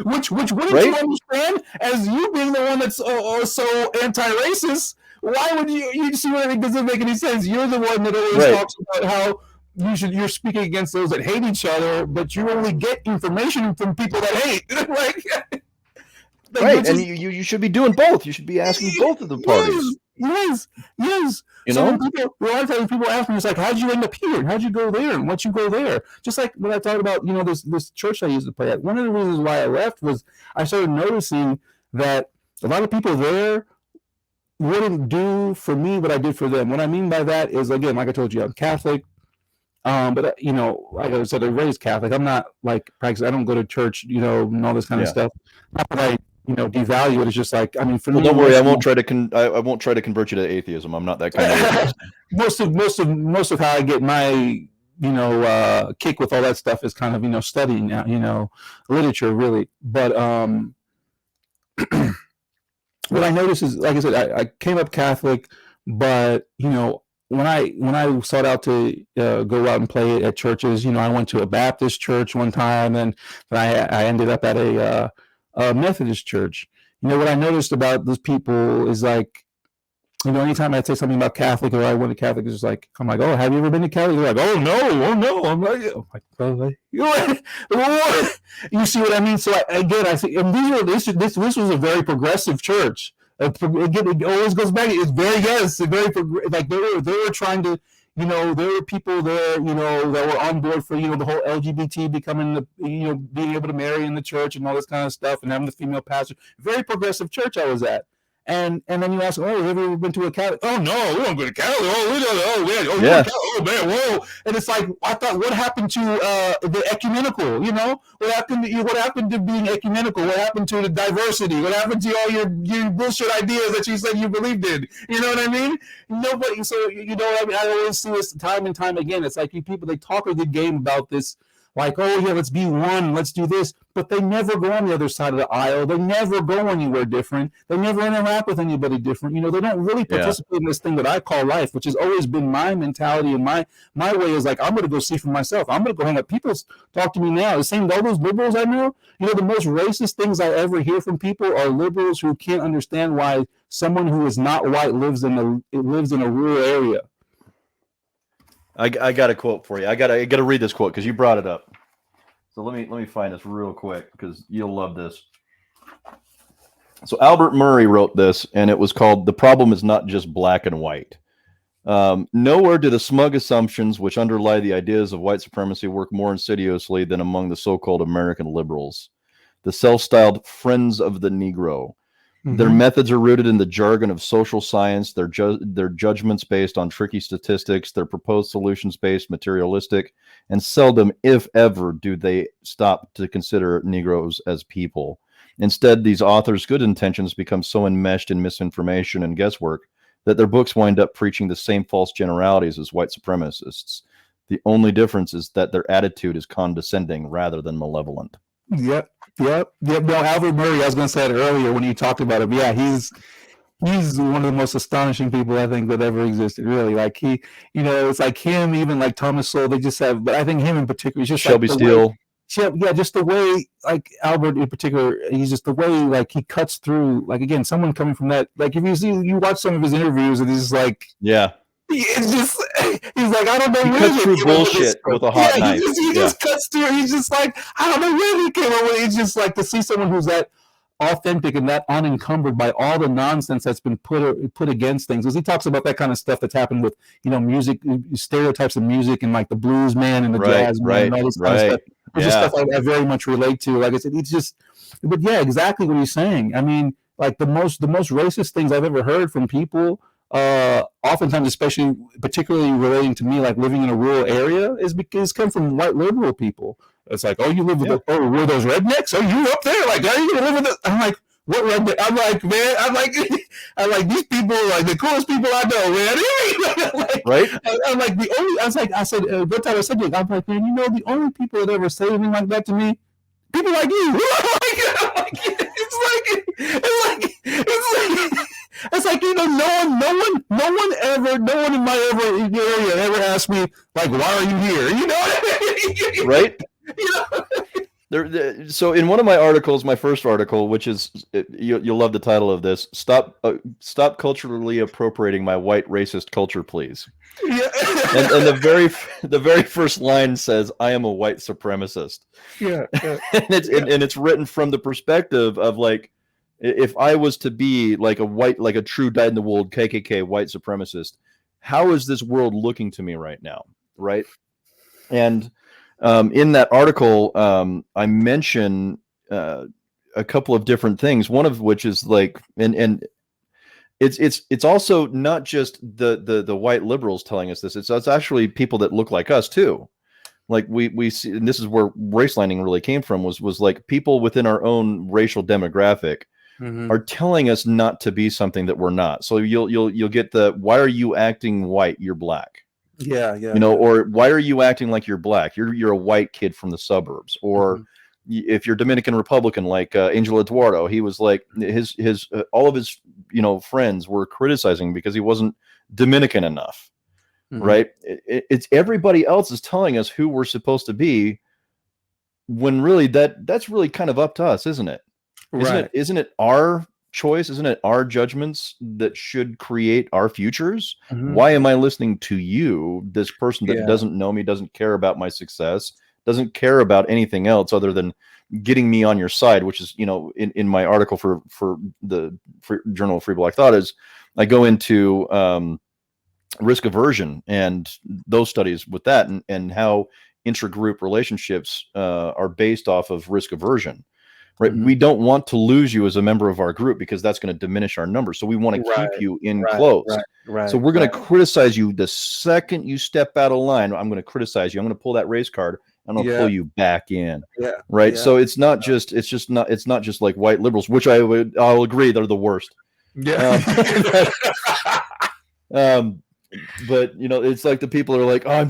Which wouldn't you understand, as you being the one that's so anti-racist? Why would you see what it doesn't make any sense? You're the one that always talks about how you're speaking against those that hate each other, but you only get information from people that hate. Right, and you should be doing both. You should be asking both of the parties. Yes. A lot of times people ask me, it's like, how'd you end up here? How'd you go there? And what'd you go there? Just like when I talked about, this church I used to play at. One of the reasons why I left was I started noticing that a lot of people there wouldn't do for me what I did for them. What I mean by that is, again, like I told you, I'm Catholic. But like I said, I raised Catholic. I'm not like practicing. I don't go to church, and all this kind of stuff. Not that I devalue it. It's just like, I mean, for me, don't worry, I won't try to convert you to atheism. I'm not that kind of atheist. most of how I get my kick with all that stuff is kind of studying now, literature really. But what I noticed is, like I said, I came up Catholic, but when I sought out to go out and play at churches, I went to a Baptist church one time, and I ended up at a Methodist church. What I noticed about those people is, like, anytime I say something about Catholic or I went to Catholic, it's just like, I'm like, oh, have you ever been to Catholic? They're like, oh no. I'm like, you see what I mean? So I think, and this was a very progressive church. It always goes back. It's very like they were trying to, there were people there, that were on board for, the whole LGBT becoming being able to marry in the church and all this kind of stuff, and having the female pastor. Very progressive church I was at. And then you ask, oh, have you ever been to a Catholic? Oh no, we don't go to Catholic. Oh, we don't. Oh man, oh man, whoa. And it's like, I thought, what happened to the ecumenical? What happened to being ecumenical? What happened to the diversity? What happened to all your bullshit ideas that you said you believed in? You know what I mean? Nobody. So I always see this time and time again. It's like, you people, they talk a good game about this. Like, oh yeah, let's be one, let's do this, but they never go on the other side of the aisle. They never go anywhere different. They never interact with anybody different. They don't really participate in this thing that I call life, which has always been my mentality, and my way is like, I'm going to go see for myself. I'm going to go hang out. People talk to me now. The same, all those liberals I know, the most racist things I ever hear from people are liberals who can't understand why someone who is not white lives in a rural area. I got a quote for you. I got to read this quote because you brought it up. So let me find this real quick because you'll love this. So Albert Murray wrote this, and it was called "The Problem Is Not Just Black and White." Nowhere do the smug assumptions which underlie the ideas of white supremacy work more insidiously than among the so-called American liberals, the self-styled friends of the Negro. Their methods are rooted in the jargon of social science, their judgments based on tricky statistics, their proposed solutions based, materialistic, and seldom, if ever, do they stop to consider Negroes as people. Instead, these authors' good intentions become so enmeshed in misinformation and guesswork that their books wind up preaching the same false generalities as white supremacists. The only difference is that their attitude is condescending rather than malevolent. Yep. No, Albert Murray, I was going to say it earlier when you talked about him. Yeah, he's one of the most astonishing people I think that ever existed. Really, like it's like him, even like Thomas Sowell. They just have, but I think him in particular, it's just like Shelby the way, Steele. yeah, just the way, like Albert in particular, he's just the way, like he cuts through. Like again, someone coming from that, like if you watch some of his interviews, and he's just like, Yeah. it's just he's like, I don't know He where cuts they through came up with this bullshit stuff. with a Yeah, hot knife. he Yeah. just cuts through. He's just like, I don't know where he came up with it. It's just like to see someone who's that authentic and that unencumbered by all the nonsense that's been put against things. Because he talks about that kind of stuff that's happened with music, stereotypes of music, and like the blues man and the Right, jazz man right, and all this kind of stuff. right. It's just Yeah. stuff I very much relate to. Like I said, it's just, but yeah, exactly what he's saying. I mean, like the most racist things I've ever heard from people, oftentimes, especially particularly relating to me, like living in a rural area, is because come from white liberal people. It's like, oh, you live with Yeah. were those rednecks? Oh, you up there? Like, are you gonna live with the? I'm like, what redneck? I'm like, man, I'm like these people are like the coolest people I know, man. Like, right? I'm like the only. I said, one time I said, I'm like, man, the only people that ever say anything like that to me, people like you. It's like no one in my area ever asked me like, why are you here? You know what I mean? Right? You know? So in one of my articles, my first article, which is you'll love the title of this, stop culturally appropriating my white racist culture, please. Yeah. and the very first line says, I am a white supremacist. Yeah. and it's written from the perspective of like, if I was to be like a true dyed in the wool KKK white supremacist, how is this world looking to me right now? Right. And in that article, I mention a couple of different things. One of which is like, and it's also not just the white liberals telling us this. It's actually people that look like us too. Like we see, and this is where race lining really came from. Was like people within our own racial demographic are telling us not to be something that we're not. So you'll get the, why are you acting white? You're black. Yeah. Or why are you acting like you're black? You're a white kid from the suburbs. Or if you're Dominican Republican, like Angel Eduardo, he was like his all of his friends were criticizing because he wasn't Dominican enough, right? It's everybody else is telling us who we're supposed to be, when really that's really kind of up to us, isn't it? Right. Isn't it our choice? Isn't it our judgments that should create our futures? Why am I listening to you, this person that doesn't know me, doesn't care about my success, doesn't care about anything else other than getting me on your side? Which is, in my article for the Journal of Free Black Thought, is I go into risk aversion and those studies with that, and how intragroup relationships are based off of risk aversion. Right. We don't want to lose you as a member of our group because that's going to diminish our numbers. So we want to keep you in close. Right. So we're going to criticize you the second you step out of line. I'm going to criticize you. I'm going to pull that race card. I'm going to pull you back in. Yeah. Right. Yeah. So it's not just like white liberals, which I'll agree they're the worst. Yeah. But it's like the people are like, oh,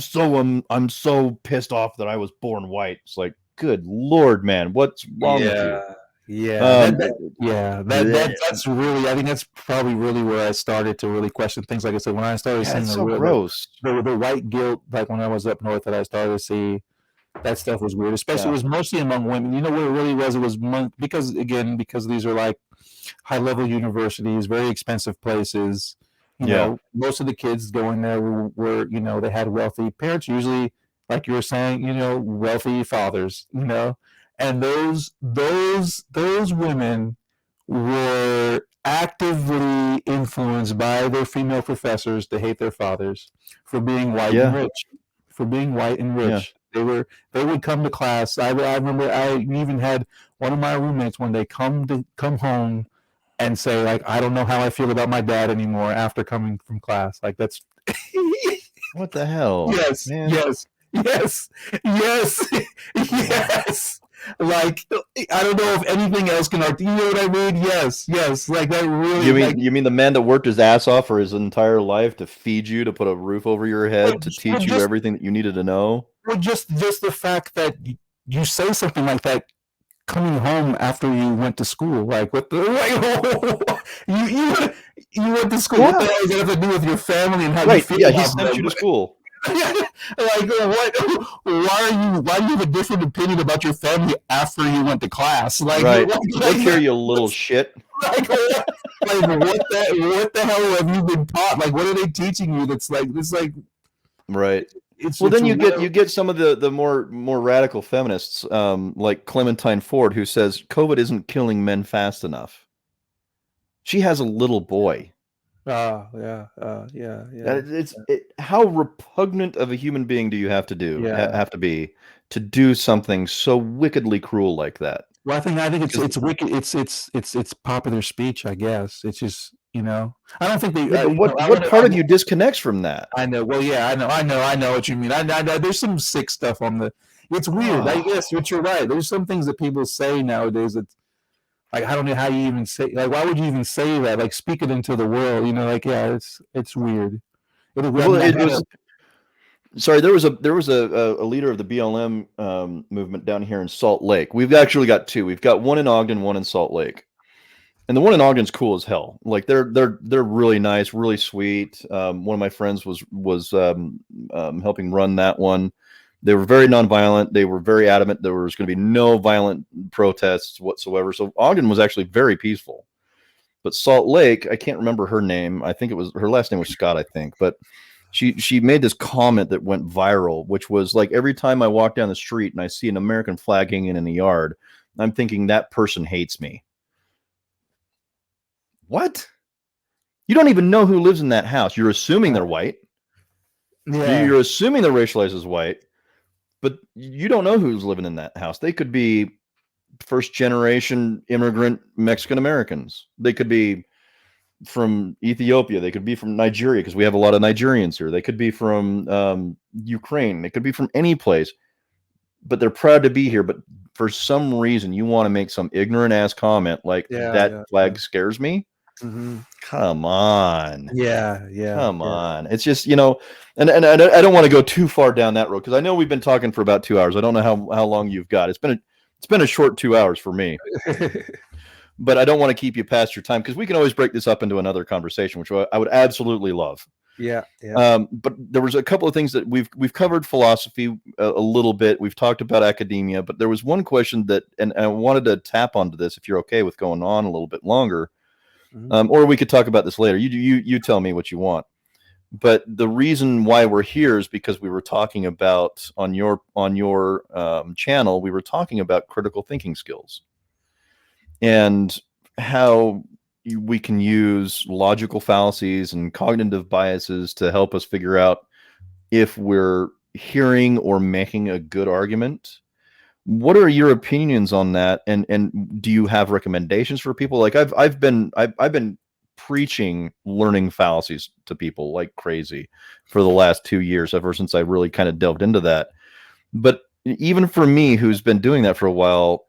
I'm so pissed off that I was born white. It's like, good Lord, man, what's wrong with you? That's really, I think that's probably really where I started to really question things. Like I said, when I started seeing gross. The white guilt, like when I was up north, that I started to see that stuff was weird. Especially, it was mostly among women. You know what it really was? It was because these are like high level universities, very expensive places. Most of the kids going there were they had wealthy parents, usually, like you were saying, wealthy fathers, and those women were actively influenced by their female professors to hate their fathers for being white and rich. Yeah. They would come to class. I remember I even had one of my roommates one day come home and say, like, I don't know how I feel about my dad anymore after coming from class. Like, that's what the hell? Yes, man. Yes. Like, I don't know if anything else can you know what I mean? Yes. Like, that really. You mean the man that worked his ass off for his entire life to feed you, to put a roof over your head, to teach you everything that you needed to know? Well, just the fact that you say something like that coming home after you went to school, like, what the You went to school. Yeah. What the hell does that have to do with your family and how you Right. feel Yeah, he about sent them? you to school. Like what? Why do you have a different opinion about your family after you went to class? Right. Look here, you little shit. like what the hell have you been taught? Like, what are they teaching you? That's like this. Like, Right. it's Well, then you wild. get some of the more radical feminists, like Clementine Ford, who says COVID isn't killing men fast enough. She has a little boy. Yeah. How repugnant of a human being do you have to be to do something so wickedly cruel like that? Well, I think Because it's wicked. It's popular speech. I guess it's just I don't think they. yeah, but what part of you disconnects from that? I know. Well, yeah, I know what you mean. I know. There's some sick stuff on the. It's weird. I guess, but you're right. There's some things that people say nowadays that, like, I don't know how you even say. Like, why would you even say that? Like, speak it into the world. Like, yeah, it's weird. Well, it was. Sorry, there was a leader of the BLM movement down here in Salt Lake. We've actually got two. We've got one in Ogden, one in Salt Lake. And the one in Ogden's cool as hell. Like they're really nice, really sweet. One of my friends was helping run that one. They were very nonviolent. They were very adamant there was going to be no violent protests whatsoever. So Ogden was actually very peaceful. But Salt Lake, I can't remember her name. I think it was her last name was Scott, I think. But she made this comment that went viral, which was like every time I walk down the street and I see an American flag hanging in the yard, I'm thinking that person hates me. What? You don't even know who lives in that house. You're assuming they're white. Yeah. You're assuming they're racialized as white, but you don't know who's living in that house. They could be first generation immigrant Mexican Americans. They could be from Ethiopia. They could be from Nigeria because we have a lot of Nigerians here. They could be from Ukraine. They could be from any place, but they're proud to be here. But for some reason, you want to make some ignorant ass comment like that flag scares me. Mm-hmm. Come on. Yeah. Come on. It's just, and I don't want to go too far down that road because I know we've been talking for about 2 hours. I don't know how long you've got. It's been a short 2 hours for me. But I don't want to keep you past your time because we can always break this up into another conversation, which I would absolutely love. Yeah. But there was a couple of things that we've covered philosophy a little bit. We've talked about academia, but there was one question that, and I wanted to tap onto this if you're okay with going on a little bit longer. Or we could talk about this later. You tell me what you want. But the reason why we're here is because we were talking about on your channel, we were talking about critical thinking skills and how we can use logical fallacies and cognitive biases to help us figure out if we're hearing or making a good argument. What are your opinions on that? And do you have recommendations for people? Like I've been preaching learning fallacies to people like crazy for the last 2 years, ever since I really kind of delved into that. But even for me, who's been doing that for a while,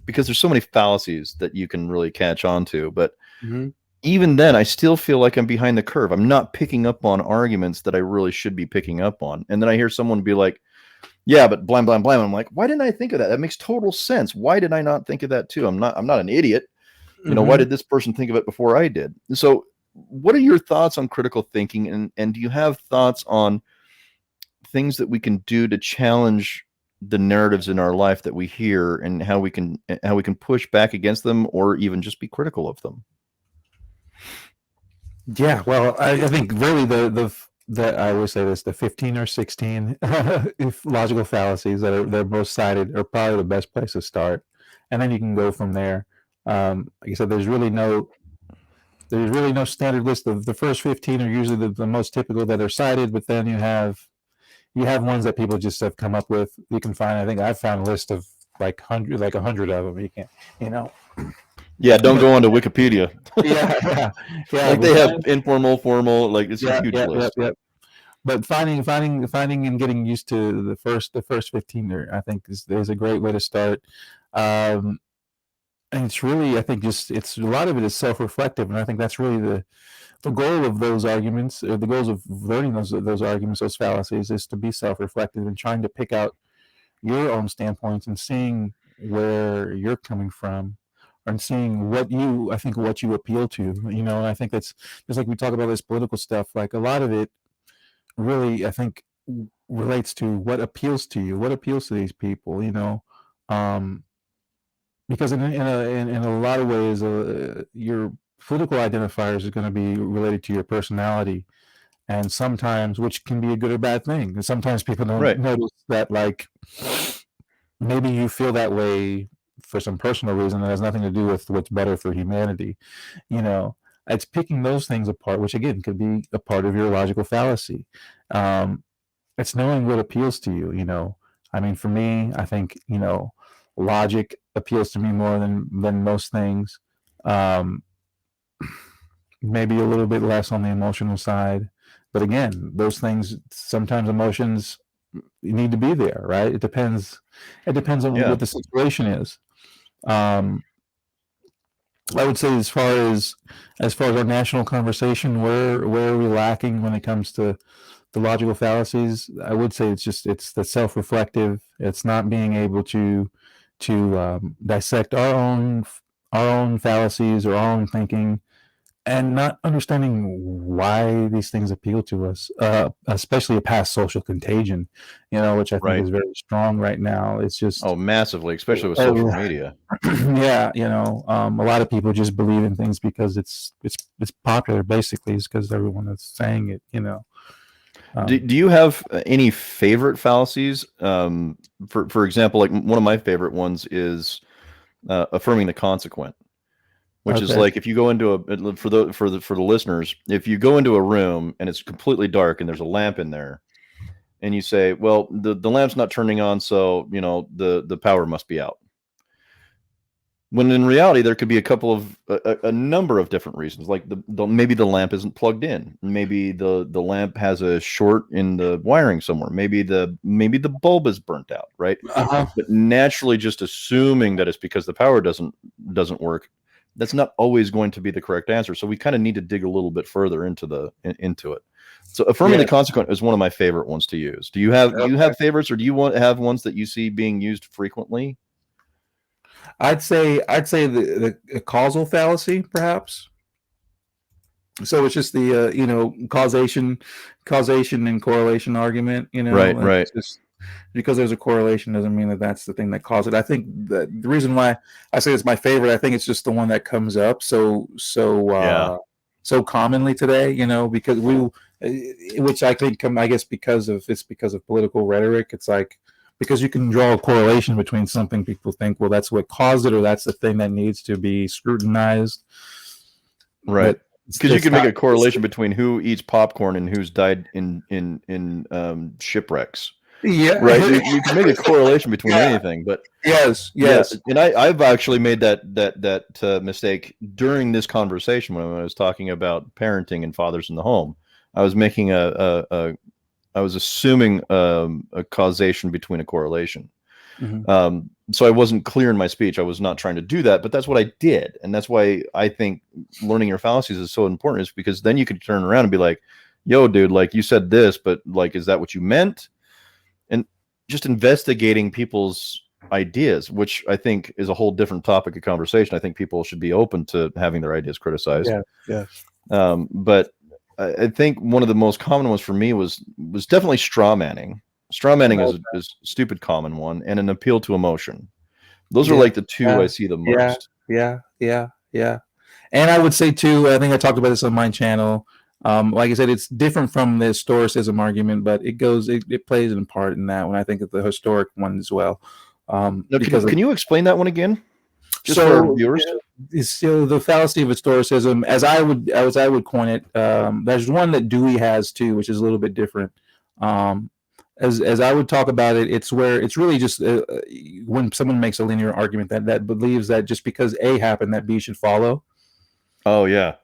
because there's so many fallacies that you can really catch on to, but even then, I still feel like I'm behind the curve. I'm not picking up on arguments that I really should be picking up on. And then I hear someone be like, yeah, but blam, blam, blam. I'm like, why didn't I think of that? That makes total sense. Why did I not think of that too? I'm not an idiot. Why did this person think of it before I did? So what are your thoughts on critical thinking? And do you have thoughts on things that we can do to challenge the narratives in our life that we hear and how we can push back against them or even just be critical of them? Yeah, well, I think really the I always say this, the 15 or 16 logical fallacies they're most cited are probably the best place to start, and then you can go from there. Like I said, there's really no standard list. Of the first 15 are usually the most typical that are cited, but then you have ones that people just have come up with. You can find. I think I've found a list of like 100 of them. You can't. Yeah, don't go onto Wikipedia. yeah. Like they have informal, formal, like it's a huge list. Yeah. But finding and getting used to the first 15 there, I think is a great way to start. And it's really, I think, it's a lot of it is self-reflective, and I think that's really the goal of those arguments, or the goals of learning those arguments, those fallacies, is to be self-reflective and trying to pick out your own standpoints and seeing where you're coming from, and seeing what you appeal to, and I think that's just like we talk about this political stuff. Like a lot of it really, I think, relates to what appeals to you, what appeals to these people, um, because in a lot of ways, your political identifiers are going to be related to your personality, and sometimes, which can be a good or bad thing. And sometimes people don't Right. notice that, like, maybe you feel that way for some personal reason that has nothing to do with what's better for humanity. It's picking those things apart, which again could be a part of your logical fallacy. Um, it's knowing what appeals to you. I mean, for me, I think logic appeals to me more than most things. Maybe a little bit less on the emotional side, but again, those things, sometimes emotions need to be there, right? It depends on Yeah. what the situation is. I would say, as far as our national conversation, where are we lacking when it comes to the logical fallacies? I would say it's the self-reflective. It's not being able to dissect our own fallacies or our own thinking, and not understanding why these things appeal to us, especially past social contagion, which I think Right. is very strong right now. It's just, Oh, massively, especially with social media. yeah, a lot of people just believe in things because it's popular. Basically, it's because everyone is saying it. Do you have any favorite fallacies? For example, like one of my favorite ones is affirming the consequent, which is Okay. like if you go into for the listeners, if you go into a room and it's completely dark and there's a lamp in there, and you say, well, the lamp's not turning on, so the power must be out. When in reality, there could be a number of different reasons. Like maybe the lamp isn't plugged in. Maybe the lamp has a short in the wiring somewhere. Maybe the bulb is burnt out, right? Uh-huh. But naturally, just assuming that it's because the power doesn't work, that's not always going to be the correct answer. So we kind of need to dig a little bit further into it. So affirming the consequent is one of my favorite ones to use. Do you have favorites, or do you have ones that you see being used frequently? I'd say the causal fallacy, perhaps. So it's just the causation and correlation argument. Right. It's just because there's a correlation doesn't mean that that's the thing that caused it. I think the reason why I say it's my favorite, I think it's just the one that comes up so commonly today. Because which I think I guess because of political rhetoric. It's like, because you can draw a correlation between something, people think, well, that's what caused it, or that's the thing that needs to be scrutinized. Right. Because you can make a correlation between who eats popcorn and who's died in shipwrecks. Yeah. Right. You can make a correlation between anything, but yes. Yeah, and I've actually made that mistake during this conversation when I was talking about parenting and fathers in the home. I was making I was assuming a causation between a correlation. Mm-hmm. So I wasn't clear in my speech. I was not trying to do that, but that's what I did. And that's why I think learning your fallacies is so important, is because then you can turn around and be like, yo, dude, like you said this, but like, is that what you meant? And just investigating people's ideas, which I think is a whole different topic of conversation. I think people should be open to having their ideas criticized. Yeah. But I think one of the most common ones for me was definitely straw manning. Straw manning is a stupid common one, and an appeal to emotion. Those are like the two I see the most. Yeah. And I would say too, I think I talked about this on my channel. Like I said, it's different from the historicism argument, but it plays a part in that one. I think of the historic one as well. Now, can you explain that one again, just for our viewers? So the fallacy of historicism, as I would coin it, there's one that Dewey has too, which is a little bit different. As I would talk about it, it's where it's really just when someone makes a linear argument that believes that just because A happened, that B should follow. Oh yeah,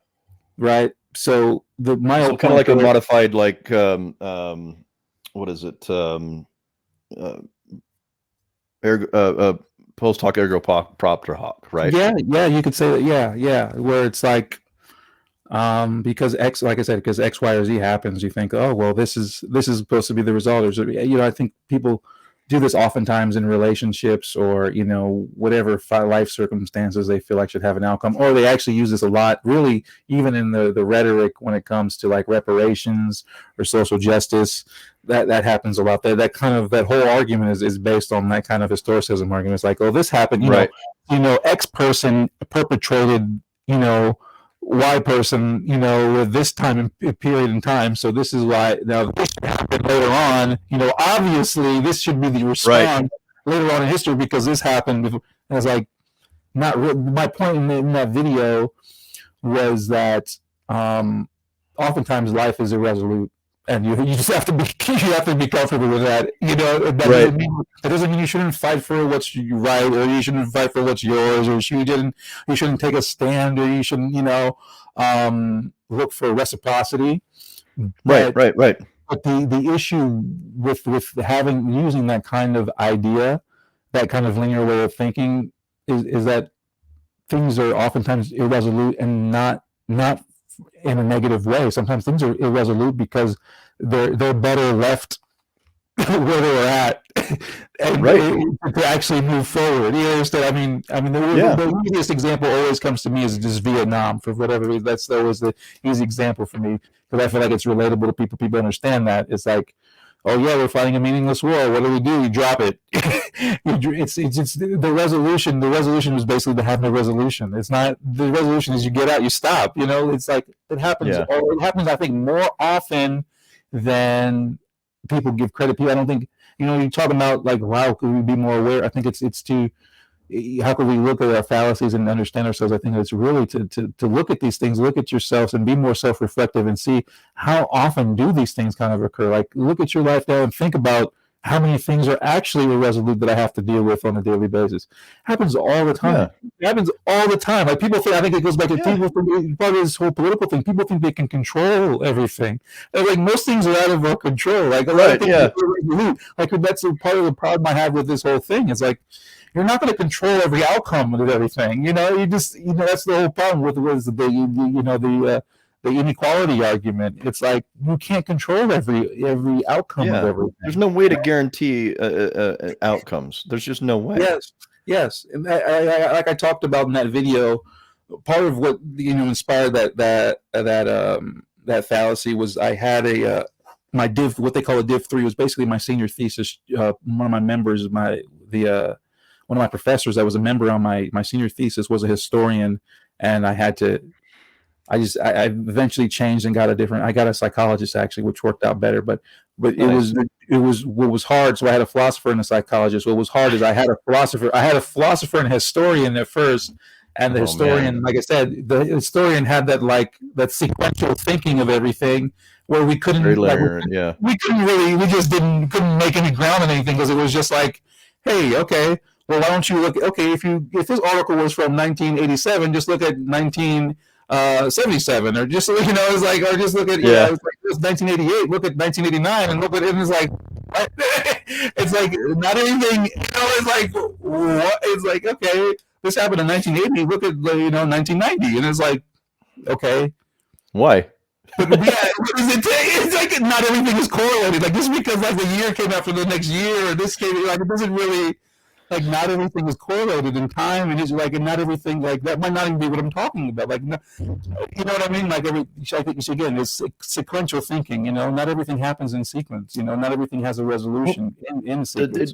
right. So kind of like a modified, like what is it? Post hoc ergo propter hoc, right? Yeah, you could say that. Yeah, where it's like, because X, like I said, because X, Y, or Z happens, you think, oh well, this is supposed to be the result. Or I think people do this oftentimes in relationships, or whatever life circumstances they feel like should have an outcome, or they actually use this a lot, really, even in the rhetoric when it comes to like reparations or social justice. That happens a lot. That kind of, that whole argument is based on that kind of historicism argument. It's like, oh, this happened, Right. X person perpetrated, Y person, with this time period in time. So this is why now this happened later on. Obviously this should be the response later on in history because this happened. And it's like, not my point in that video was that oftentimes life is irresolute. And you just have to be comfortable with that. That doesn't mean you shouldn't fight for what's right, or you shouldn't fight for what's yours, or you shouldn't take a stand, or you shouldn't look for reciprocity. Right. But the issue with using that kind of idea, that kind of linear way of thinking, is that things are oftentimes irresolute, and not in a negative way. Sometimes things are irresolute because they're better left where they were at, and to actually move forward. You understand? I mean, the easiest example always comes to me is just Vietnam, for whatever reason. That's always the easy example for me, because I feel like it's relatable to people. People understand that. It's like, oh yeah, we're fighting a meaningless war. What do? We drop it. It's the resolution. The resolution is basically to have no resolution. It's not, the resolution is you get out, you stop. It's like, it happens. Yeah. It happens, I think, more often than people give credit to. I don't think, you talk about like, wow, could we be more aware? I think it's to, how can we look at our fallacies and understand ourselves? I think it's really to look at these things, look at yourselves, and be more self-reflective, and see how often do these things kind of occur. Like, look at your life now and think about how many things are actually irresolute that I have to deal with on a daily basis. Happens all the time. It happens all the time. Like, people think, I think it goes back to people think, part of this whole political thing, people think they can control everything. And like, most things are out of our control. Like, a lot of things are irresolute. Like, that's a part of the problem I have with this whole thing. It's like, you're not going to control every outcome of everything. You just, that's the whole problem with the inequality argument. It's like, you can't control every outcome of everything. There's no way to guarantee outcomes. There's just no way. Yes. And I like I talked about in that video, part of what inspired that fallacy was, I had my div, what they call a div 3, was basically my senior thesis. One of my members, one of my professors that was a member on my senior thesis was a historian, and I eventually changed and got a psychologist, actually, which worked out better. But nice. it was what was hard. So I had a philosopher and a psychologist. What was hard is I had a philosopher and a historian at first. And the historian, like I said, the historian had that sequential thinking of everything, where we couldn't, we couldn't really, couldn't make any ground on anything, because it was just like, hey, okay, well, why don't you look? Okay, if this article was from 1987, just look at 1977, or just it's like, or just look at it's like, it was 1988. Look at 1989, and look at it. And it's like, what? It's like, not anything. It's like, what? It's like, okay, this happened in 1980. Look at 1990, and it's like, okay, why? But it's like, not everything is correlated. Like, just because like the year came after the next year, or this came, like, it doesn't really, like, not everything is correlated in time, and it's like, and not everything, like, that might not even be what I'm talking about. Like, no, you know what I mean? Like, I think again, it's sequential thinking. Not everything happens in sequence. Not everything has a resolution in sequence.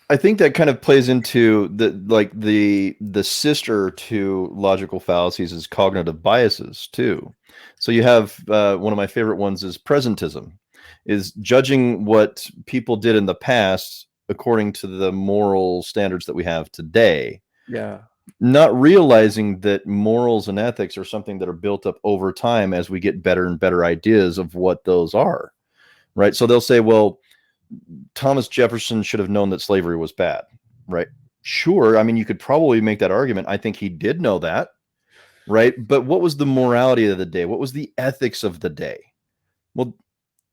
I think that kind of plays into the sister to logical fallacies is cognitive biases too. So you have one of my favorite ones is presentism, is judging what people did in the past according to the moral standards that we have today. Yeah. Not realizing that morals and ethics are something that are built up over time as we get better and better ideas of what those are. Right. So they'll say, well, Thomas Jefferson should have known that slavery was bad, right? Sure. I mean, you could probably make that argument. I think he did know that, right? But what was the morality of the day? What was the ethics of the day? Well,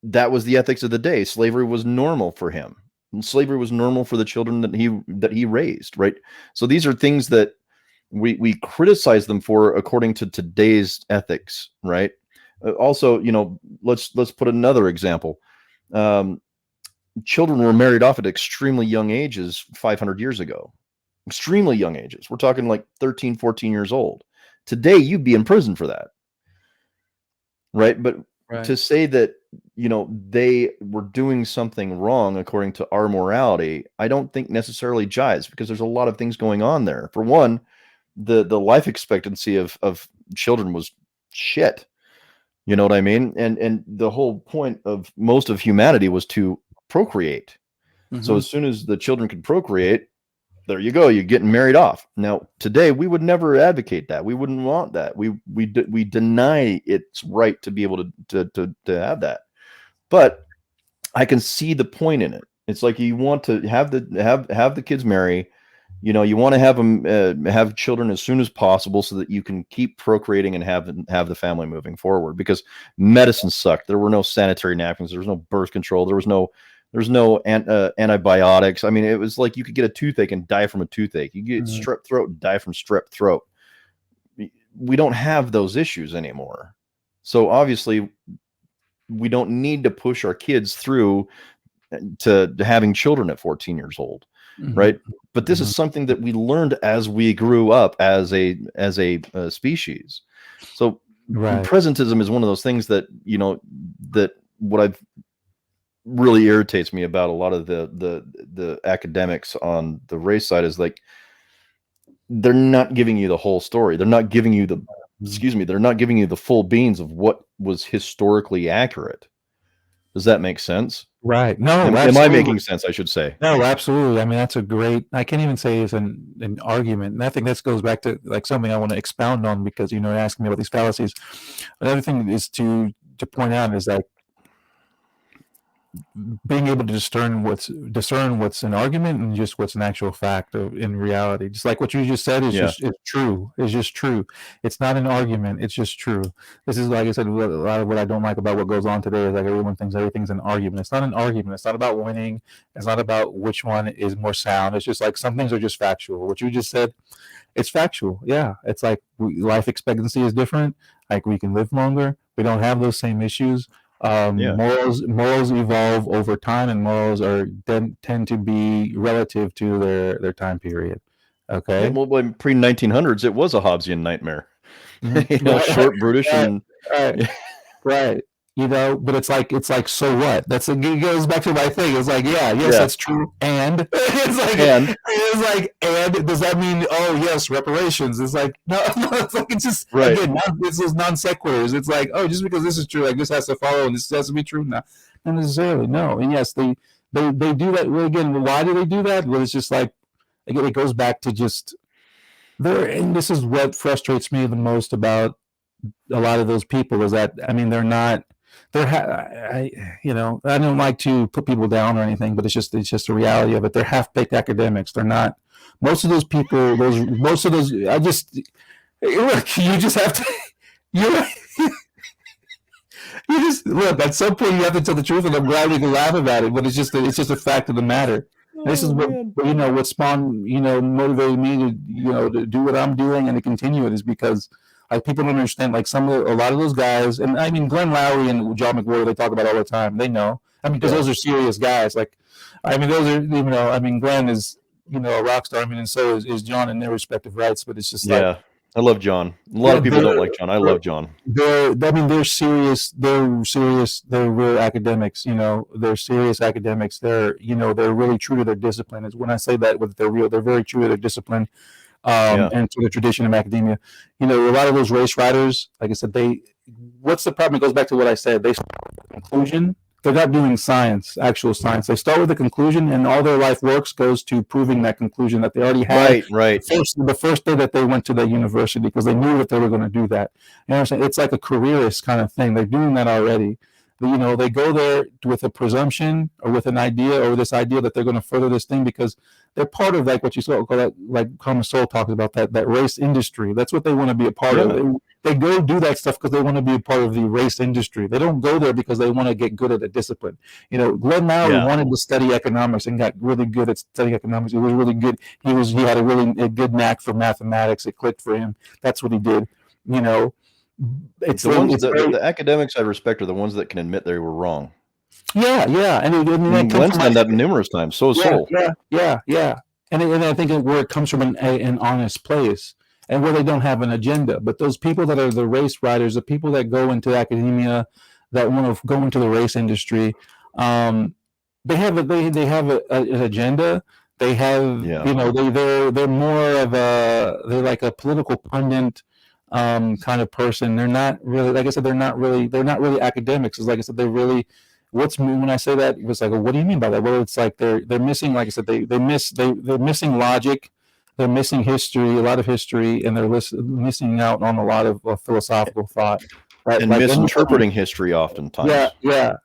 that was the ethics of the day. Slavery was normal for him. And slavery was normal for the children that he raised, right? So these are things that we criticize them for according to today's ethics, right? Also, let's put another example. children were married off at extremely young ages 500 years ago. Extremely young ages. We're talking like 13, 14 years old. Today, you'd be in prison for that. Right? But to say that, they were doing something wrong according to our morality, I don't think necessarily jives, because there's a lot of things going on there. For one, the life expectancy of children was shit. You know what I mean? And the whole point of most of humanity was to procreate. So as soon as the children could procreate, there you go, you're getting married off. Now, today we would never advocate that. We wouldn't want that. We deny its right to be able to have that. But I can see the point in it. It's like you want to have the kids marry. You want to have them have children as soon as possible so that you can keep procreating and have the family moving forward. Because medicine sucked. There were no sanitary napkins. There was no birth control. There's no antibiotics. I mean, it was like you could get a toothache and die from a toothache. You get strep throat and die from strep throat. We don't have those issues anymore. So obviously, we don't need to push our kids through to having children at 14 years old, right? But this is something that we learned as we grew up as a species. So presentism is one of those things that that what I've really irritates me about a lot of the academics on the race side is like they're not giving you the whole story. They're not giving you they're not giving you the full beans of what was historically accurate. Does that make sense? Right. No, am I making sense? I should say. No, absolutely. I mean, that's a great. I can't even say it's an argument. And I think this goes back to like something I want to expound on, because you're asking me about these fallacies. Another thing is to point out is like being able to discern what's an argument and just what's an actual fact in reality. Just like what you just said is just true. It's just true. It's not an argument. It's just true. This is, like I said, a lot of what I don't like about what goes on today is like everyone thinks everything's an argument. It's not an argument. It's not about winning. It's not about which one is more sound. It's just like some things are just factual. What you just said, it's factual. Yeah. It's like life expectancy is different. Like we can live longer. We don't have those same issues. Morals evolve over time, and morals tend to be relative to their time period. Okay. Yeah, well, pre 1900s, it was a Hobbesian nightmare. Short, brutish, and right. But it's like so what? It goes back to my thing. It's like that's true, and it's like and does that mean yes, reparations? It's like no, it's like it's just again it's those non sequiturs. It's like just because this is true, like this has to follow and this has to be true. Not necessarily. No, and yes, they do that. Well, again, why do they do that? Well, it's just like again, it goes back to just there, and this is what frustrates me the most about a lot of those people is that they're not. I don't like to put people down or anything, but it's just the reality of it. They're half-baked academics. They're not. Most of those people, I just look. You just have to. You just look. At some point, you have to tell the truth, and I'm glad we can laugh about it. But it's just a fact of the matter. This is what spawned, motivated me to do what I'm doing and to continue it is because. Like people don't understand, like a lot of those guys, and Glenn Lowry and John McWhorter, they talk about it all the time. They know, because those are serious guys. Like, those are, Glenn is, a rock star. And so is John in their respective rights. But it's just I love John. A lot of people don't like John. I love John. They're serious. They're serious. They're real academics. They're serious academics. They're really true to their discipline. When I say that, they're very true to their discipline. And to the tradition of academia, a lot of those race writers, like I said, what's the problem? It goes back to what I said. They start with the conclusion. They're not doing actual science. They start with the conclusion, and all their life works goes to proving that conclusion that they already had. Right. The first day that they went to the university, because they knew that they were going to do that. You know what I'm saying? It's like a careerist kind of thing. They're doing that already. They go there with a presumption or with an idea or this idea that they're going to further this thing because they're part of like what you call that, like Common Soul talks about that race industry. That's what they want to be a part of. They go do that stuff because they want to be a part of the race industry. They don't go there because they want to get good at a discipline. Glenn Lowry wanted to study economics and got really good at studying economics. He was really good. He had a good knack for mathematics. It clicked for him. That's what he did. It's the academics I respect are the ones that can admit they were wrong. Yeah, and that comes Glenn's from done that numerous times. So is Soul. Yeah. And I think where it comes from an honest place and where they don't have an agenda. But those people that are the race riders, the people that go into academia, that want to go into the race industry, they have an agenda. They have they're more of they're like a political pundit kind of person. They're not really, like I said, they're not really academics. It's like I said, they're really when I say that, it was like, what do you mean by that? Well, it's like they're missing, like I said, they're missing logic, they're missing history, a lot of history, and they're missing out on a lot of philosophical thought. And like misinterpreting history oftentimes. Yeah.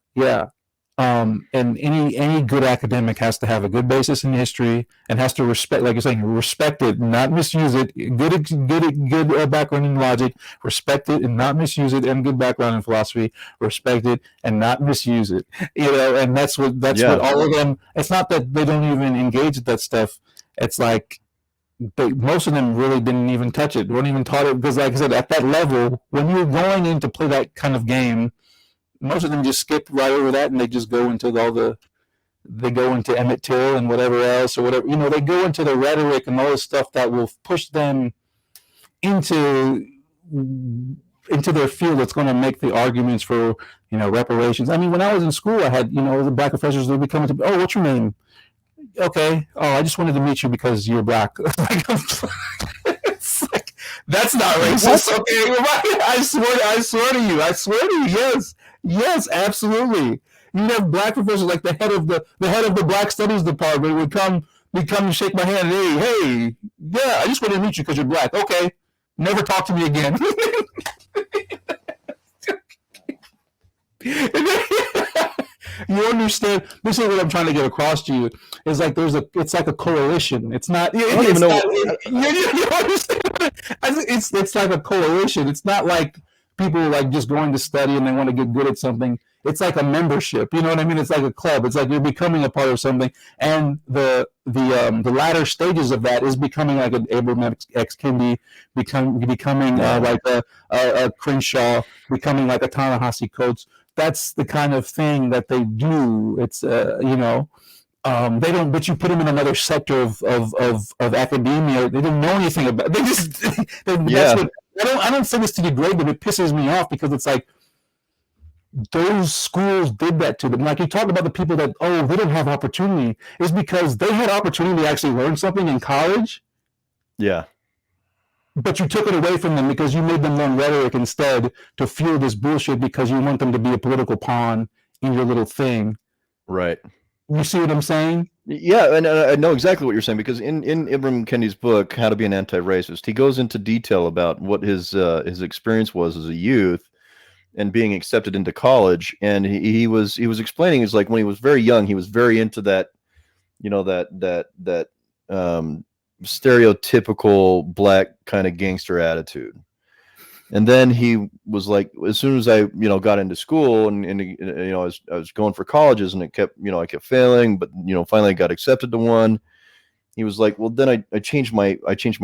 And any good academic has to have a good basis in history and has to respect, like you're saying, respect it, not misuse it. Good background in logic, respect it and not misuse it, and good background in philosophy, respect it and not misuse it. And that's what all of them. It's not that they don't even engage with that stuff. It's like most of them really didn't even touch it, weren't even taught it, because, like I said, at that level, when you're going in to play that kind of game, most of them just skip right over that, and they just go into they go into Emmett Till and whatever else, or whatever, they go into the rhetoric and all the stuff that will push them into their field that's going to make the arguments for, reparations. I mean, when I was in school, I had, the black professors, they would come to, oh, what's your name? Okay. Oh, I just wanted to meet you because you're black. It's like, that's not racist. Okay. I swear to you. Yes, absolutely. You have black professors, like the head of the Black Studies department would come and shake my hand. Hey, yeah, I just wanted to meet you because you're black. Okay. Never talk to me again. You understand? This is what I'm trying to get across to you. Is like it's like a coalition. It's not. I don't even know. You understand? It's like a coalition. It's not like people like just going to study and they want to get good at something. It's like a membership. You know what I mean? It's like a club. It's like you're becoming a part of something. And the latter stages of that is becoming like an Abram X Kendi, becoming like a Crenshaw, becoming like a Ta-Nehisi Coates. That's the kind of thing that they do. It's they don't. But you put them in another sector of academia. They didn't know anything about. They just. That's what, I don't say this to degrade, but it pisses me off because it's like those schools did that to them. Like you talk about the people that they don't have opportunity. It's because they had opportunity to actually learn something in college. Yeah. But you took it away from them because you made them learn rhetoric instead to fuel this bullshit because you want them to be a political pawn in your little thing. Right. You see what I'm saying? Yeah, and I know exactly what you're saying, because in Ibram Kendi's book, How to Be an Anti-Racist, he goes into detail about what his experience was as a youth and being accepted into college. And he was explaining, it's like when he was very young, he was very into that, that stereotypical black kind of gangster attitude. And then he was like, as soon as I got into school and I was going for colleges, and it kept I kept failing, but finally I got accepted to one. He was like, well, then I changed my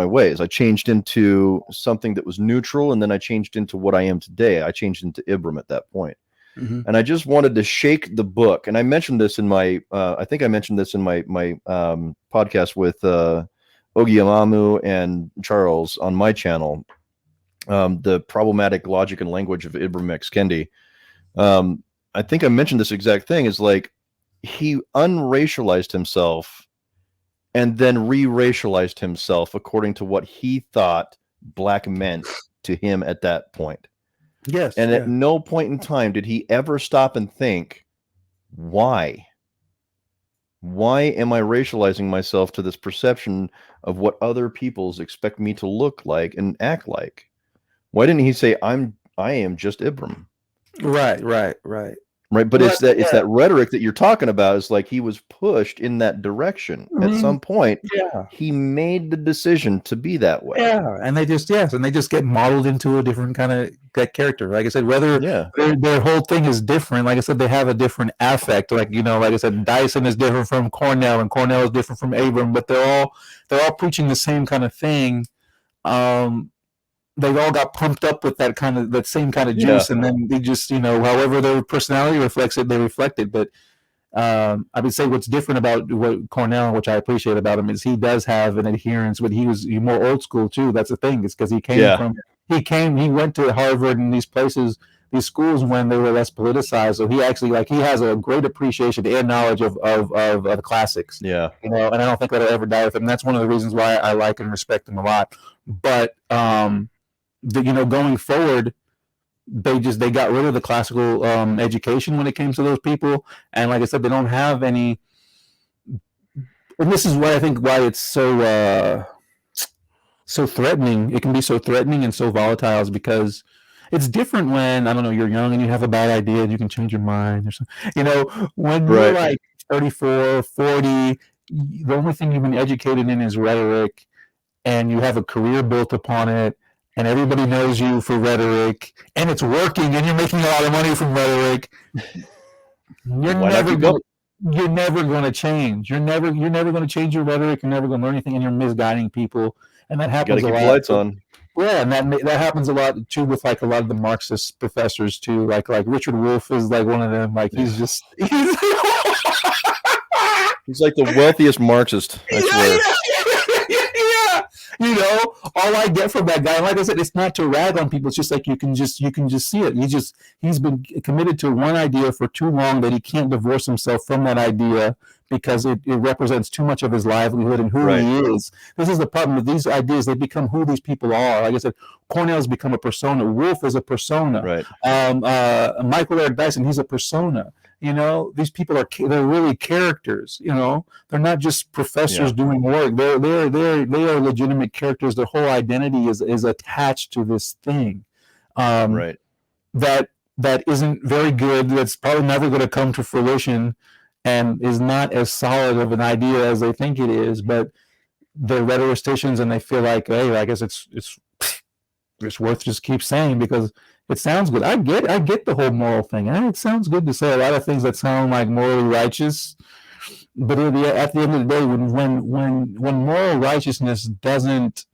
ways. I changed into something that was neutral, and then I changed into what I am today. I changed into Ibram at that point. Mm-hmm. And I just wanted to shake the book. And I mentioned this in my I think I mentioned this in my podcast with Ogiamamu and Charles on my channel, the problematic logic and language of Ibram X Kendi. I think I mentioned this exact thing, is like he unracialized himself and then re-racialized himself according to what he thought black meant to him at that point. Yes. And at no point in time did he ever stop and think, why? Why am I racializing myself to this perception of what other peoples expect me to look like and act like? Why didn't he say, I am just Ibram? Right. But it's that rhetoric that you're talking about. Is like he was pushed in that direction. Mm-hmm. At some point, he made the decision to be that way. Yeah, and they just get modeled into a different kind of character. Like I said, whether their whole thing is different. Like I said, they have a different affect. Like like I said, Dyson is different from Cornell, and Cornell is different from Abram. But they're all preaching the same kind of thing. they all got pumped up with that same kind of Yeah. juice, and then they just, however their personality reflects it, they reflect it. But I would say what's different about what Cornell, which I appreciate about him, is he does have an adherence, but he's more old school too. That's the thing. It's because he went to Harvard and these schools when they were less politicized. So he actually he has a great appreciation and knowledge of the classics. Yeah. And I don't think that'll ever die with him. And that's one of the reasons why I like and respect him a lot. But going forward, they got rid of the classical education when it came to those people, and like I said, they don't have any. And this is why I think why it's so threatening. It can be so threatening and so volatile, is because it's different when, I don't know, you're young and you have a bad idea and you can change your mind or something. When you're like 34, 40, the only thing you've been educated in is rhetoric, and you have a career built upon it, and everybody knows you for rhetoric, and it's working, and you're making a lot of money from rhetoric. You're never going to change. You're never going to change your rhetoric. You're never going to learn anything, and you're misguiding people. And that happens a lot. Got to keep the lights on. Yeah, and that happens a lot too with a lot of the Marxist professors too. Like Richard Wolff is one of them. He's like the wealthiest Marxist, I swear. Yeah. All I get from that guy, and like I said, it's not to rag on people. It's just you can just see it. He's been committed to one idea for too long that he can't divorce himself from that idea, because it represents too much of his livelihood and who he is. This is the problem with these ideas. They become who these people are. Like I said, Cornell's become a persona. Wolf is a persona. Right. Michael Eric Dyson, he's a persona. These people they're really characters. They're not just professors doing work. They are legitimate characters. Their whole identity is attached to this thing. Right. That isn't very good. That's probably never going to come to fruition, and is not as solid of an idea as they think it is. But they're rhetoricians, and they feel like, hey, I guess it's worth just keep saying because it sounds good. I get the whole moral thing. It sounds good to say a lot of things that sound like morally righteous, but at the end of the day, when moral righteousness doesn't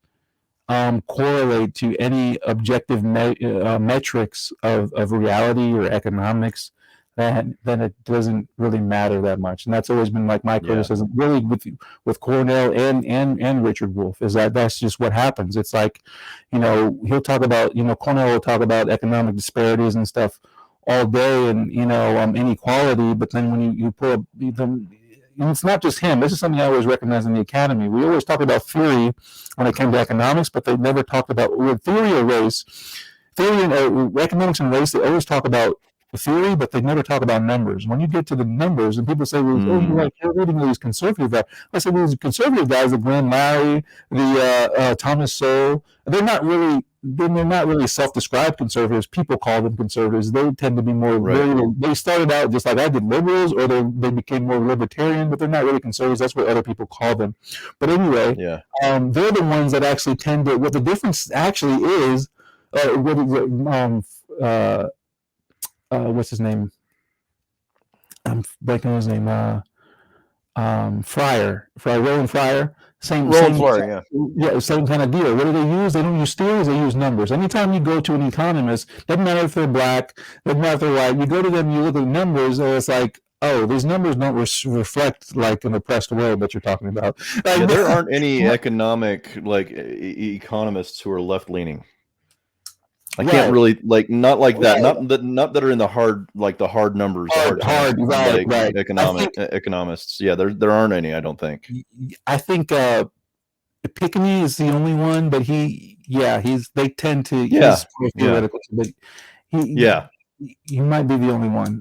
correlate to any objective metrics of reality or economics, then it doesn't really matter that much. And that's always been my criticism, really, with Cornell and Richard Wolff, is that's just what happens. It's he'll talk about, Cornell will talk about economic disparities and stuff all day, and inequality, but then when you pull up them, and it's not just him. This is something I always recognize in the academy. We always talk about theory when it came to economics, but they never talked about theory or race. Theory and economics and race, they always talk about theory, but they never talk about numbers. When you get to the numbers, and people say, well, you're reading these conservative guys. I say, well, these conservative guys, the Glenn Lowry, the Thomas Sowell, they're not really self-described conservatives. People call them conservatives. They tend to be more, they started out just like I did, liberals, or they became more libertarian, but they're not really conservatives. That's what other people call them. But anyway, they're the ones that actually tend to, what the difference actually is, what's his name? I'm blanking on his name. Roland Fryer. Same kind of deal. What do they use? They don't use theories. They use numbers. Anytime you go to an economist, doesn't matter if they're black, doesn't matter if they're white. You go to them, you look at the numbers, and it's like, oh, these numbers don't reflect like an oppressed world that you're talking about. There aren't any economic economists who are left leaning. I can't really not like that. Not that are in the hard numbers, economists. Yeah, there aren't any. I don't think. I think Pickney is the only one, but they tend to he's theoretical, but he might be the only one.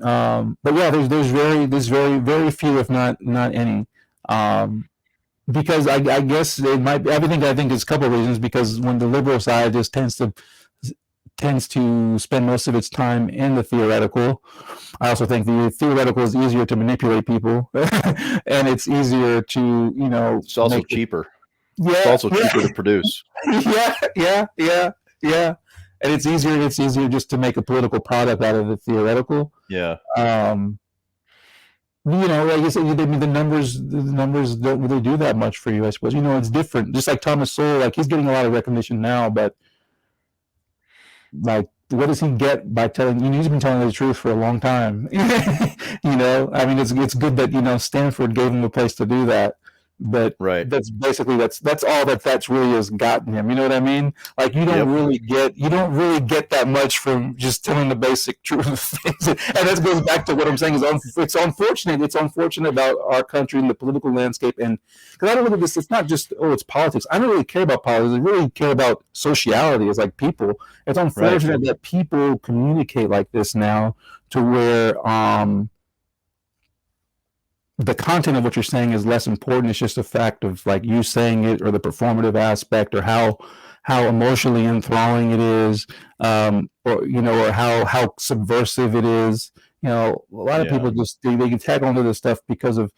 But there's very few, if not any. Because I guess it might be, I think it's a couple of reasons, because when the liberal side just tends to spend most of its time in the theoretical. I also think the theoretical is easier to manipulate people, and it's easier to, it's also cheaper. It's also cheaper to produce. Yeah. And it's easier just to make a political product out of the theoretical. Yeah. Like I said, the numbers don't really do that much for you, I suppose. It's different. Just like Thomas Sowell, he's getting a lot of recognition now, but like, what does he get by telling? He's been telling the truth for a long time. I mean, it's good that Stanford gave him a place to do that, but Right. that's basically that's all that's really has gotten him. You know what I mean? Like you don't really get that much from just telling the basic truth of things. And that goes back to what I'm saying is it's unfortunate. It's unfortunate about our country and the political landscape. And because I don't look at this, it's not just it's politics. I don't really care about politics. I really care about sociality. It's like people. It's unfortunate that people communicate like this now to where the content of what you're saying is less important. It's just a fact of like you saying it or the performative aspect or how emotionally enthralling it is, or how subversive it is. A lot of people just they can tag onto this stuff because of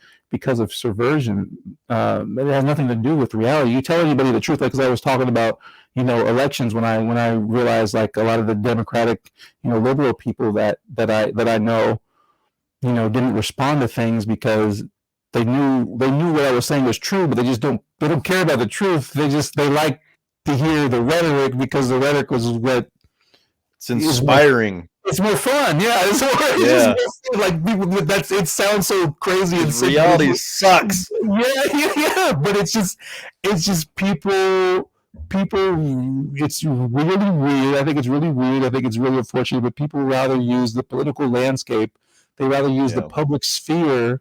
subversion. It has nothing to do with reality. You tell anybody the truth, like because I was talking about elections when I realized like a lot of the Democratic liberal people that I know didn't respond to things because they knew what I was saying was true, but they don't care about the truth. They like to hear the rhetoric because the rhetoric was what it's inspiring. It's more fun, yeah. It's more like people. It sounds so crazy and simple. Reality sucks. Yeah. But it's just people. It's really weird. I think it's really weird. I think it's really unfortunate. But people rather use the political landscape. They rather use the public sphere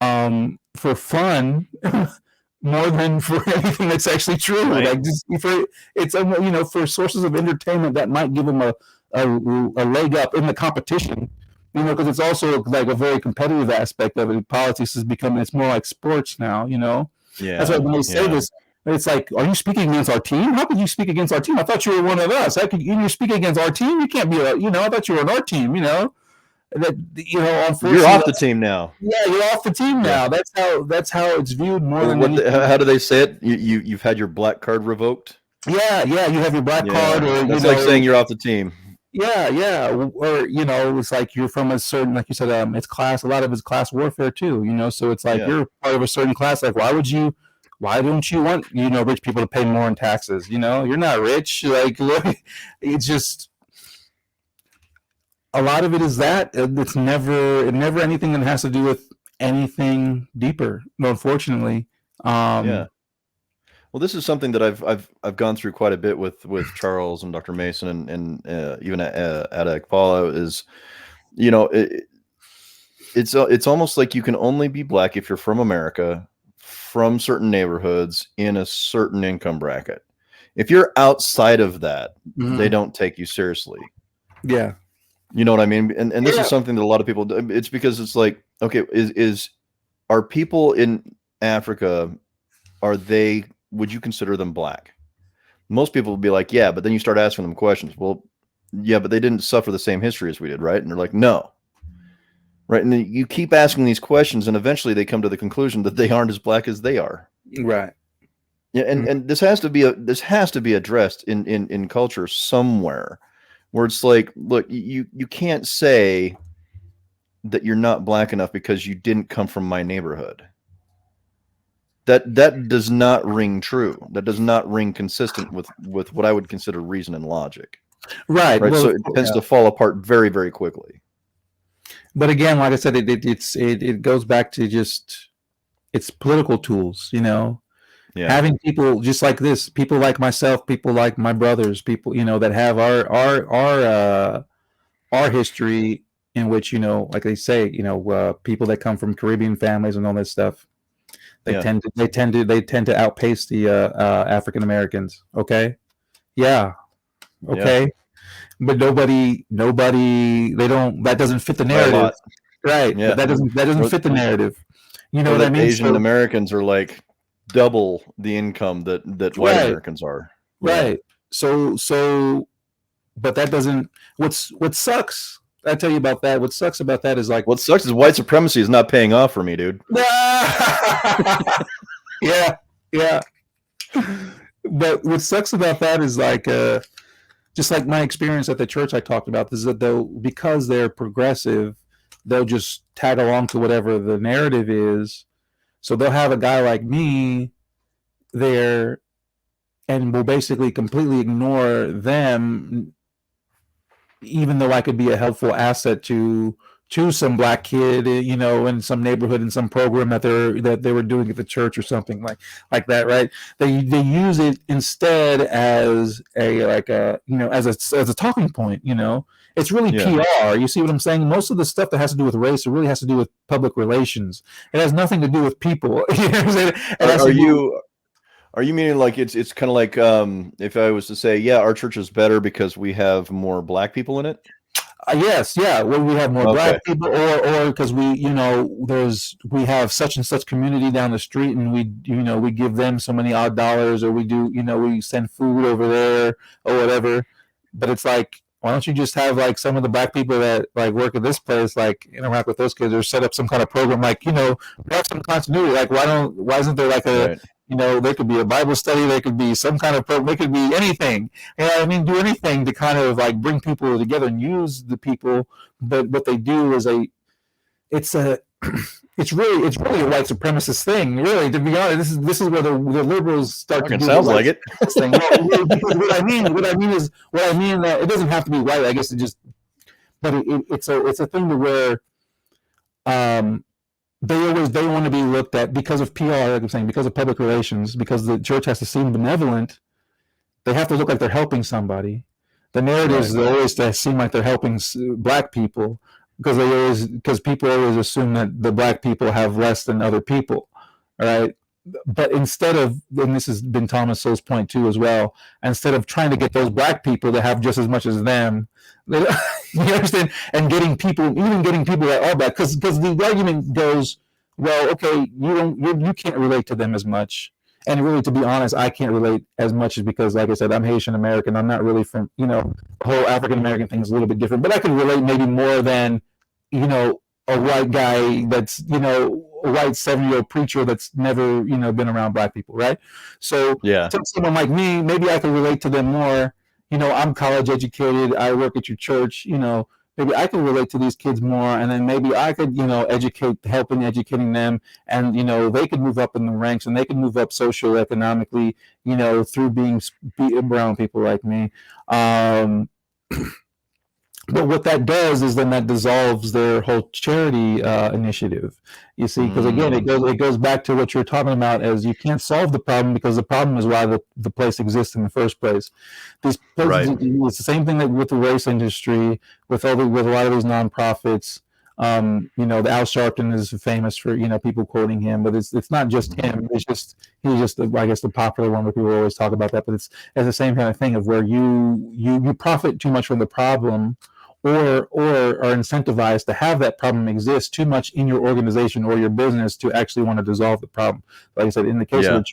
for fun more than for anything that's actually true. Right. Like just for sources of entertainment that might give them a leg up in the competition. Because it's also like a very competitive aspect of it. Politics is becoming, it's more like sports now. Yeah. That's why when they say this, it's like, are you speaking against our team? How could you speak against our team? I thought you were one of us. How could you speak against our team? You can't be I thought you were on our team. That you're off the team now. Yeah, you're off the team now. That's how it's viewed more than anything. How do they say it? You've had your black card revoked. Yeah, you have your black card, or that's like saying you're off the team. Yeah, or it's like you're from a certain, like you said, it's class. A lot of it's class warfare too. So it's like you're part of a certain class. Like, why don't you want rich people to pay more in taxes? You're not rich. Like, it's just. A lot of it is that it's never anything that has to do with anything deeper. Unfortunately, Well, this is something that I've gone through quite a bit with Charles and Dr. Mason and even at Akpala is, it's almost like you can only be black if you're from America, from certain neighborhoods in a certain income bracket. If you're outside of that, they don't take you seriously. Yeah. You know what I mean? And this is something that a lot of people do. It's because it's like, okay, are people in Africa, would you consider them black? Most people would be like, yeah, but then you start asking them questions. Well, yeah, but they didn't suffer the same history as we did, right? And they're like, no. Right. And then you keep asking these questions and eventually they come to the conclusion that they aren't as black as they are. Right. Yeah. And this has to be addressed in culture somewhere. Where it's like, look, you can't say that you're not black enough because you didn't come from my neighborhood. That does not ring true. That does not ring consistent with what I would consider reason and logic. Right. Well, so it tends to fall apart very, very quickly. But again, like I said, it goes back to just it's political tools, Having people just like this, people like myself, people like my brothers, people that have our history in which like they say, people that come from Caribbean families and all that stuff, they tend to outpace the African Americans. Okay, but nobody, that doesn't fit the narrative, right? Yeah, that doesn't fit the narrative. You know what I mean? Asian Americans are like double the income that white Americans are. Right. So, but that doesn't. What sucks? I tell you about that. What sucks about that is like. What sucks is white supremacy is not paying off for me, dude. Yeah. But what sucks about that is like, just like my experience at the church I talked about, is that because they're progressive, they'll just tag along to whatever the narrative is. So they'll have a guy like me there and will basically completely ignore them even though I could be a helpful asset to some black kid, in some neighborhood in some program that they were doing at the church or something like that, right? They use it instead as as a talking point. It's really PR. You see what I'm saying? Most of the stuff that has to do with race, it really has to do with public relations. It has nothing to do with people. You know what I'm saying? Are you meaning like it's kind of like if I was to say, yeah, our church is better because we have more black people in it? Yes, yeah. Well, we have more black people, or because we have such and such community down the street, and we give them so many odd dollars, or we send food over there or whatever. But it's like, why don't you just have like some of the black people that like work at this place, like interact with those kids, or set up some kind of program, like have some continuity. Like why isn't there like a there could be a Bible study, there could be some kind of program, there could be anything. Do anything to kind of like bring people together and use the people. But what they do is it's really a white supremacist thing. Really, to be honest, this is where the liberals start to do. Sounds like it. Thing. Well, because what I mean that it doesn't have to be white. I guess but it's a thing to where they want to be looked at because of PR, like I'm saying, because of public relations, because the church has to seem benevolent. They have to look like they're helping somebody. The narrative is always to seem like they're helping black people, because people always assume that the black people have less than other people, all right? But instead of, and this has been Thomas Sowell's point too as well, instead of trying to get those black people to have just as much as them, you understand, and getting people that are black, because the argument goes, well, okay, you can't relate to them as much. And really, to be honest, I can't relate as much because, like I said, I'm Haitian American. I'm not really from, the whole African American thing is a little bit different. But I can relate maybe more than, a white guy that's, a white 70-year-old preacher that's never, been around black people, right? So to someone like me, maybe I can relate to them more. I'm college educated. I work at your church. Maybe I can relate to these kids more, and then maybe I could, educating them, and they could move up in the ranks, and they could move up socioeconomically, through being brown people like me. But what that does is then that dissolves their whole charity initiative. You see, because again, it goes back to what you're talking about, as you can't solve the problem because the problem is why the place exists in the first place. These places, it's the same thing that with the race industry, with a lot of these nonprofits. The Al Sharpton is famous for people quoting him, but it's not just him. He's just I guess the popular one where people always talk about that. But it's the same kind of thing of where you profit too much from the problem, or are incentivized to have that problem exist too much in your organization or your business to actually want to dissolve the problem. Like I said, in the case of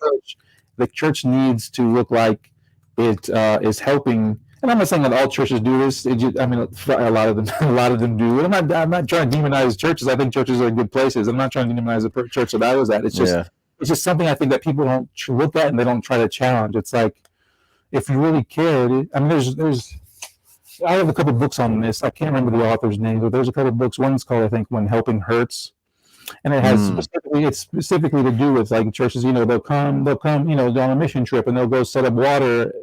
the church needs to look like it is helping. And I'm not saying that all churches do this. A lot of them do. And I'm not trying to demonize churches. I think churches are good places. I'm not trying to demonize the church that I was at. It's just something I think that people don't look at and they don't try to challenge. It's like, if you really cared, I have a couple books on this. I can't remember the author's name, but there's a couple books. One's called, I think, When Helping Hurts. And it has specifically to do with like churches, they'll come, on a mission trip, and they'll go set up water,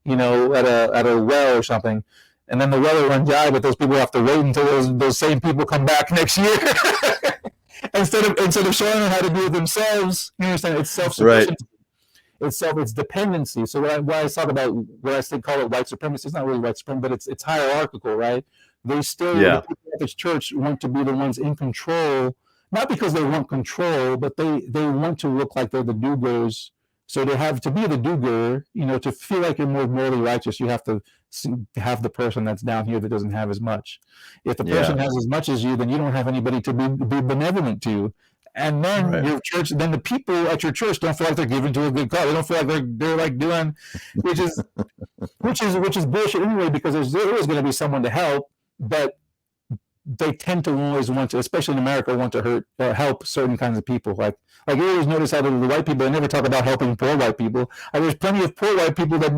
at a well or something. And then the well will run dry, but those people have to wait until those same people come back next year. instead of showing them how to do it themselves. You understand? It's self-sufficiency. It's dependency. So when I talk about what I call it white supremacy, it's not really white supremacy, but it's hierarchical, right? They still, the people at this church want to be the ones in control, not because they want control, but they want to look like they're the do-gooders. So to be the do-gooder, to feel like you're more morally righteous, you have to have the person that's down here that doesn't have as much. If the person has as much as you, then you don't have anybody to be benevolent to. And then your church, then the people at your church don't feel like they're giving to a good cause. They don't feel like they're like doing, which is bullshit anyway, because there's always going to be someone to help, but they tend to always want to, especially in America, want to help certain kinds of people. Like you always notice how the white people, they never talk about helping poor white people. There's plenty of poor white people that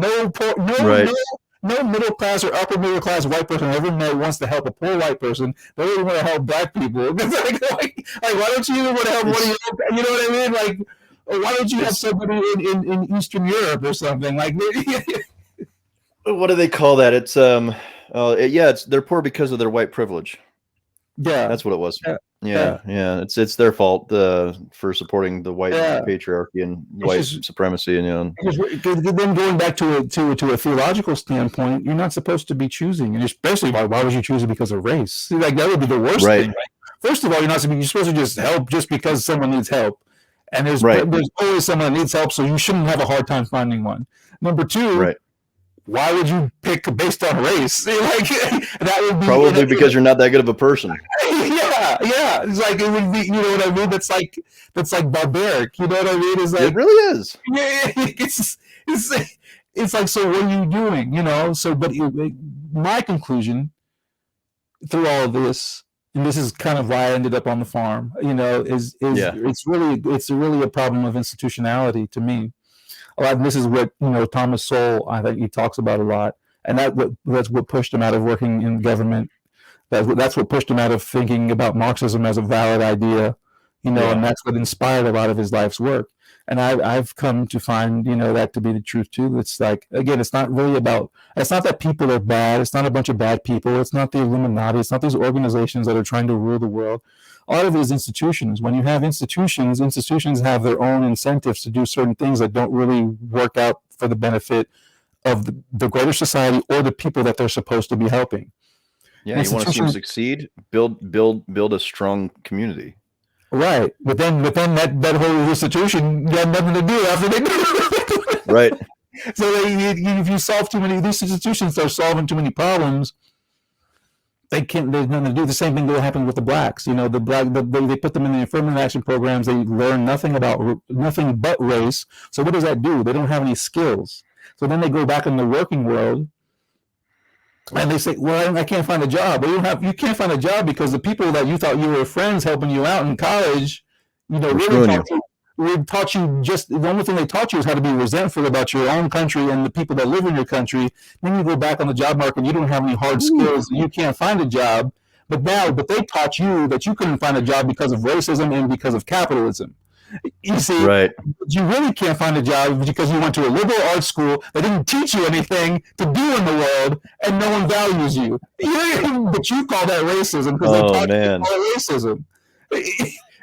no middle class or upper middle class white person I ever met wants to help a poor white person. They really want to help black people. like, why don't you even want to help one of your, you know what I mean? Like, why don't you have somebody in Eastern Europe or something? Like, what do they call that? It's they're poor because of their white privilege. Yeah, That's what it was. Yeah. Yeah. It's their fault for supporting the white patriarchy and white supremacy, and then going back to a theological standpoint, you're not supposed to be choosing, and especially why would you choose it because of race? See, like that would be the worst thing. Right? First of all, you're supposed to just help just because someone needs help, and there's always someone that needs help, so you shouldn't have a hard time finding one. Number two, why would you pick based on race? Like that would be probably because you're not that good of a person. Yeah. It's like it would be. You know what I mean? That's like barbaric. You know what I mean? It's like, it really is. Yeah, it's like, so what are you doing? You know. So, but my conclusion through all of this, and this is kind of why I ended up on the farm. You know, is it's really a problem of institutionality to me. This is what Thomas Sowell, I think he talks about a lot, and that's what pushed him out of working in government. That's what pushed him out of thinking about Marxism as a valid idea, and that's what inspired a lot of his life's work. And I've come to find that to be the truth too. It's like, again, it's not that people are bad. It's not a bunch of bad people. It's not the Illuminati. It's not these organizations that are trying to rule the world. A lot of it is institutions. When you have institutions have their own incentives to do certain things that don't really work out for the benefit of the greater society or the people that they're supposed to be helping. Yeah, you want to see them succeed, build a strong community. Right, but then that whole institution got nothing to do after they do it. Right. So if you solve too many, these institutions are solving too many problems. They can't. There's nothing to do. The same thing that happened with the blacks. They put them in the affirmative action programs. They learn nothing but race. So what does that do? They don't have any skills. So then they go back in the working world, and they say, "Well, I can't find a job." Well, you can't find a job because the people that you thought you were friends helping you out in college, taught you just the only thing they taught you is how to be resentful about your own country and the people that live in your country. Then you go back on the job market, you don't have any hard skills, and you can't find a job. But they taught you that you couldn't find a job because of racism and because of capitalism. You see, right. You really can't find a job because you went to a liberal arts school that didn't teach you anything to do in the world, and no one values you. But you call that racism because they taught you to call it racism.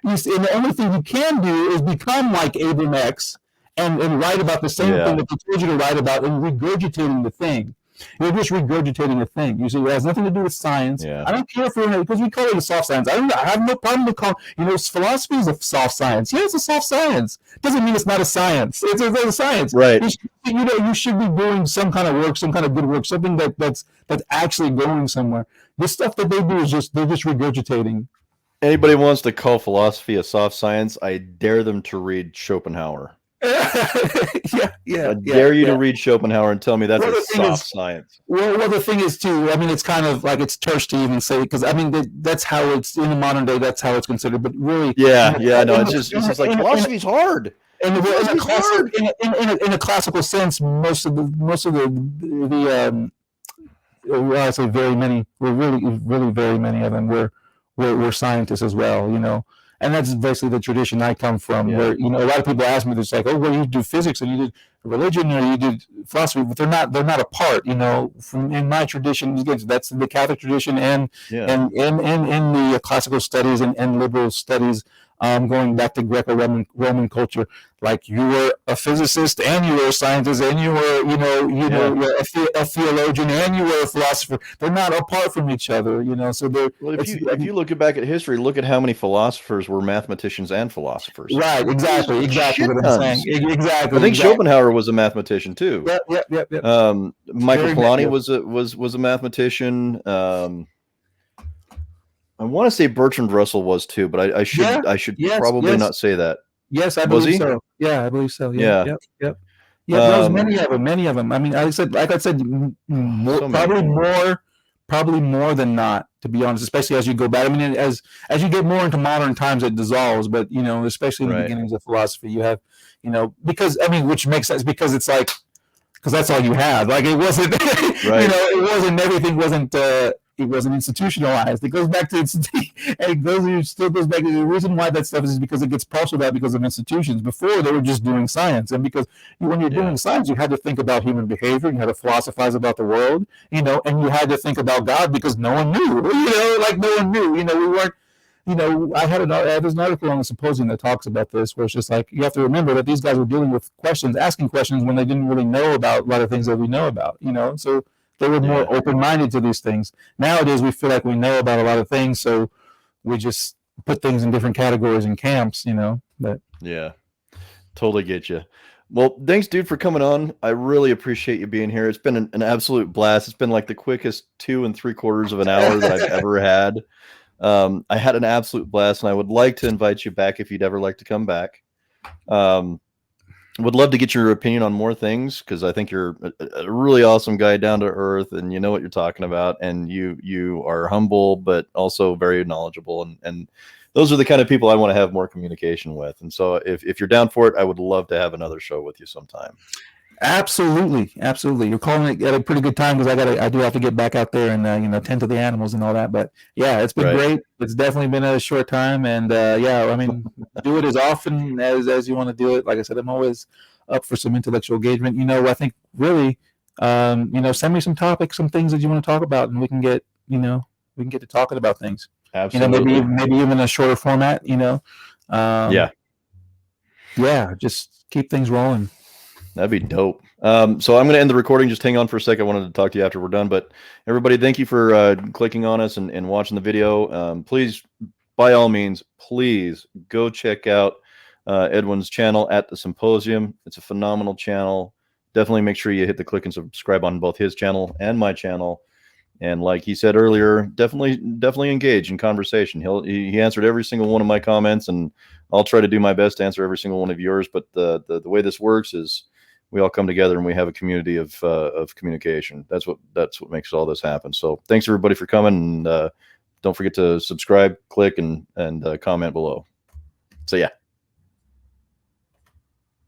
And the only thing you can do is become like Abram X and write about the same thing that they told you to write about and regurgitating the thing. You're just regurgitating a thing. You see, it has nothing to do with science. Yeah. I don't care because we call it a soft science. I have no problem with philosophy is a soft science. Yeah, it's a soft science. Doesn't mean it's not a science. It's a science. Right. You should be doing some kind of work, some kind of good work, something that's actually going somewhere. The stuff that they do is they're just regurgitating. Anybody wants to call philosophy a soft science, I dare them to read Schopenhauer. I dare you to read Schopenhauer and tell me that's a soft science. Well, the thing is too. I mean, it's kind of like it's terse to even say because I mean that's how it's in the modern day. That's how it's considered. But really, it's just like philosophy's hard. In a classical sense, most of the I say very many. We're really very many of them. We're scientists as well, and that's basically the tradition I come from. Where a lot of people ask me, it's like, oh, well, you do physics and you did religion or you did philosophy, but they're not apart. From in my tradition, that's the Catholic tradition and in the classical studies and liberal studies. Going back to Greco-Roman culture, like you were a physicist and you were a scientist and you were, you're a theologian and you were a philosopher. They're not apart from each other, So they're. Well, if you look back at history, look at how many philosophers were mathematicians and philosophers. Right. Exactly. What I'm saying. Exactly. I think Schopenhauer was a mathematician too. Yep. Michael Polanyi was a mathematician. I want to say Bertrand Russell was too, but I should probably not say that. Yes, I believe so. Yeah, I believe so. Yeah. Yep. Yeah, there was many of them. I mean, like I said, probably more than not, to be honest. Especially as you go back. I mean, as you get more into modern times, it dissolves. But especially in the beginnings of philosophy, you have, because which makes sense because it's like, because that's all you had. Like it wasn't, it wasn't everything wasn't. it wasn't institutionalized. It goes back to still goes back to the reason why that stuff is because it gets parceled out because of institutions. Before they were just doing science, and because when you're doing science, you had to think about human behavior, you had to philosophize about the world, and you had to think about God because no one knew, like no one knew, we weren't. I had there's an article on the Symposium that talks about this, where it's just like you have to remember that these guys were dealing with questions, asking questions when they didn't really know about a lot of things that we know about, so they were more open-minded to these things. Nowadays, we feel like we know about a lot of things, so we just put things in different categories and camps, But yeah, totally get you. Well, thanks, dude, for coming on. I really appreciate you being here. It's been an absolute blast. It's been like the quickest 2 3/4 of an hour that I've ever had. I had an absolute blast, and I would like to invite you back if you'd ever like to come back. Would love to get your opinion on more things, because I think you're a really awesome guy, down to earth, and you know what you're talking about, and you are humble but also very knowledgeable, and those are the kind of people I want to have more communication with. And so if you're down for it, I would love to have another show with you sometime. Absolutely. You're calling it at a pretty good time, because I do have to get back out there and tend to the animals and all that. But yeah, it's been great. It's definitely been a short time, and do it as often as you want to do it. Like I said, I'm always up for some intellectual engagement. I think really, send me some topics, some things that you want to talk about, and we can get to talking about things. Absolutely. Maybe even a shorter format. Just keep things rolling. That'd be dope. So I'm going to end the recording. Just hang on for a sec. I wanted to talk to you after we're done. But everybody, thank you for clicking on us and watching the video. Please, by all means, please go check out Edwin's channel at the Symposium. It's a phenomenal channel. Definitely make sure you hit the click and subscribe on both his channel and my channel. And like he said earlier, definitely engage in conversation. He answered every single one of my comments, and I'll try to do my best to answer every single one of yours. But the way this works is we all come together and we have a community of communication. That's what makes all this happen. So thanks everybody for coming, and don't forget to subscribe, click, and comment below. So yeah.